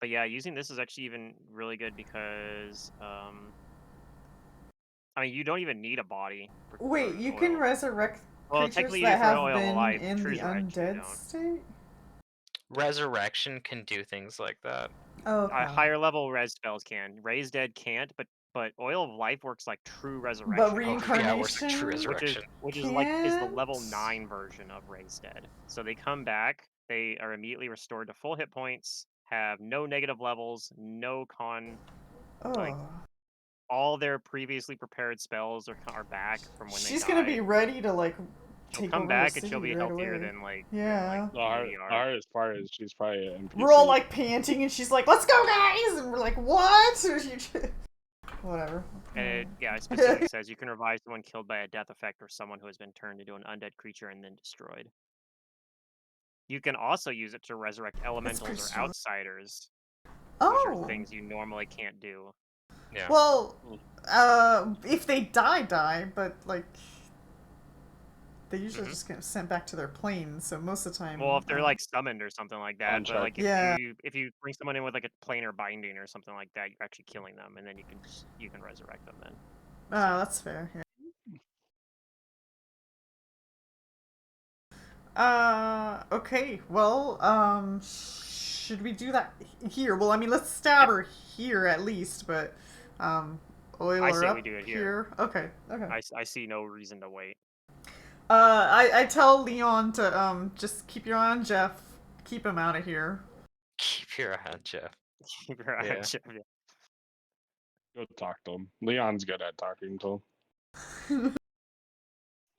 But yeah, using this is actually even really good because I mean you don't even need a body. Wait, you can oil. resurrect Well, creatures technically, that for have oil been alive, in true the resurrection, you undead don't. state? Resurrection can do things like that. Oh, okay. Higher level res spells can. Raise dead can't, but oil of life works like true resurrection. But Yeah, reincarnation, it works like true resurrection. which is like is the level can't? 9 version of raise dead. So they come back, they are immediately restored to full hit points, have no negative levels, no con. Like Oh. all their previously prepared spells are back from when She's they gonna died. be ready to like She'll take come over back the and she'll city be right healthier away. than like Yeah. The hardest part is she's probably an NPC. We're all like panting, and she's like, "Let's go, guys!" And we're like, "What?" Whatever. And it specifically says you can revive someone killed by a death effect or someone who has been turned into an undead creature and then destroyed. You can also use it to resurrect elementals or strong. outsiders, which Oh. are things you normally can't do. Yeah. Well, if they die, but like, they usually just get sent back to their plane. So most of the time. Well, if they're like summoned or something like that, but like Yeah. if you bring someone in with like a planar binding or something like that, you're actually killing them, and then you can resurrect them then. Oh, that's fair. Yeah. Okay. Well, should we do that here? Well, I mean, let's stab her here at least, but oil I her say up we do it here. Okay. Okay. I see no reason to wait. I tell Leon to just keep your eye on Jeff. Keep him out of here. Keep your eye on Jeff. Keep your eye Yeah. on Jeff. Go talk to him. Leon's good at talking to him.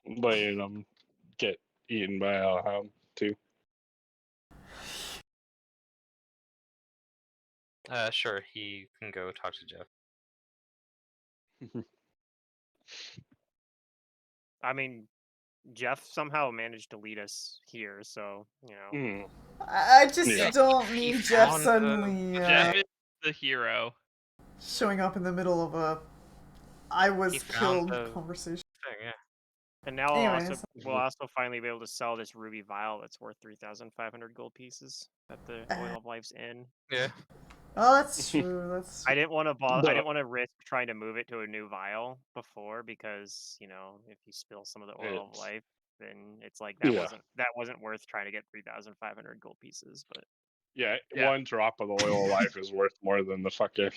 Letting him get eaten by a hellhound too. Sure, he can go talk to Jeff. I mean, Jeff somehow managed to lead us here, so you know. Mm. I just Yeah. don't He need Jeff found suddenly Jeff is the hero. showing up in the middle of a "I was He found killed" the- conversation. Yeah. And now Anyways. we'll also finally be able to sell this ruby vial that's worth 3,500 gold pieces that the oil of life's in. Yeah. Oh, that's true. That's I didn't want to I The- didn't want to risk trying to move it to a new vial before because if you spill some of the oil of It's- life, then it's like that Yeah. wasn't worth trying to get 3,500 gold pieces. But Yeah, Yeah. one drop of the oil of life is worth more than the fucking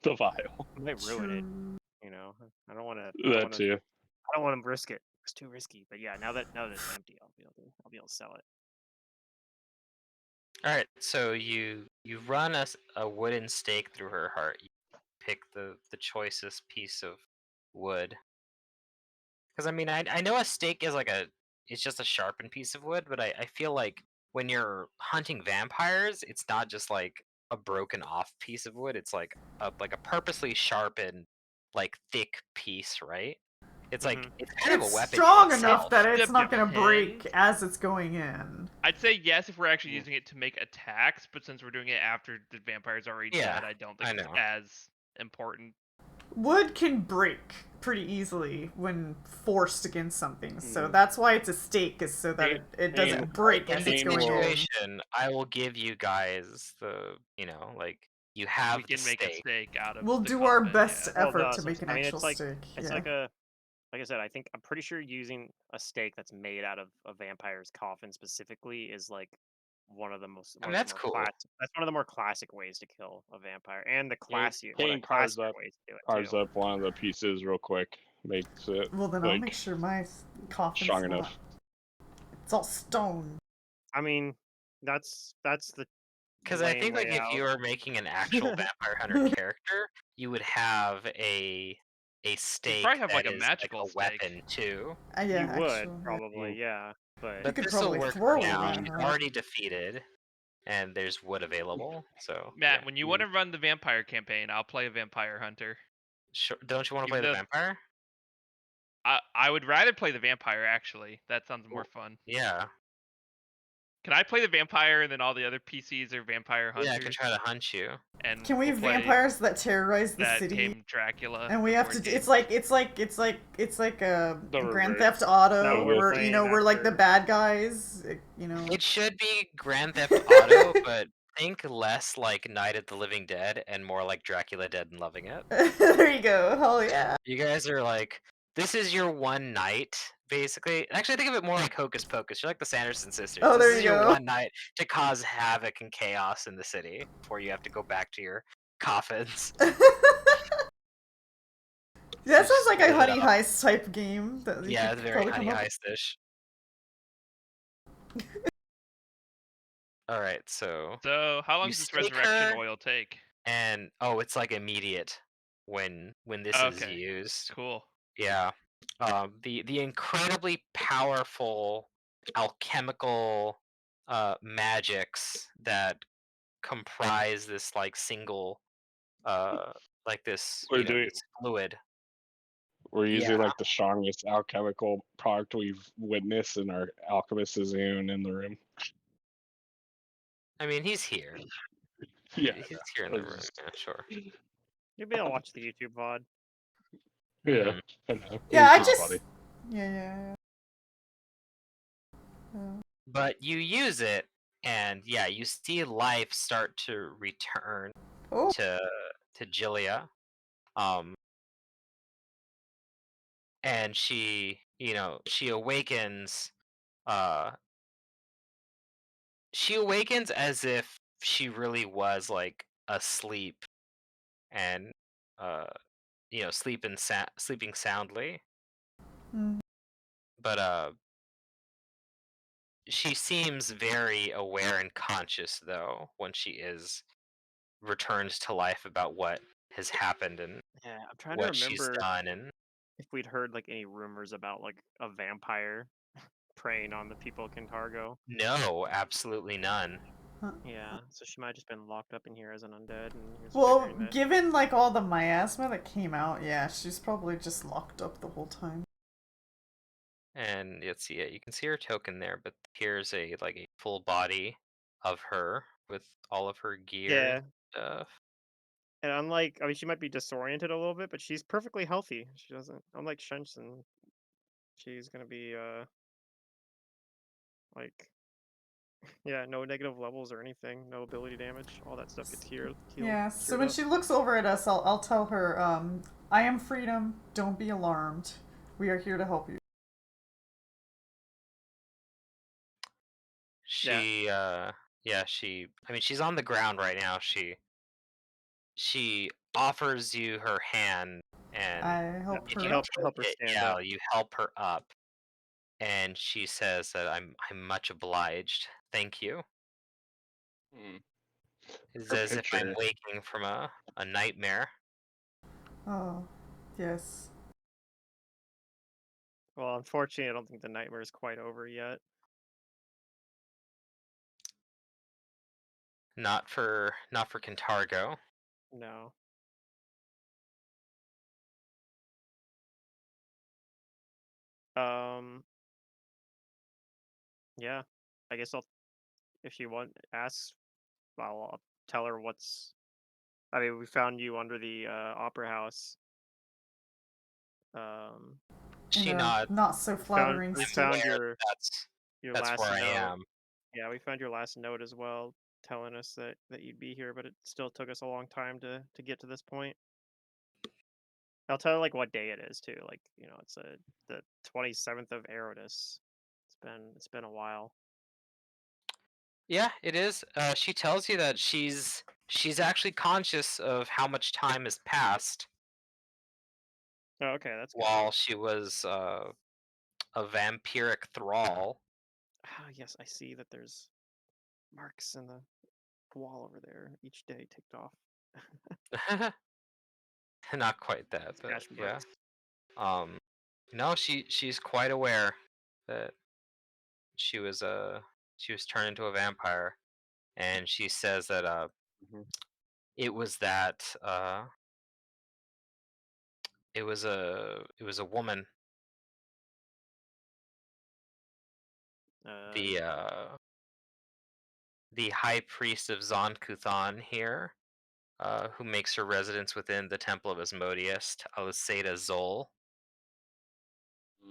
the vial. It might ruin it. True. You know, I don't want to. That too. I don't want to risk it. It's too risky. But yeah, now that it's empty, I'll be able to sell it. All right, so you run a wooden stake through her heart. You pick the choicest piece of wood. Because I mean, I know a stake is it's just a sharpened piece of wood, but I feel like when you're hunting vampires, it's not just like a broken off piece of wood. It's like a purposely sharpened, like thick piece, right? It's like it's kind of a It's weapon in strong itself. enough that it's not going to break Depends. as it's going in. I'd say yes if we're actually using it to make attacks, but since we're doing it after the vampire's already Yeah, dead, I don't think I it's know. as important. Wood can break pretty easily when forced against something, so Mm. that's why it's a stake, is so that it doesn't break In as this it's going in. situation, I will give you guys the like you have We the can make a stake. stake out of We'll the do our coffin, best yeah. effort Well, no, to so make an I mean, actual it's like stake. it's Yeah. like I said, I'm pretty sure using a stake that's made out of a vampire's coffin specifically is like one of the most. I mean, that's cool. That's one of the more classic ways to kill a vampire, and the Yeah, classier carves ways to do it carves too. up one of the pieces real quick, makes it Well, then I'll like make sure my coffin's strong not. enough. It's all stone. I mean, that's the Because I lame think way like if out. you were making an actual vampire hunter character, you would have a stake probably have, that like, a is like magical a stake. weapon too. Yeah, You would actually, yeah. probably, yeah, but But could this will probably work throw for it now. at She's her. already defeated, and there's wood available. So Matt, yeah. when you want to run the vampire campaign, I'll play a vampire hunter. Sure. Don't you want to play Even the though vampire? I would rather play the vampire, actually. That sounds more fun. Yeah. Can I play the vampire and then all the other PCs are vampire hunters? Yeah, I can try to hunt you. And Can we we'll have play vampires that terrorize the that city? game Dracula. And we the have board to. game. It's like a The Grand reverse. Theft Auto, No, where playing we're like the after- bad guys. You know. It should be Grand Theft Auto, but think less like Night of the Living Dead and more like Dracula Dead and Loving It. There you go. Hell yeah. You guys are like, this is your one night, basically. Actually, think of it more like Hocus Pocus. You're like the Sanderson sisters. Oh, This there is you your go. one night to cause havoc and chaos in the city before you have to go back to your coffins. That sounds Just like a split it Honey up. Heist type game. That you Yeah, could it's very probably Honey come up Heist-ish. Alright, so So how long you does this stake resurrection her, oil take? and it's like immediate when this is Okay. used. Cool. Yeah. The incredibly powerful alchemical magics that comprise this like single like this this fluid. We're using Yeah. like the strongest alchemical product we've witnessed, and our alchemist isn't even in the room. I mean, he's here. Yeah, He's here in the room. Yeah, sure. You'll be able to watch the YouTube VOD. yeah. Mhm. I know. Yeah, I It's just. funny. Yeah. But you use it, and yeah, you see life start to return Oh. to Jillia. And she awakens as if she really was like asleep and sleeping soundly, Mm. but she seems very aware and conscious though when she is returns to life about what has happened and Yeah, I'm trying to what she's remember done. And if we'd heard like any rumors about like a vampire preying on the people of Kintargo. no, absolutely none. Yeah, so she might have just been locked up in here as an undead, and he was Well, figuring that. given like all the miasma that came out, yeah, she's probably just locked up the whole time. And let's see it. You can see her token there, but here's a full body of her with all of her gear Yeah. and stuff. And unlike, I mean, she might be disoriented a little bit, but she's perfectly healthy. She doesn't, unlike Shenson, she's gonna be like, yeah, no negative levels or anything, no ability damage, all that stuff gets healed. Yeah, so when she looks over at us, I'll tell her, I am Freedom, don't be alarmed. We are here to help you. She I mean she's on the ground right now. She offers you her hand, and I help if you her up. help her take it, stand yeah, up. you help her up, and she says that I'm much obliged. Thank you. Hmm. It's Her as if I'm picture. waking from a nightmare. Oh, yes. Well, unfortunately, I don't think the nightmare is quite over yet. Not for Cantargo. No. Um. Yeah. I guess if she asks, I'll tell her what's. I mean, we found you under the opera house. Um. In She a nods. not so flattering We I'm speech. found aware your that's where last I note. am. Yeah, we found your last note as well, telling us that you'd be here, but it still took us a long time to get to this point. I'll tell her like what day it is too. Like it's the 27th of Erodus. It's been a while. Yeah, it is. She tells you that she's actually conscious of how much time has passed Oh, okay, that's good. while she was a vampiric thrall. Ah, yes, I see that there's marks in the wall over there. Each day ticked off. Not quite that, but Scratch yeah. marks. Um, no, she's quite aware that she was turned into a vampire, and she says that Mhm. it was that it was a woman, Uh, the the high priest of Zon-Kuthon here, who makes her residence within the Temple of Asmodeus, Aliseda Zol.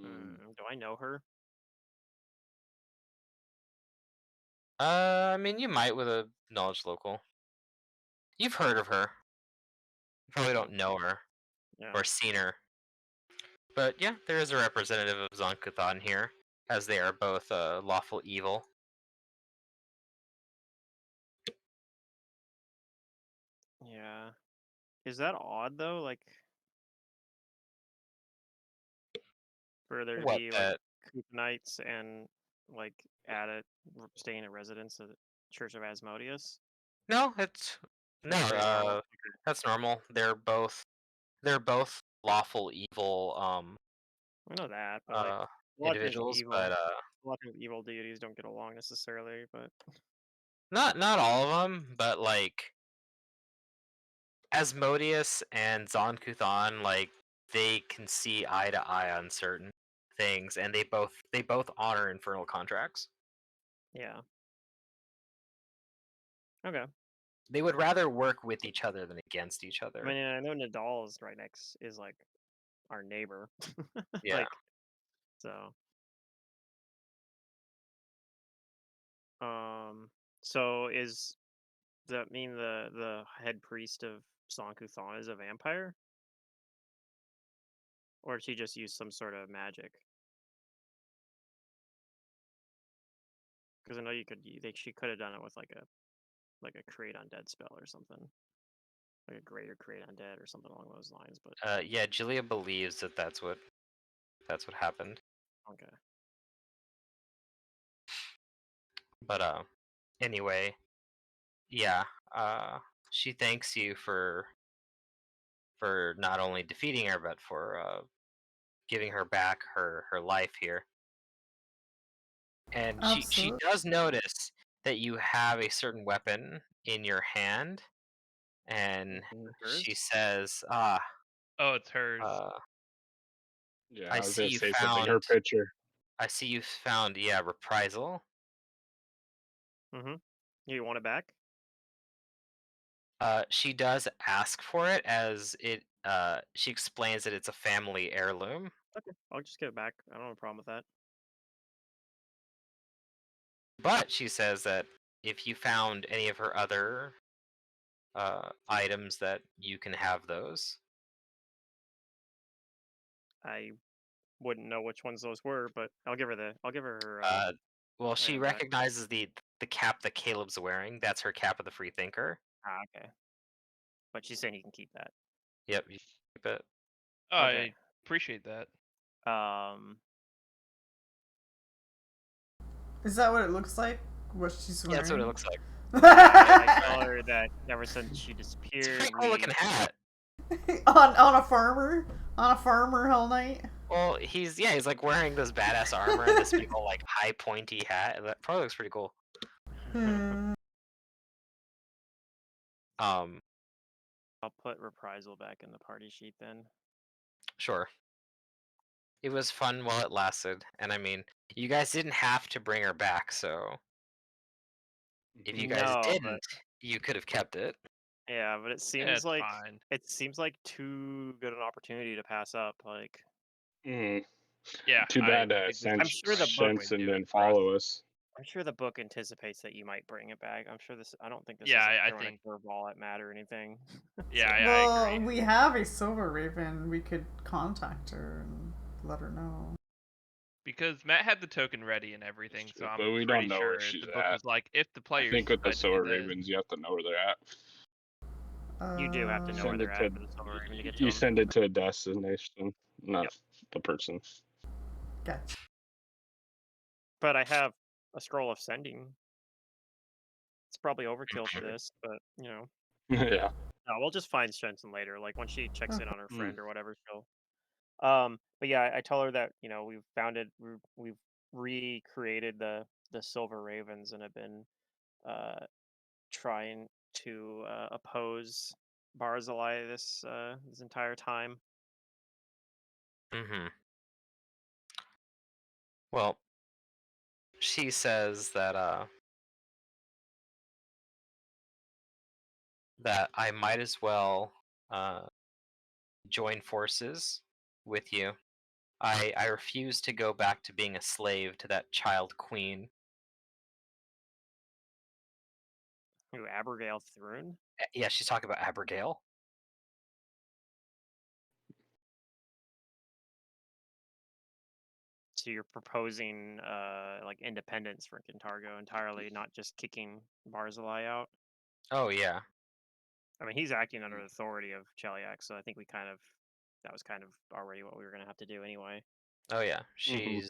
do I know her? I mean, you might with a knowledge local. You've heard of her. You probably don't know her Yeah. or seen her. But yeah, there is a representative of Zon-Kuthon here, as they are both lawful evil. Yeah. Is that odd though? Like for there to What be like that? Coopnights and like staying at residence at the Church of Asmodeus? No, it's no. That's pretty normal. That's normal. They're both lawful evil I know that, but like uh a lot of times individuals, but evil deities don't get along necessarily. But not all of them. But like Asmodeus and Zon-Kuthon, like they can see eye to eye on certain things, and they both honor infernal contracts. yeah, okay. They would rather work with each other than against each I other. mean, I know Nadal is right next is like our neighbor, Yeah. like so. Um, so is that mean the head priest of Sankuthon is a vampire, or did she just use some sort of magic? Because I know she could have done it with like a create undead spell or something, like a greater create undead or something along those lines. But Yeah, Julia believes that that's what happened. okay, But anyway, yeah. Uh, she thanks you for not only defeating her but for giving her back her life here. And she Absolutely. does notice that you have a certain weapon in your hand, and she hers. says, Oh, it's hers. Yeah, I I was see gonna you say something. found Her picture. I see you found, yeah, reprisal. Mm-hmm. You want it back? She does ask for it, as she explains that it's a family heirloom. Okay, I'll just give it back. I don't have a problem with that. But she says that if you found any of her other items, that you can have those. I wouldn't know which ones those were, but I'll give her her Uh, well, she item back. recognizes the cap that Caleb's wearing. That's her cap of the Free Thinker. Ah, okay. but she's saying you can keep that. Yep, you keep it. Okay. I appreciate that. Is that what it looks like? What she's wearing? Yeah, that's what it looks like. I tell her that ever since she It's a disappeared, pretty cool looking hat. on a farmer Hell Knight. Well, he's like wearing this badass armor and this big old like high pointy hat. That probably looks pretty cool. I'll put reprisal back in the party sheet then. Sure. It was fun while it lasted, and I mean, you guys didn't have to bring her back, so if you guys No, didn't, but you could have kept it. yeah, but it Yeah, seems it's like fine. too good an opportunity to pass up. Like, Yeah. Too bad I think this I'm is sure the the right book way to Shenson do it didn't for us. follow us. I'm sure the book anticipates that you might bring it back. I'm sure this. I don't think this Yeah, is like I throwing think. a curveball at Matt or anything. Yeah, I Well, agree. we have a Silver Raven. We could contact her and let her know. Because Matt had the token ready and everything, so I'm But we pretty don't know where sure she's the book at. was like, if the I players think with the decide to do Silver this. Ravens, you have to know where they're at. You do have to know where Send they're it to at for the Silver Raven to get to you them. send it to a destination, not Yep. the person. Gotcha. But I have a scroll of sending. It's probably overkill for this, but you know. Yeah. No, we'll just find Shenson later. Like when she checks in on her Mm. friend or whatever, she'll. But yeah, I tell her that we've founded, we've recreated the Silver Ravens and have been uh trying to oppose Barzillai this entire time. Mm-hmm. Well, she says that that I might as well join forces with you. I refuse to go back to being a slave to that child queen. Who, Abigail Thrun? Yeah, she's talking about Abigail. So you're proposing like independence for Kintargo entirely, not just kicking Barzillai out. Oh yeah. I mean, he's acting under the authority of Cheliax, so I think that was kind of already what we were gonna have to do anyway. Oh yeah. Mhm.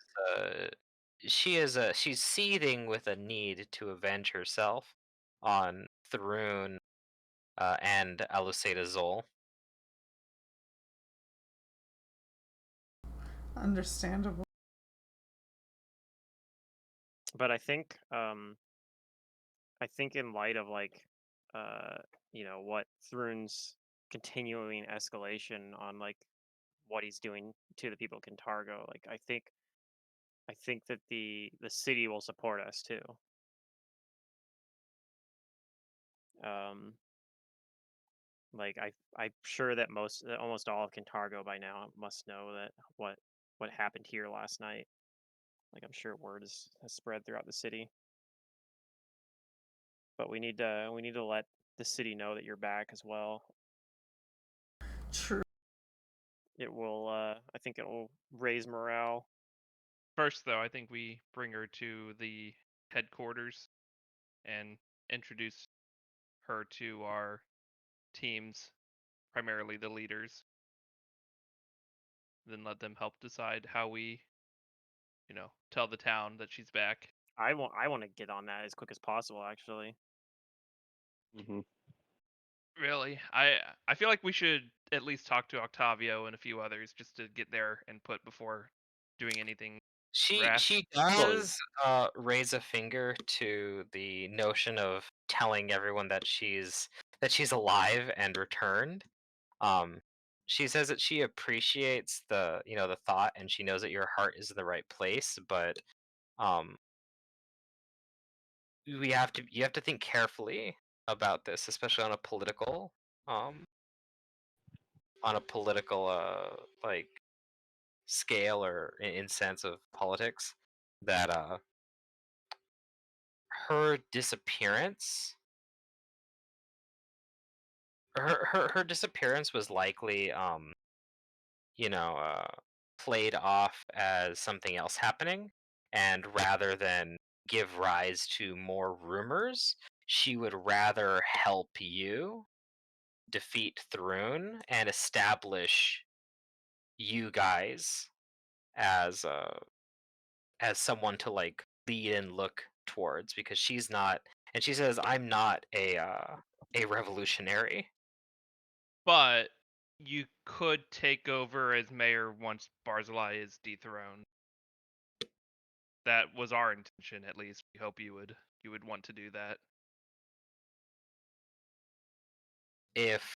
She's seething with a need to avenge herself on Thrun and Aluseda Zol. Understandable. But I think in light of like what Thrun's continuing escalation on like what he's doing to the people of Kintargo, like I think that the city will support us too. Um, like I'm sure that almost all of Kintargo by now must know that what happened here last night. Like I'm sure word has spread throughout the city. But we need to let the city know that you're back as well. True. It will I think it will raise morale. First, though, I think we bring her to the headquarters and introduce her to our teams, primarily the leaders. Then let them help decide how we, tell the town that she's back. I want to get on that as quick as possible actually. Mhm. Really, I feel like we should at least talk to Octavio and a few others just to get their input before doing anything rash. She does raise a finger to the notion of telling everyone that she's alive and returned. Um, she says that she appreciates the thought, and she knows that your heart is in the right place, but um, you have to think carefully about this, especially um on a political like scale or in sense of politics, that her disappearance her disappearance was likely you know uh played off as something else happening, and rather than give rise to more rumors, she would rather help you defeat Thrune and establish you guys as someone to like lead and look towards, because she's not, and she says I'm not a revolutionary. But you could take over as mayor once Barzillai is dethroned. That was our intention, at least. We hope you would want to do that. If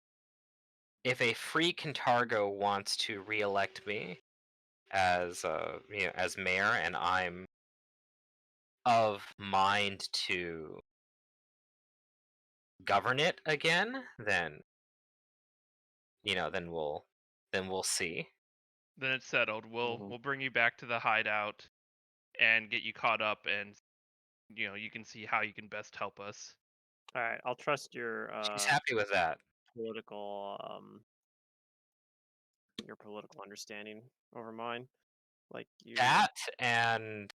a free Cantargo wants to re-elect me as as mayor, and I'm of mind to govern it again, then then we'll see. Then it's settled. Mhm. We'll bring you back to the hideout and get you caught up, and you can see how you can best help us. All right, I'll trust She's happy with that. political understanding over mine. Like you. That, and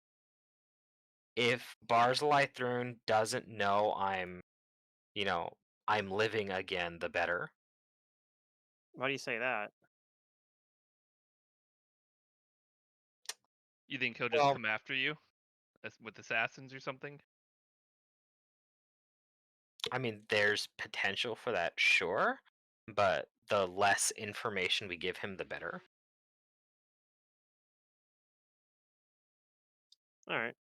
if Barzillai Thrune doesn't know I'm living again, the better. Why do you say that? You think he'll just Well, come after you with assassins or something? I mean, there's potential for that, sure, but the less information we give him, the better. All right.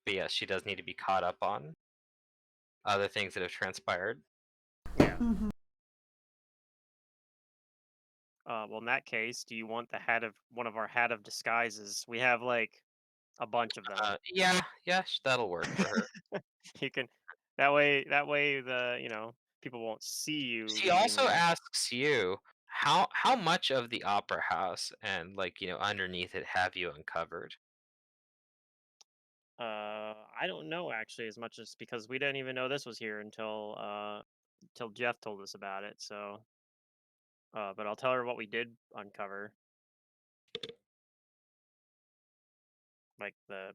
But yes, she does need to be caught up on other things that have transpired. Yeah. Mhm. Well, in that case, do you want one of our hat of disguises? We have like a bunch of them. Yeah, that'll work for her. You can that way the people won't see you She leaving also the. asks you how much of the opera house and like underneath it have you uncovered? I don't know actually as much as because we didn't even know this was here until Jeff told us about it. So, but I'll tell her what we did uncover, like that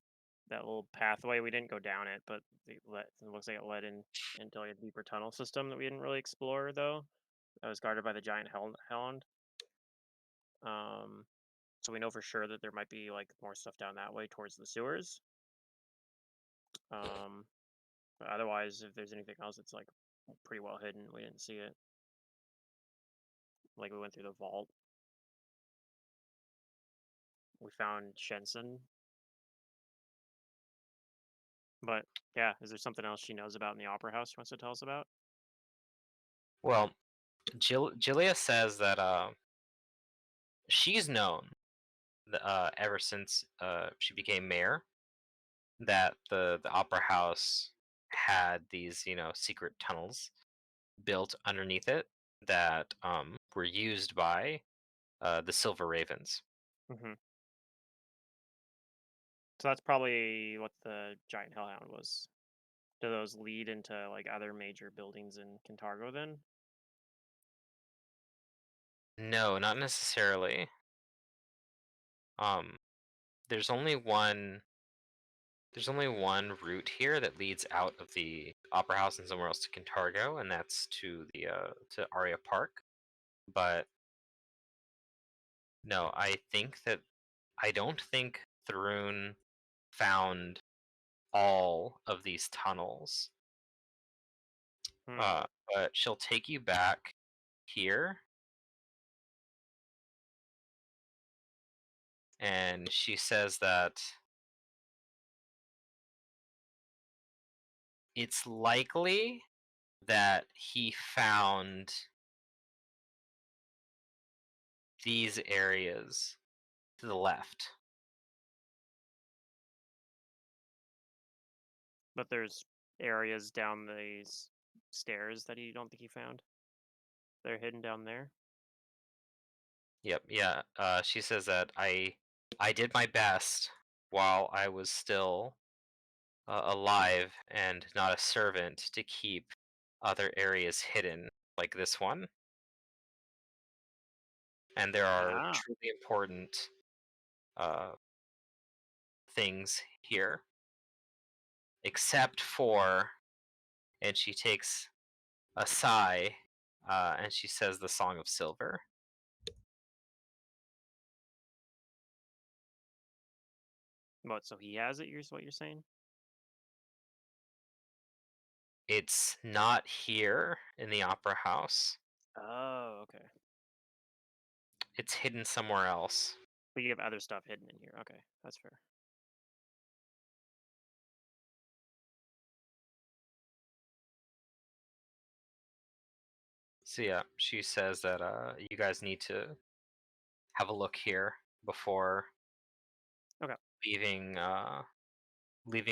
little pathway. We didn't go down it, but it looks like it led into like a deeper tunnel system that we didn't really explore though. That was guarded by the giant hound. Um, so we know for sure that there might be like more stuff down that way towards the sewers. Um, but otherwise, if there's anything else, it's like pretty well hidden. We didn't see it. Like we went through the vault. We found Shenson. But yeah, is there something else she knows about in the opera house she wants to tell us about? Well, Julia says that she's known ever since she became mayor that the opera house had these secret tunnels built underneath it that were used by the Silver Ravens. Hmm. So that's probably what the giant hellhound was. Do those lead into like other major buildings in Cantargo then? No, not necessarily. Um, there's only one. There's only one route here that leads out of the Opera House and somewhere else to Cantargo, and that's to the to Aria Park. But no, I don't think Thrune found all of these tunnels. Hmm. But she'll take you back here, and she says that it's likely that he found these areas to the left. But there's areas down these stairs that you don't think he found. They're hidden down there. Yep, yeah. She says that I did my best while I was still alive and not a servant to keep other areas hidden, like this one. And there are Ah. truly important uh, things here, except for and she takes a sigh, and she says the Song of Silver. What? So he has it? What you're saying? It's not here in the opera house. Oh, okay. It's hidden somewhere else. But you have other stuff hidden in here. Okay, that's fair. So yeah, she says that you guys need to have a look here before Okay. leaving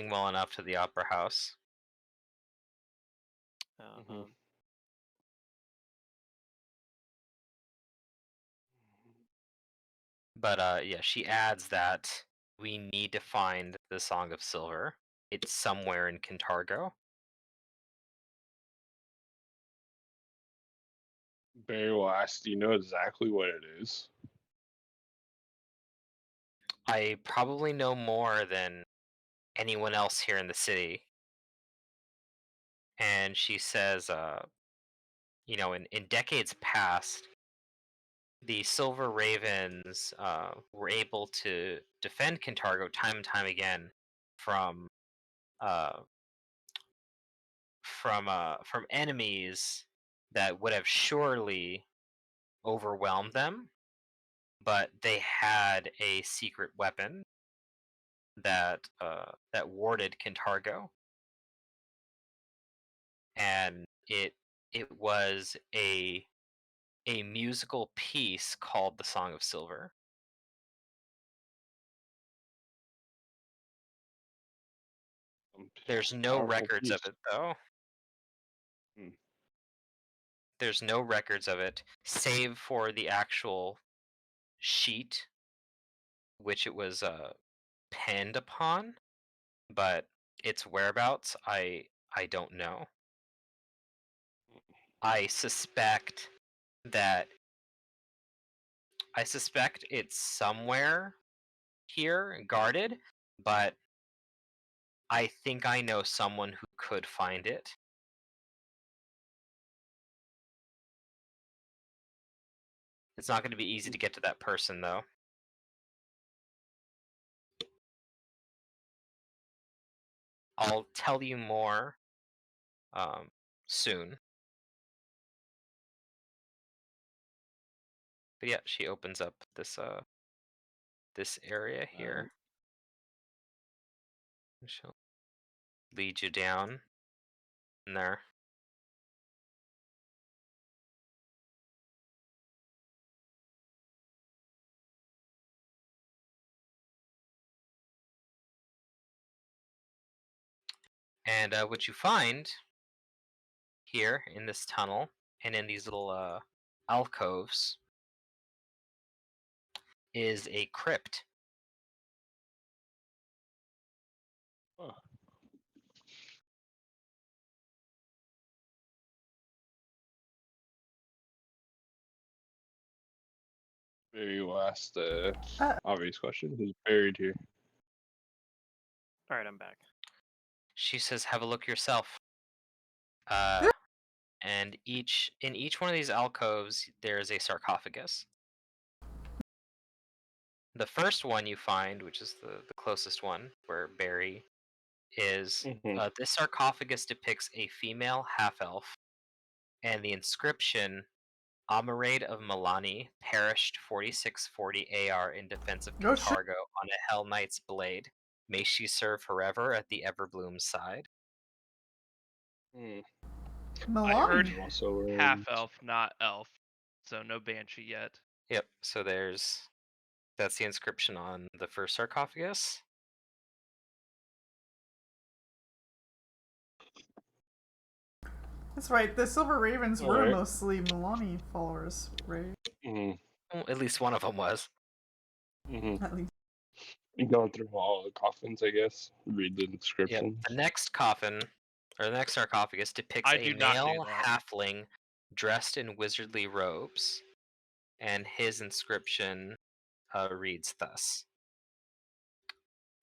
well enough to the opera house. Uh-huh. But yeah, she adds that we need to find the Song of Silver. It's somewhere in Kintargo. Barry will ask, do you know exactly what it is? I probably know more than anyone else here in the city. And she says, in decades past, the Silver Ravens were able to defend Kintargo time and time again from uh, from enemies that would have surely overwhelmed them, but they had a secret weapon that warded Kintargo, and it was a musical piece called the Song of Silver. There's no Powerful records of piece. it though. Hmm. There's no records of it, save for the actual sheet which it was penned upon, but its whereabouts I don't know. I suspect that I suspect it's somewhere here guarded, but I think I know someone who could find it. It's not going to be easy to get to that person though. I'll tell you more soon. But yeah, she opens up this area here. She'll lead you down in there. And what you find here in this tunnel and in these little alcoves is a crypt. Oh. Barry will ask the obvious question. Who's buried here? All right, I'm back. She says, "Have a look yourself." And in each one of these alcoves, there is a sarcophagus. The first one you find, which is the closest one, where Barry is, this sarcophagus depicts a female half-elf, and the inscription, Amarade of Milani, perished 4640 AR in defense of Oh, shit. Kintargo on a Hell Knight's blade. May she serve forever at the Everbloom's side. I Milani. heard Also, half elf, not elf, so no banshee yet. Yep, so that's the inscription on the first sarcophagus. That's right. The Silver Ravens were Alright. mostly Milani followers, right? Mm-hmm. Well, at least one of them was. Mm-hmm. At least. And going through all the coffins, I guess. Read the Yep. inscriptions. The next coffin, or the next sarcophagus, depicts I a do not do male that. halfling dressed in wizardly robes, and his inscription reads thus: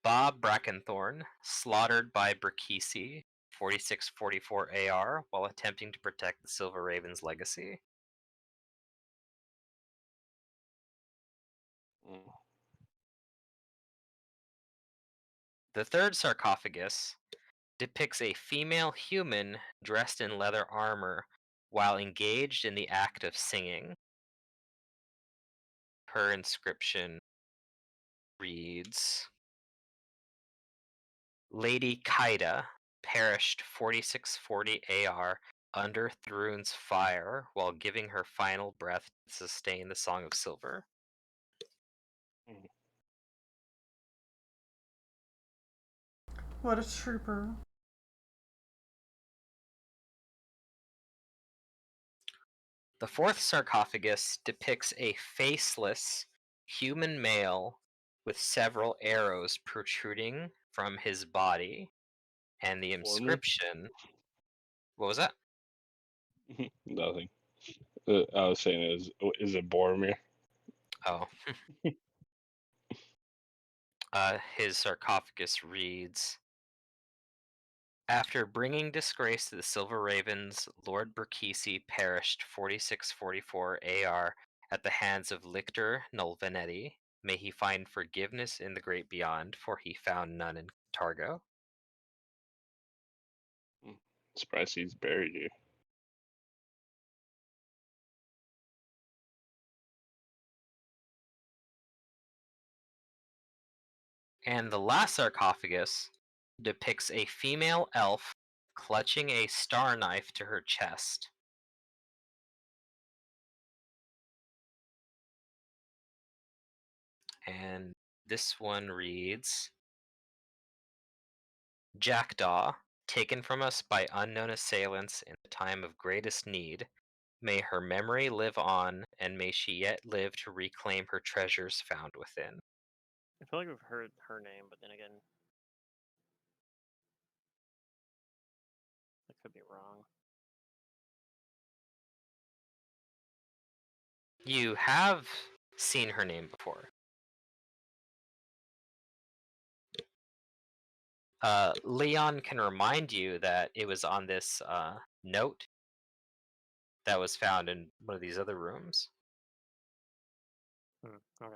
Bob Brackenthorn, slaughtered by Brachisi, 4644 AR while attempting to protect the Silver Raven's legacy. Mm. The third sarcophagus depicts a female human dressed in leather armor while engaged in the act of singing. Her inscription reads, Lady Kaida perished 4640 AR under Thrun's fire while giving her final breath to sustain the Song of Silver. What a trooper. The fourth sarcophagus depicts a faceless human male with several arrows protruding from his body, and the Boromir? inscription. What was that? Nothing. I was saying, is it Boromir? Oh. His sarcophagus reads, After bringing disgrace to the Silver Ravens, Lord Berkisi perished 4644 AR at the hands of Lictor Nulvenetti. May he find forgiveness in the great beyond, for he found none in Targo. Surprised he's buried here. And the last sarcophagus depicts a female elf clutching a star knife to her chest. And this one reads, Jackdaw, taken from us by unknown assailants in the time of greatest need, may her memory live on, and may she yet live to reclaim her treasures found within. I feel like we've heard her name, but then again, I could be wrong. You have seen her name before. Leon can remind you that it was on this note that was found in one of these other rooms. Okay.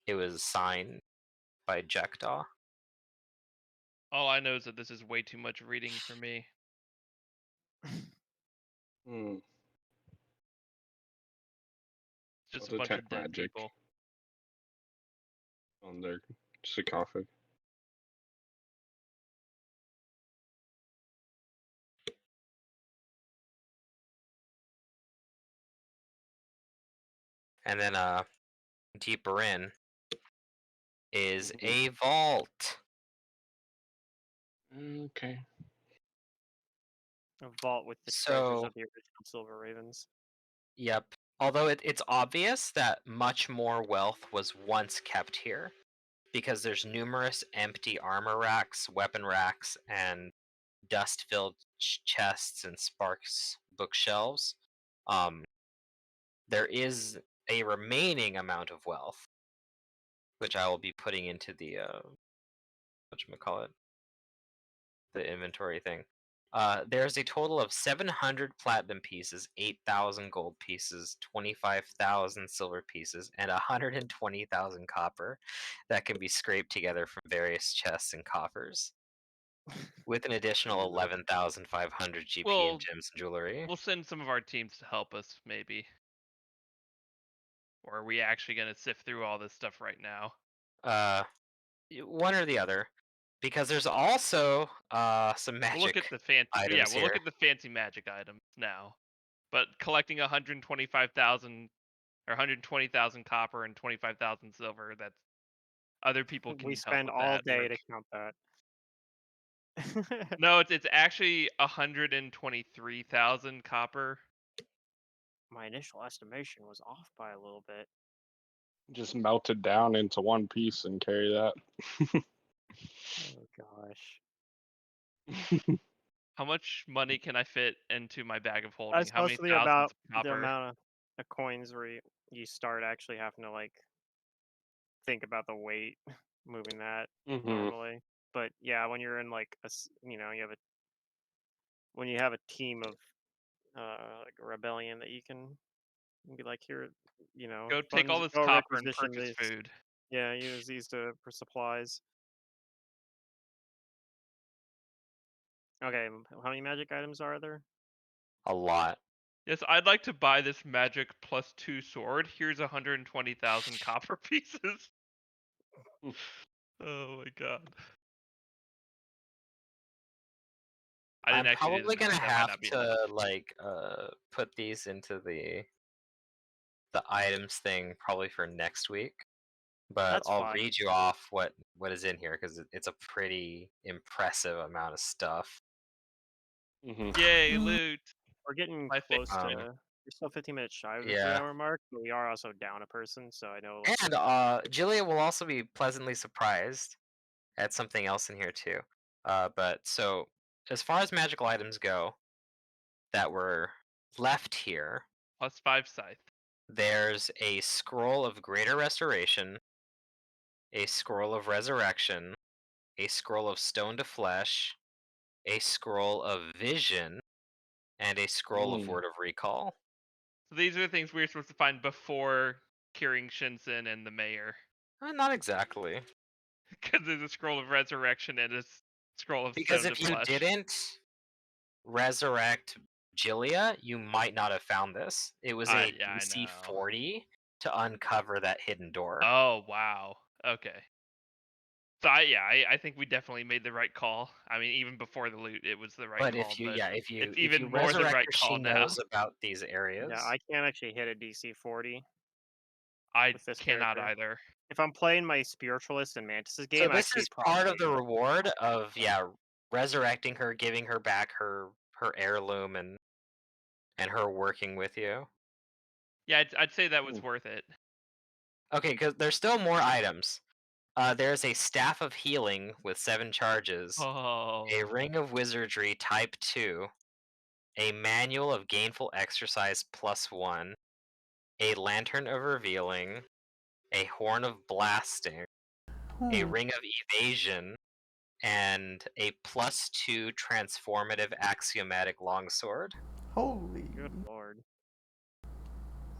It was signed by Jackdaw. All I know is that this is way too much reading for me. Hmm. It's just I'll a bunch detect of dead magic people. on their sarcophagus. And then deeper in is Mhm. a vault. Okay. A vault with the treasures So, of the original Silver Ravens. yep. Although it's obvious that much more wealth was once kept here, because there's numerous empty armor racks, weapon racks, and dust-filled chests and sparse bookshelves. There is a remaining amount of wealth, which I will be putting into the whatchamacallit, the inventory thing. There's a total of 700 platinum pieces, 8,000 gold pieces, 25,000 silver pieces, and 120,000 copper that can be scraped together from various chests and coffers, with an additional 11,500 GP in Well, gems and jewelry. we'll send some of our teams to help us, maybe. Or are we actually going to sift through all this stuff right now? One or the other, because there's also some We'll look at magic the fancy. Yeah, items we'll look here. at the fancy magic items now. But collecting 125,000 or 120,000 copper and 25,000 silver, that's other people We can help spend with all that. day to count that. No, it's actually 123,000 copper. My initial estimation was off by a little bit. Just melt it down into one piece and carry that. Oh gosh. How much money can I fit into my bag of holding? That's How many mostly thousands about of the copper? amount of coins where you start actually having to like think about the weight moving that Mm-hmm. normally. But yeah, when you're in like you have when you have a team of like a rebellion that you can be like, here, Go take all funds, this go copper and requisition purchase this. food. Yeah, use these for supplies. Okay, how many magic items are there? A lot. Yes, I'd like to buy this magic +2 sword. Here's 120,000 copper pieces. Hmm. Oh my god. I I'm didn't actually do the probably gonna math. That might have not be enough. to like put these into the items thing probably for next week. But That's I'll fine. read you off what is in here because it's a pretty impressive amount of stuff. Mhm. Yay, Mm. loot! We're getting My close to. Um, We're still 15 minutes shy of the yeah, 3-hour mark, but we are also down a person, so I know like. and Julia will also be pleasantly surprised at something else in here too. But so as far as magical items go that were left here, +5 scythe. there's a scroll of greater restoration, a scroll of resurrection, a scroll of stone to flesh, a scroll of vision, and a scroll of Mm. word of recall. So these are the things we were supposed to find before curing Shenson and the mayor. Not exactly. Because there's a scroll of resurrection and a scroll of Because stone to if you flesh. didn't resurrect Gilia, you might not have found this. It was a Yeah, I DC know. 40 to uncover that hidden door. Oh wow. Okay. So I think we definitely made the right call. I mean, even before the loot, it was the right But call. But it's if you even more the resurrect right her, she call now. knows about these Yeah, areas. I can't actually hit a DC 40 I with this cannot character. either. If I'm playing my Spiritualist and Mantis's So game, this actually is part of probably. the reward of resurrecting her, giving her back her heirloom and her working with you. Yeah, I'd say that was Mm. worth it. Okay, because there's still more items. There's a staff of healing with 7 charges, Oh, a ring of wizardry type 2, a manual of gainful exercise +1, a lantern of revealing, a horn of blasting, a Hmm. ring of evasion, and a +2 transformative axiomatic longsword. Holy Good lord.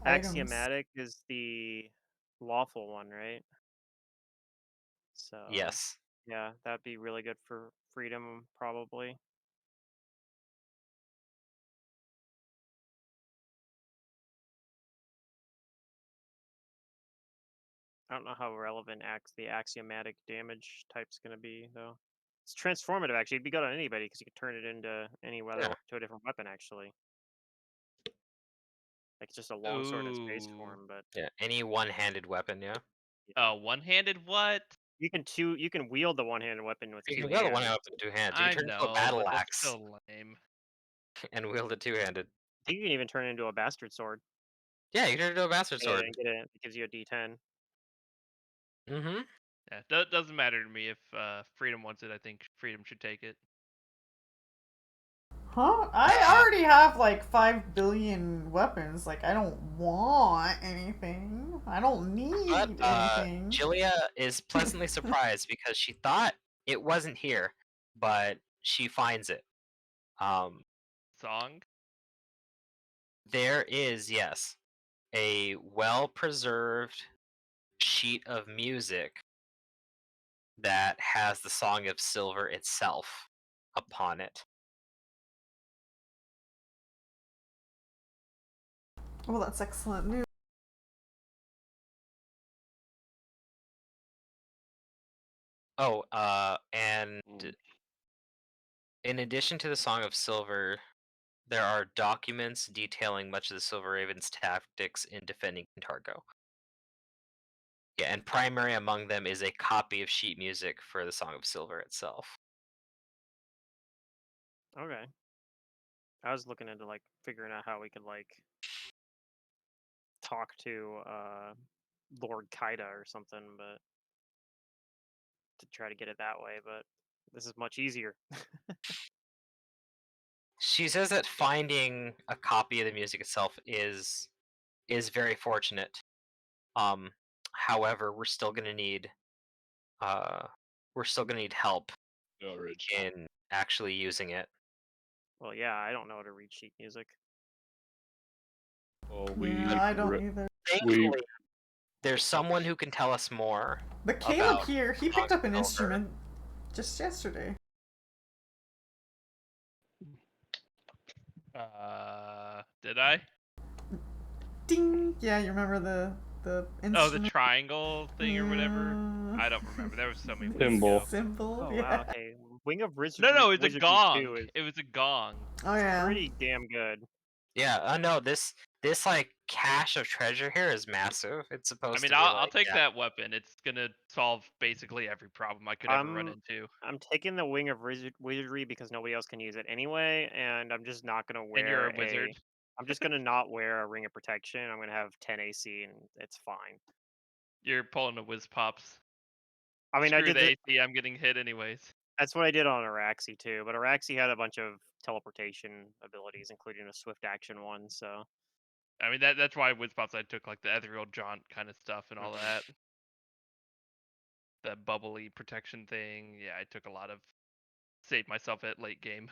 items. Axiomatic is the lawful one, right? So, Yes. yeah, that'd be really good for freedom, probably. I don't know how relevant the axiomatic damage type's going to be, though. It's transformative, actually. It'd be good on anybody because you could turn it into any weather Yeah. to a different weapon, actually. Like, it's just a longsword in space ooh. form, but Yeah. Any one-handed weapon, yeah. yeah. One-handed what? You can wield the one-handed weapon with You two can wield a hands. one-handed weapon with 2 hands. You can I turn into a know, battle but that's axe still lame. and wield it two-handed. I think you can even turn it into a bastard sword. Yeah, you can turn it into a bastard sword. It gives you a D10. Mm-hmm. Yeah, doesn't matter to me if Freedom wants it. I think Freedom should take it. Huh? I already have like 5 billion weapons. Like, I don't want anything. I don't But need anything. Julia is pleasantly surprised because she thought it wasn't here, but she finds it. Um, Song? there is, yes, a well-preserved sheet of music that has the Song of Silver itself upon it. Well, that's excellent news. Oh, and Mm. in addition to the Song of Silver, there are documents detailing much of the Silver Raven's tactics in defending Targo. Yeah, and primary among them is a copy of sheet music for the Song of Silver itself. Okay. I was looking into like figuring out how we could like talk to Lord Kaida or something, but to try to get it that way, but this is much easier. She says that finding a copy of the music itself is very fortunate. However, uh we're still gonna need help The original. in actually using it. Well, yeah, I don't know how to read sheet music. Well, Yeah, I don't either. Thankfully, there's someone who can tell us more. But Caleb about here, he picked Songs up of an Silver. instrument just yesterday. Did I? Ding! Yeah, you remember the instrument? Oh, the triangle thing or whatever. Mm. I don't remember. There was so many weeks Symbol. ago. Symbol, Oh yeah. wow, okay. Wing of No, no, it's a Wizardry gong. 2 is It was a gong. Oh yeah. pretty damn good. Yeah, no, this like cache of treasure here is massive. It's supposed I mean, to be I'll like, take yeah. that weapon. It's gonna solve basically every problem I could ever run into. I'm taking the Wing of Wizardry because nobody else can use it anyway, and I'm just not gonna wear And you're a wizard. I'm just gonna not wear a Ring of Protection. I'm gonna have 10 AC, and it's fine. You're pulling a whiz pops. I mean, I Screw did the AC. I'm getting hit anyways. that's what I did on Araxi too, but Araxi had a bunch of teleportation abilities, including a swift action one. So I mean, that's why whiz pops I took like the ethereal jaunt kind of stuff and all that. The bubbly protection thing. Yeah, I took a lot of saved myself at late game.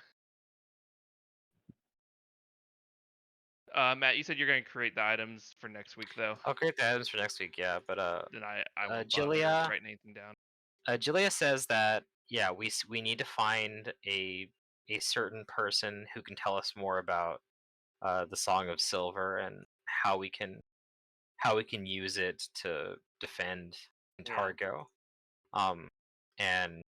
Matt, you said you're going to create the items for next week, though. I'll create the items for next week, yeah. But Then I won't bother Julia, writing anything down. Julia says that yeah, we need to find a certain person who can tell us more about the Song of Silver and how we can use it to defend Targo. And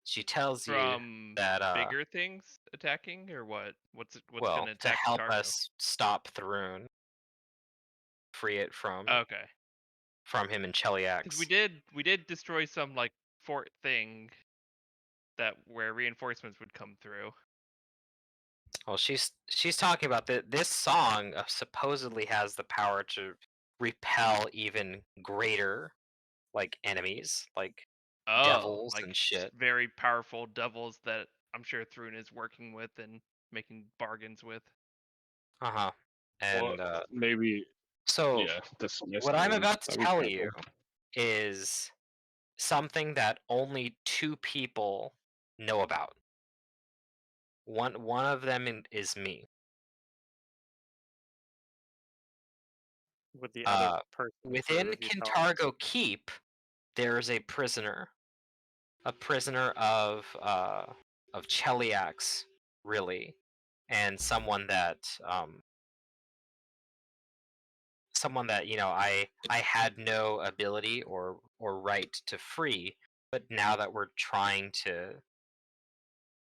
she tells you From that bigger things attacking, or what? What's well, going to to attack help Targo? us stop Thrune, free it from Okay. him and Because Cheliax. we did destroy some like fort thing that where reinforcements would come through. Well, she's talking about this song supposedly has the power to repel even greater like enemies, like Oh, devils like and shit. very powerful devils that I'm sure Thrune is working with and making bargains with. Uh-huh. And Well, maybe so yeah. Dismiss what I'm them. about to That'd be tell kinda you cool. is something that only 2 people know about. One of them is me. with the other person Within for your telling us. Kintargo Keep, there is a prisoner of Cheliax, really, and someone that I had no ability or right to free, but now that we're trying to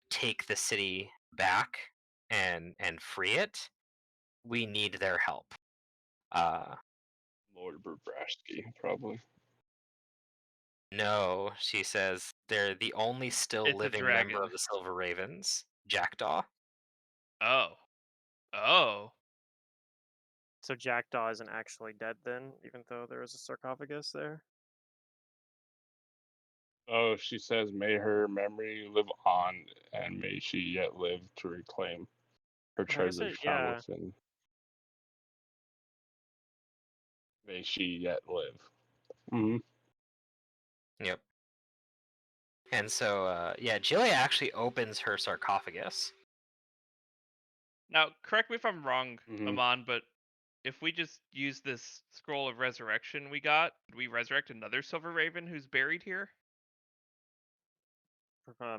take the city back and free it, we need their help. Uh, Lord Burbraski, probably. no, she says they're the only still It's a living member dragon. of the Silver Ravens, Jackdaw. Oh. Oh. So Jackdaw isn't actually dead then, even though there is a sarcophagus there. Oh, she says, "May her memory live on, and may she yet live to reclaim her I guess treasures found yeah. within. May she yet live." Mm-hmm. Yep. And so, yeah, Jillia actually opens her sarcophagus. Now, correct me if I'm wrong, Mm-hmm. Amon, but if we just use this scroll of resurrection we got, would we resurrect another silver raven who's buried here?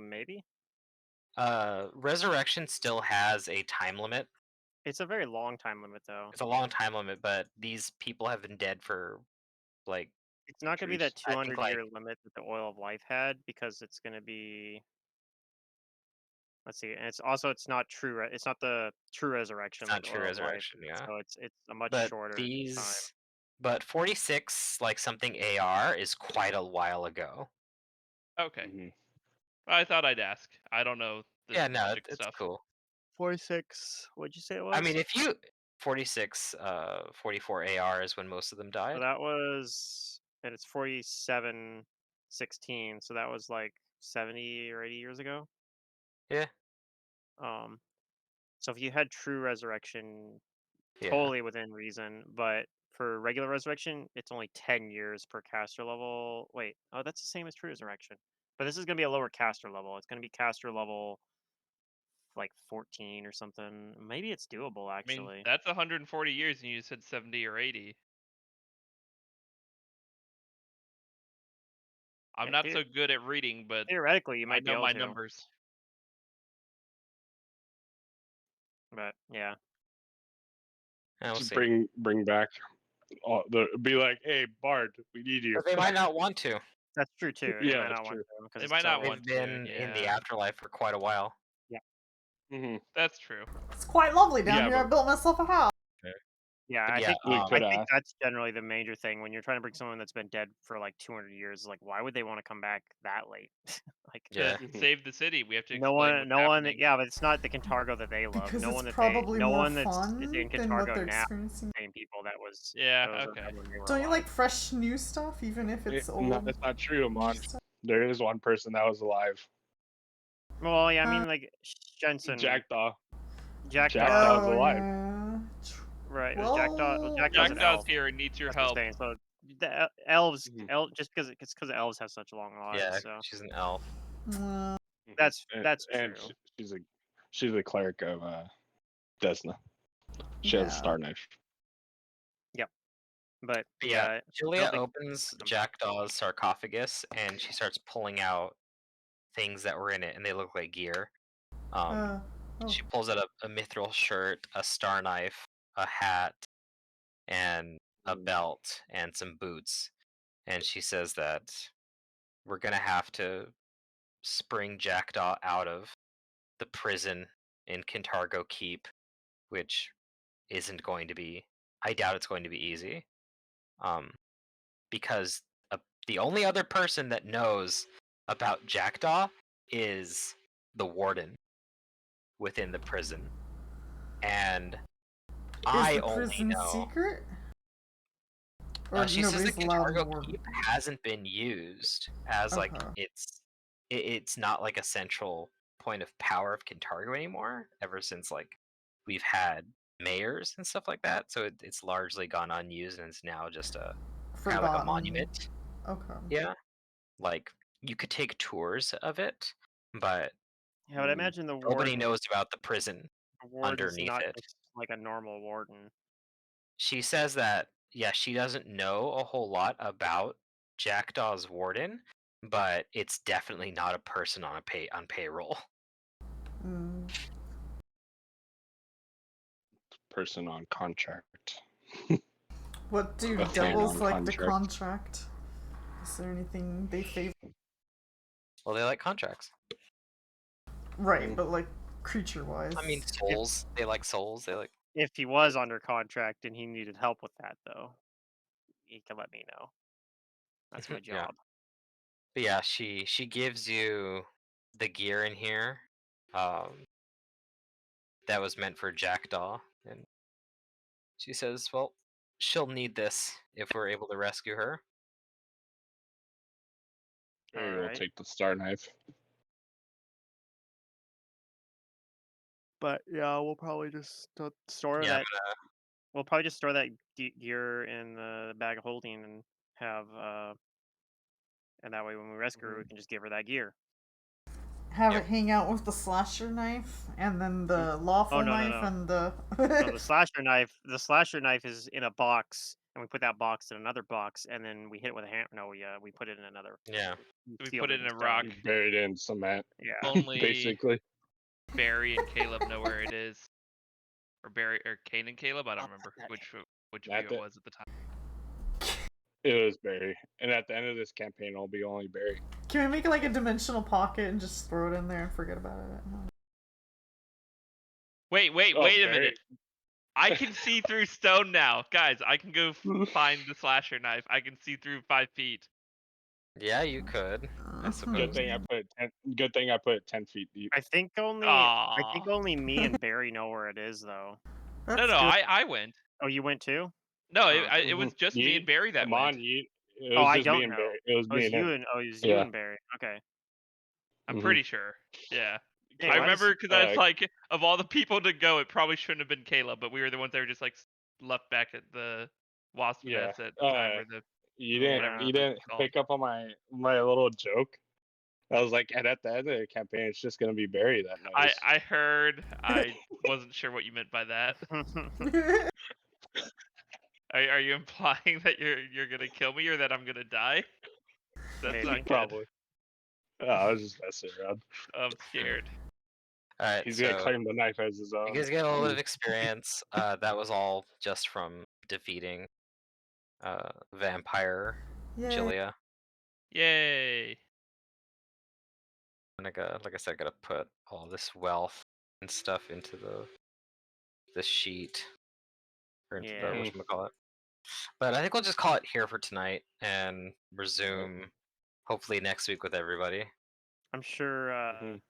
Maybe. Resurrection still has a time limit. It's a very long time limit though. It's a long time limit, but these people have been dead for like It's not gonna be Centuries. that I think 200-year limit that the Oil of Life had, because it's gonna be. Let's see, and it's not true. It's not the true resurrection it's not like true Oil of Life. resurrection, yeah. So it's a much But shorter time. but 46 like something AR is quite a while ago. Okay. Mm-hmm. I thought I'd ask. I don't know this Yeah, no, magic it's stuff. cool. 46. What'd you say it was? I mean, if you 46 44 AR is when most of them So died. that was, and it's 4716. So that was like 70 or 80 years ago. Yeah. So if you had true resurrection, Yeah. totally within reason, but for regular resurrection, it's only 10 years per caster level. Wait, oh, that's the same as true resurrection. But this is going to be a lower caster level. It's going to be caster level like 14 or something. Maybe it's doable I actually. mean, that's 140 years, and you said 70 or 80. I'm Yeah, not so good at reading, but theoretically, you I might be know able my to. numbers. But yeah, Yeah, we'll Just see. bring back. Be like, hey, Bard, we need you. But they might not want to. that's true too. They Yeah, might that's not want true. to because They it's might not so. want They've been to, in the yeah. afterlife for quite a while. Mm-hmm. That's true. It's quite lovely down Yeah, here. I but- built myself a house. Yeah, But I yeah, think We could I think ask. that's generally the major thing when you're trying to bring someone that's been dead for like 200 years. Like, why would they want to come back that late? Like, Yeah. To save the city, we have to no explain one, what's no one. happening. Yeah, but it's not the Cantargo that they love. Because No it's one that probably no more one that's fun in than what Cantargo they're now. experiencing. Same people that was. Yeah, those are okay. when they were Don't you alive. like fresh new stuff, even if it's old? No, that's not true, new Amon. stuff? There is one person that was alive. Well, yeah, I mean like Shenson, Jackdaw. Jackdaw, Jackdaw's Oh, alive. yeah. right? It was Jackdaw. Well, Well, Jackdaw's an Jackdaw's elf. here and needs your That's what I'm help. saying. So the elves, Mhm. just because elves have such long lives. Yeah, So she's an elf. that's and true. she's a cleric of Desna. She has a Yeah. star knife. But But yeah, yeah, Julia building- opens Jackdaw's sarcophagus and she starts pulling out things that were in it, and they look like gear. Oh. She pulls out a mithril shirt, a star knife, a hat, and a belt, and some boots. And she says that we're gonna have to spring Jackdaw out of the prison in Kintargo Keep, which isn't going to be. I doubt it's going to be easy. Because the only other person that knows about Jackdaw is the warden within the prison, and I Is the only prison know. secret? Or She says the nobody's allowed in the Kintargo warden? Keep hasn't been used as like Okay. it's not like a central point of power of Kintargo anymore. Ever since like we've had mayors and stuff like that, so it's largely gone unused, and it's now just a kind of like a Forgotten. monument. Okay. Yeah, like you could take tours of it, but yeah, but I imagine the nobody warden. knows about the prison The warden's underneath not it. just like a normal warden. She says that yeah, she doesn't know a whole lot about Jackdaw's warden, but it's definitely not a person on on payroll. Mm. Person on contract. What do A fan devils on like to contract. contract? Is there anything they favor? Well, they like contracts. Right, but like creature-wise. I mean, souls. They like souls. They like. If he was under contract and he needed help with that, though, he can let me know. That's my Yeah. job. But yeah, she gives you the gear in here, that was meant for Jackdaw, and she says, "Well, she'll need this if we're able to rescue her." Maybe we'll Alright. take the star knife. But yeah, we'll probably just store Yeah, that. We'll probably just store that gear in the bag of holding and have, and that way when we rescue her, we can just give her that gear. Have Yep. it hang out with the slasher knife and then the lawful no, knife no. and the. So the slasher knife is in a box, and we put that box in another box, and then we hit it with a hammer. No, we put it in another. yeah. We sealed put it in a stone. rock. Buried in cement, Yeah. Only basically. Barry and Caleb know where it is, or Barry or Kane and Caleb. I don't remember which of you it was at the time. It was Barry. And at the end of this campaign, it'll be only Barry. Can we make like a dimensional pocket and just throw it in there and forget about it? Wait Oh, a Barry. minute. I can see through stone now, guys. I can go find the slasher knife. I can see through 5 feet. Yeah, you could. I suppose. Good thing I put it 10 feet deep. I think only me and Barry know where it is, though. That's No, good. I went. Oh, you went too? No, Oh, it was just me and Barry that went. It Oh, was I just me don't and know. Barry. It was Oh, me it's and you him. and you and Barry. Okay. I'm Mhm. pretty sure. Yeah. Hey, I why does- remember because I was like, of all the people to go, it probably shouldn't have been Caleb, but we were the ones that were just like left back at the wasp Yeah. nest at the time, or the You whatever didn't it's called. pick up on my little joke I was like, and at the end of the campaign, it's just gonna be Barry that knows. I heard. I wasn't sure what you meant by that. Are you implying that you're gonna kill me or that I'm gonna die? That's Maybe. not good. Probably. I was just messing around. I'm scared. All right, He's gonna so claim the knife as his own. you guys get a little bit of experience. That was all just from defeating vampire Yay. Julia. Yay! And like I said, I gotta put all this wealth and stuff into the sheet or into the Yeah. whatchamacallit. But I think we'll just call it here for tonight and resume hopefully next week with everybody. I'm sure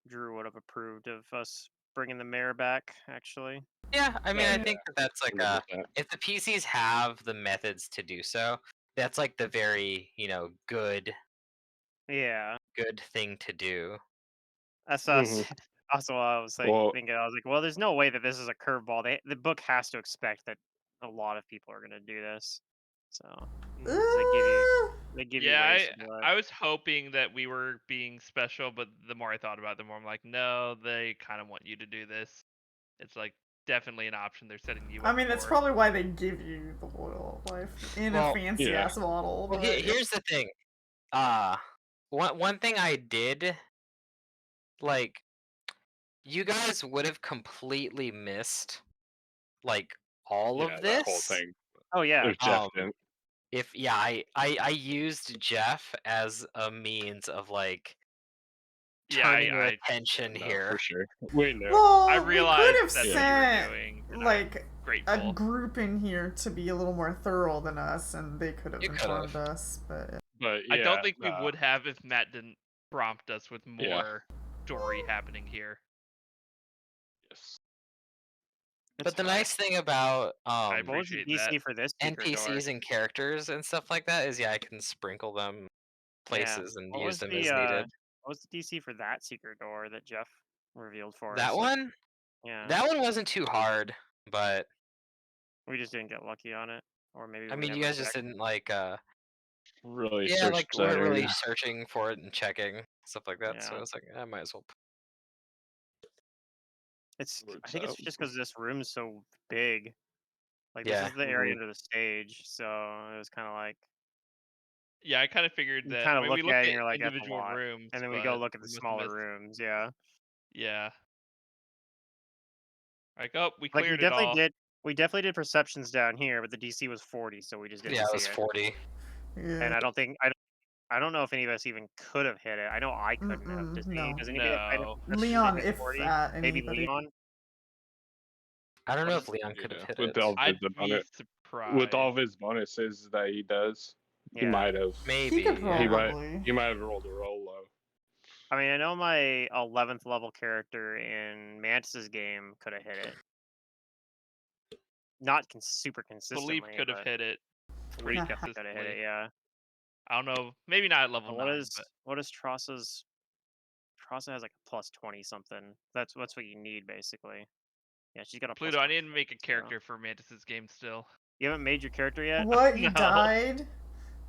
Drew would have approved of us bringing the mayor back, actually. Yeah, I mean, Oh, I yeah. think that's like 100%. if the PCs have the methods to do so, that's like the very good Yeah. thing to do. That's Mhm. also what I was like Well, thinking. I was like, well, there's no way that this is a curveball. The book has to expect that a lot of people are gonna do this. So they give you Yeah, ways to do it. I was hoping that we were being special, but the more I thought about it, the more I'm like, no, they kind of want you to do this. It's like definitely an option they're setting you up I mean, that's for. probably why they give you the loyal life in a fancy ass model. Well, But here's the thing. One thing I did, like, you guys would have completely missed, like, all of that whole this. thing. Oh yeah. If Jeff didn't. If I used Jeff as a means of like turning your attention No, here. for sure. We know. well, I we realized could have that's what you sent were doing. And like I'm a grateful. group in here to be a little more thorough than us, and they could have You informed us. But But I yeah, don't think we would have if Matt didn't prompt us with Yeah. more story happening here. Yes. But the nice thing about I What was the appreciate DC that. for this secret door? NPCs and characters and stuff like that is I can sprinkle them places and What use was them the as needed. what was the DC for that secret door that Jeff revealed for us? That one? Yeah. That one wasn't too hard, but We just didn't get lucky on it, or maybe I we mean, you never guys just checked. didn't like Really yeah, search like that weren't really area. searching for it and checking stuff like that. So Yeah. I was like, I might as well. I think it's just because this room's so big. Like Yeah. this is the area under the stage, so it was kind of like Yeah, I kind of figured you that. kind I of mean, look we at looked it and at you're like, that's a individual lot, rooms, and then we go but look at the we must have smaller missed- rooms. Yeah. Yeah. Like, oh, we Like cleared it all. we definitely did perceptions down here, but the DC was 40, so we just didn't Yeah, it see was 40. yeah, And I don't know if any of us even could have hit it. I know I couldn't have. Does no. anybody have No. Leon, hit if 40? that Maybe anybody. Leon. I don't know What if Leon could have hit With it. all I'd his be surprised. with all of his bonuses that he does, he Yeah. might have. Maybe. He could Yeah. probably. He might have rolled a roll low. I mean, I know my 11th level character in Mantis's game could have hit it. Not super consistently. Philippe could have hit it. Philippe Yeah. definitely could have hit it. Yeah. I don't know. Maybe not at level What 9. is But what is Trassa's? Trassa has like a plus 20 something. That's what you need basically. Yeah, she's got a plus Pluto, I 20. need to make a character for Mantis's game still. You haven't made your character yet? What? You No. died?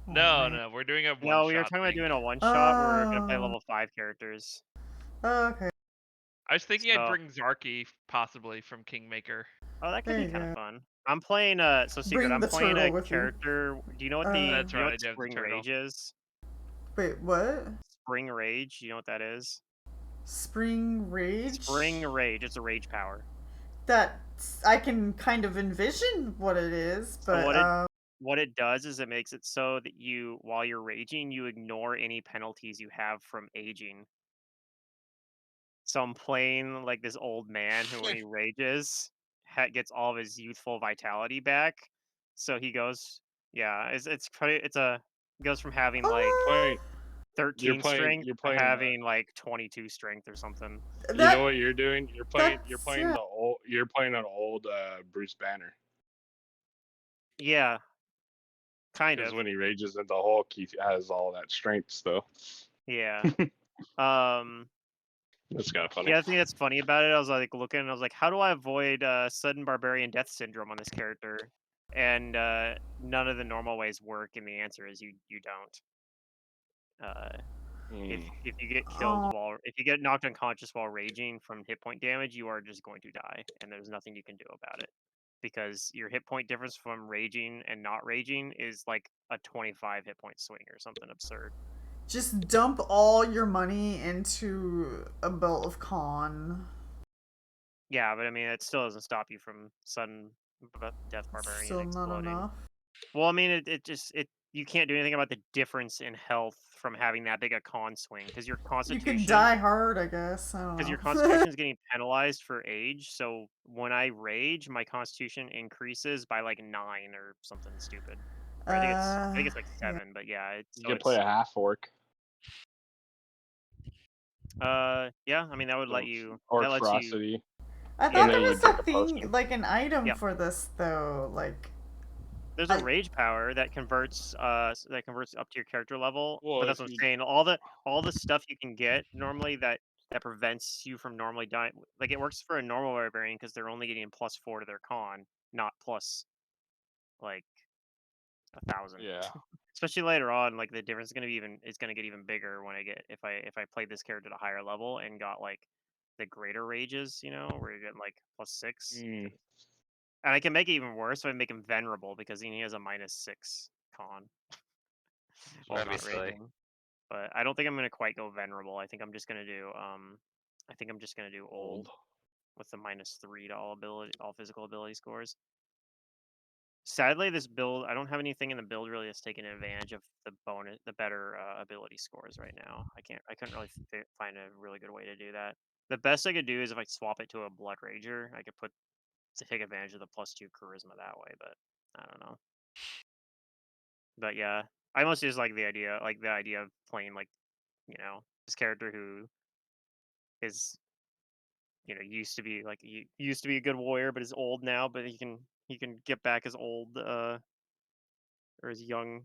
Oh, No, man. no, we're doing a one No, we were shot talking about thing. doing a one shot. We're gonna play Oh. level 5 characters. Okay. I was thinking So- I'd bring Zarky possibly from Kingmaker. Oh, that could There be you kind of go. fun. I'm playing Secret. Bring I'm the playing turtle a with you. character. Do you know what That's do you know right, I what do have the Spring turtle. Rage is? Wait, what? Spring Rage. Do you know what that is? Spring Rage? Spring Rage. It's a rage power. That I can kind of envision what it is, but What it does is it makes it so that while you're raging, you ignore any penalties you have from aging. So I'm playing like this old man who, when he rages, gets all of his youthful vitality back. So he goes, yeah, it's goes from having like 13 strength You're to playing having like 22 strength or something. you know what you're doing? You're playing yeah. an old Bruce Banner. Yeah, kind Because of. when he rages into Hulk, he has all that strength still. Yeah. That's kind of funny. Yeah, the thing that's funny about it, I was like looking, and I was like, how do I avoid sudden barbarian death syndrome on this character? And none of the normal ways work, and the answer is you don't. If you get killed if you get knocked unconscious while raging from hit point damage, you are just going to die, and there's nothing you can do about it. Because your hit point difference from raging and not raging is like a 25 hit point swing or something absurd. Just dump all your money into a belt of con. Yeah, but I mean, it still doesn't stop you from sudden death barbarian Still not exploding. enough. Well, I mean, you can't do anything about the difference in health from having that big a con swing because your You constitution. could die hard, I guess. I don't know. Because your constitution is getting penalized for age, so when I rage, my constitution increases by like 9 or something stupid. Or I think it's like 7, but yeah, you can play a half orc. Yeah, I mean that would let you. Or that lets ferocity. you. I thought there was a thing, like an item for this though, like. There's a rage power that converts up to your character level. Well, but that's what I'm saying. All the stuff you can get normally that prevents you from normally dying. Like it works for a normal barbarian because they're only getting +4 to their con, not plus like 1,000. Yeah. Especially later on, like the difference is gonna get even bigger when if I played this character at a higher level and got like the greater rages, where you get like +6. And I can make it even worse if I make him venerable because he has a -6 con. While not raging. But I don't think I'm gonna quite go venerable. I think I'm just gonna do old with the -3 to all physical ability scores. Sadly, this build, I don't have anything in the build really that's taking advantage of the better ability scores right now. I couldn't really find a really good way to do that. The best I could do is if I swap it to a Blood Rager, I could take advantage of the +2 charisma that way, but I don't know. But yeah, I mostly just like the idea of playing like, this character who is, used to be a good warrior, but is old now, but he can get back his old or his young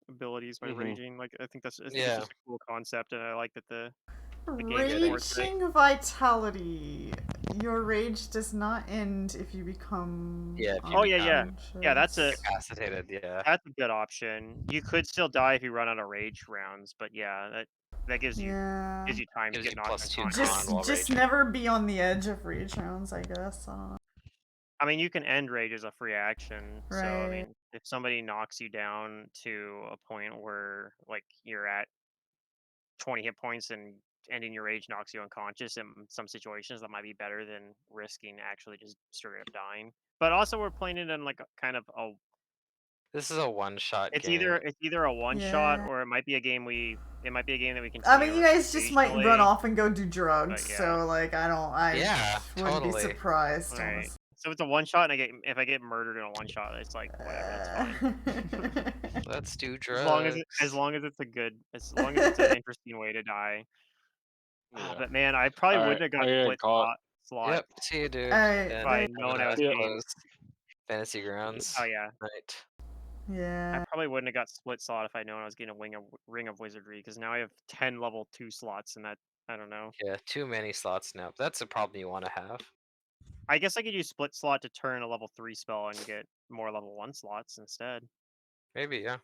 abilities by raging. Like I think it's just a cool concept, and I like that the game supports it. Raging vitality. Your rage does not end if you become Yeah, that's incapacitated. That's a good option. You could still die if you run out of rage rounds, but yeah, that gives you time to get knocked unconscious. Just never be on the edge of rage rounds, I guess. I mean, you can end rage as a free action. So I mean, if somebody knocks you down to a point where like you're at 20 hit points and ending your rage knocks you unconscious, in some situations that might be better than risking actually just straight up dying. But also, we're playing it in like kind of a. This is a one-shot game. It's either a one-shot or it might be a game that we can. I mean, you guys just might run off and go do drugs, so like I wouldn't be surprised. Right. So it's a one-shot, and if I get murdered in a one-shot, it's like whatever, it's fine. Let's do drugs. As long as it's an interesting way to die. Yeah. But man, I probably wouldn't have got split slot. Yep, see you, dude. If I had known I was getting Fantasy Grounds. Oh yeah. Right. Yeah. I probably wouldn't have got split slot if I'd known I was getting a ring of wizardry, because now I have 10 level 2 slots, and that I don't know. Yeah, too many slots now. That's a problem you want to have. I guess I could use split slot to turn a level 3 spell and get more level 1 slots instead. Maybe, yeah.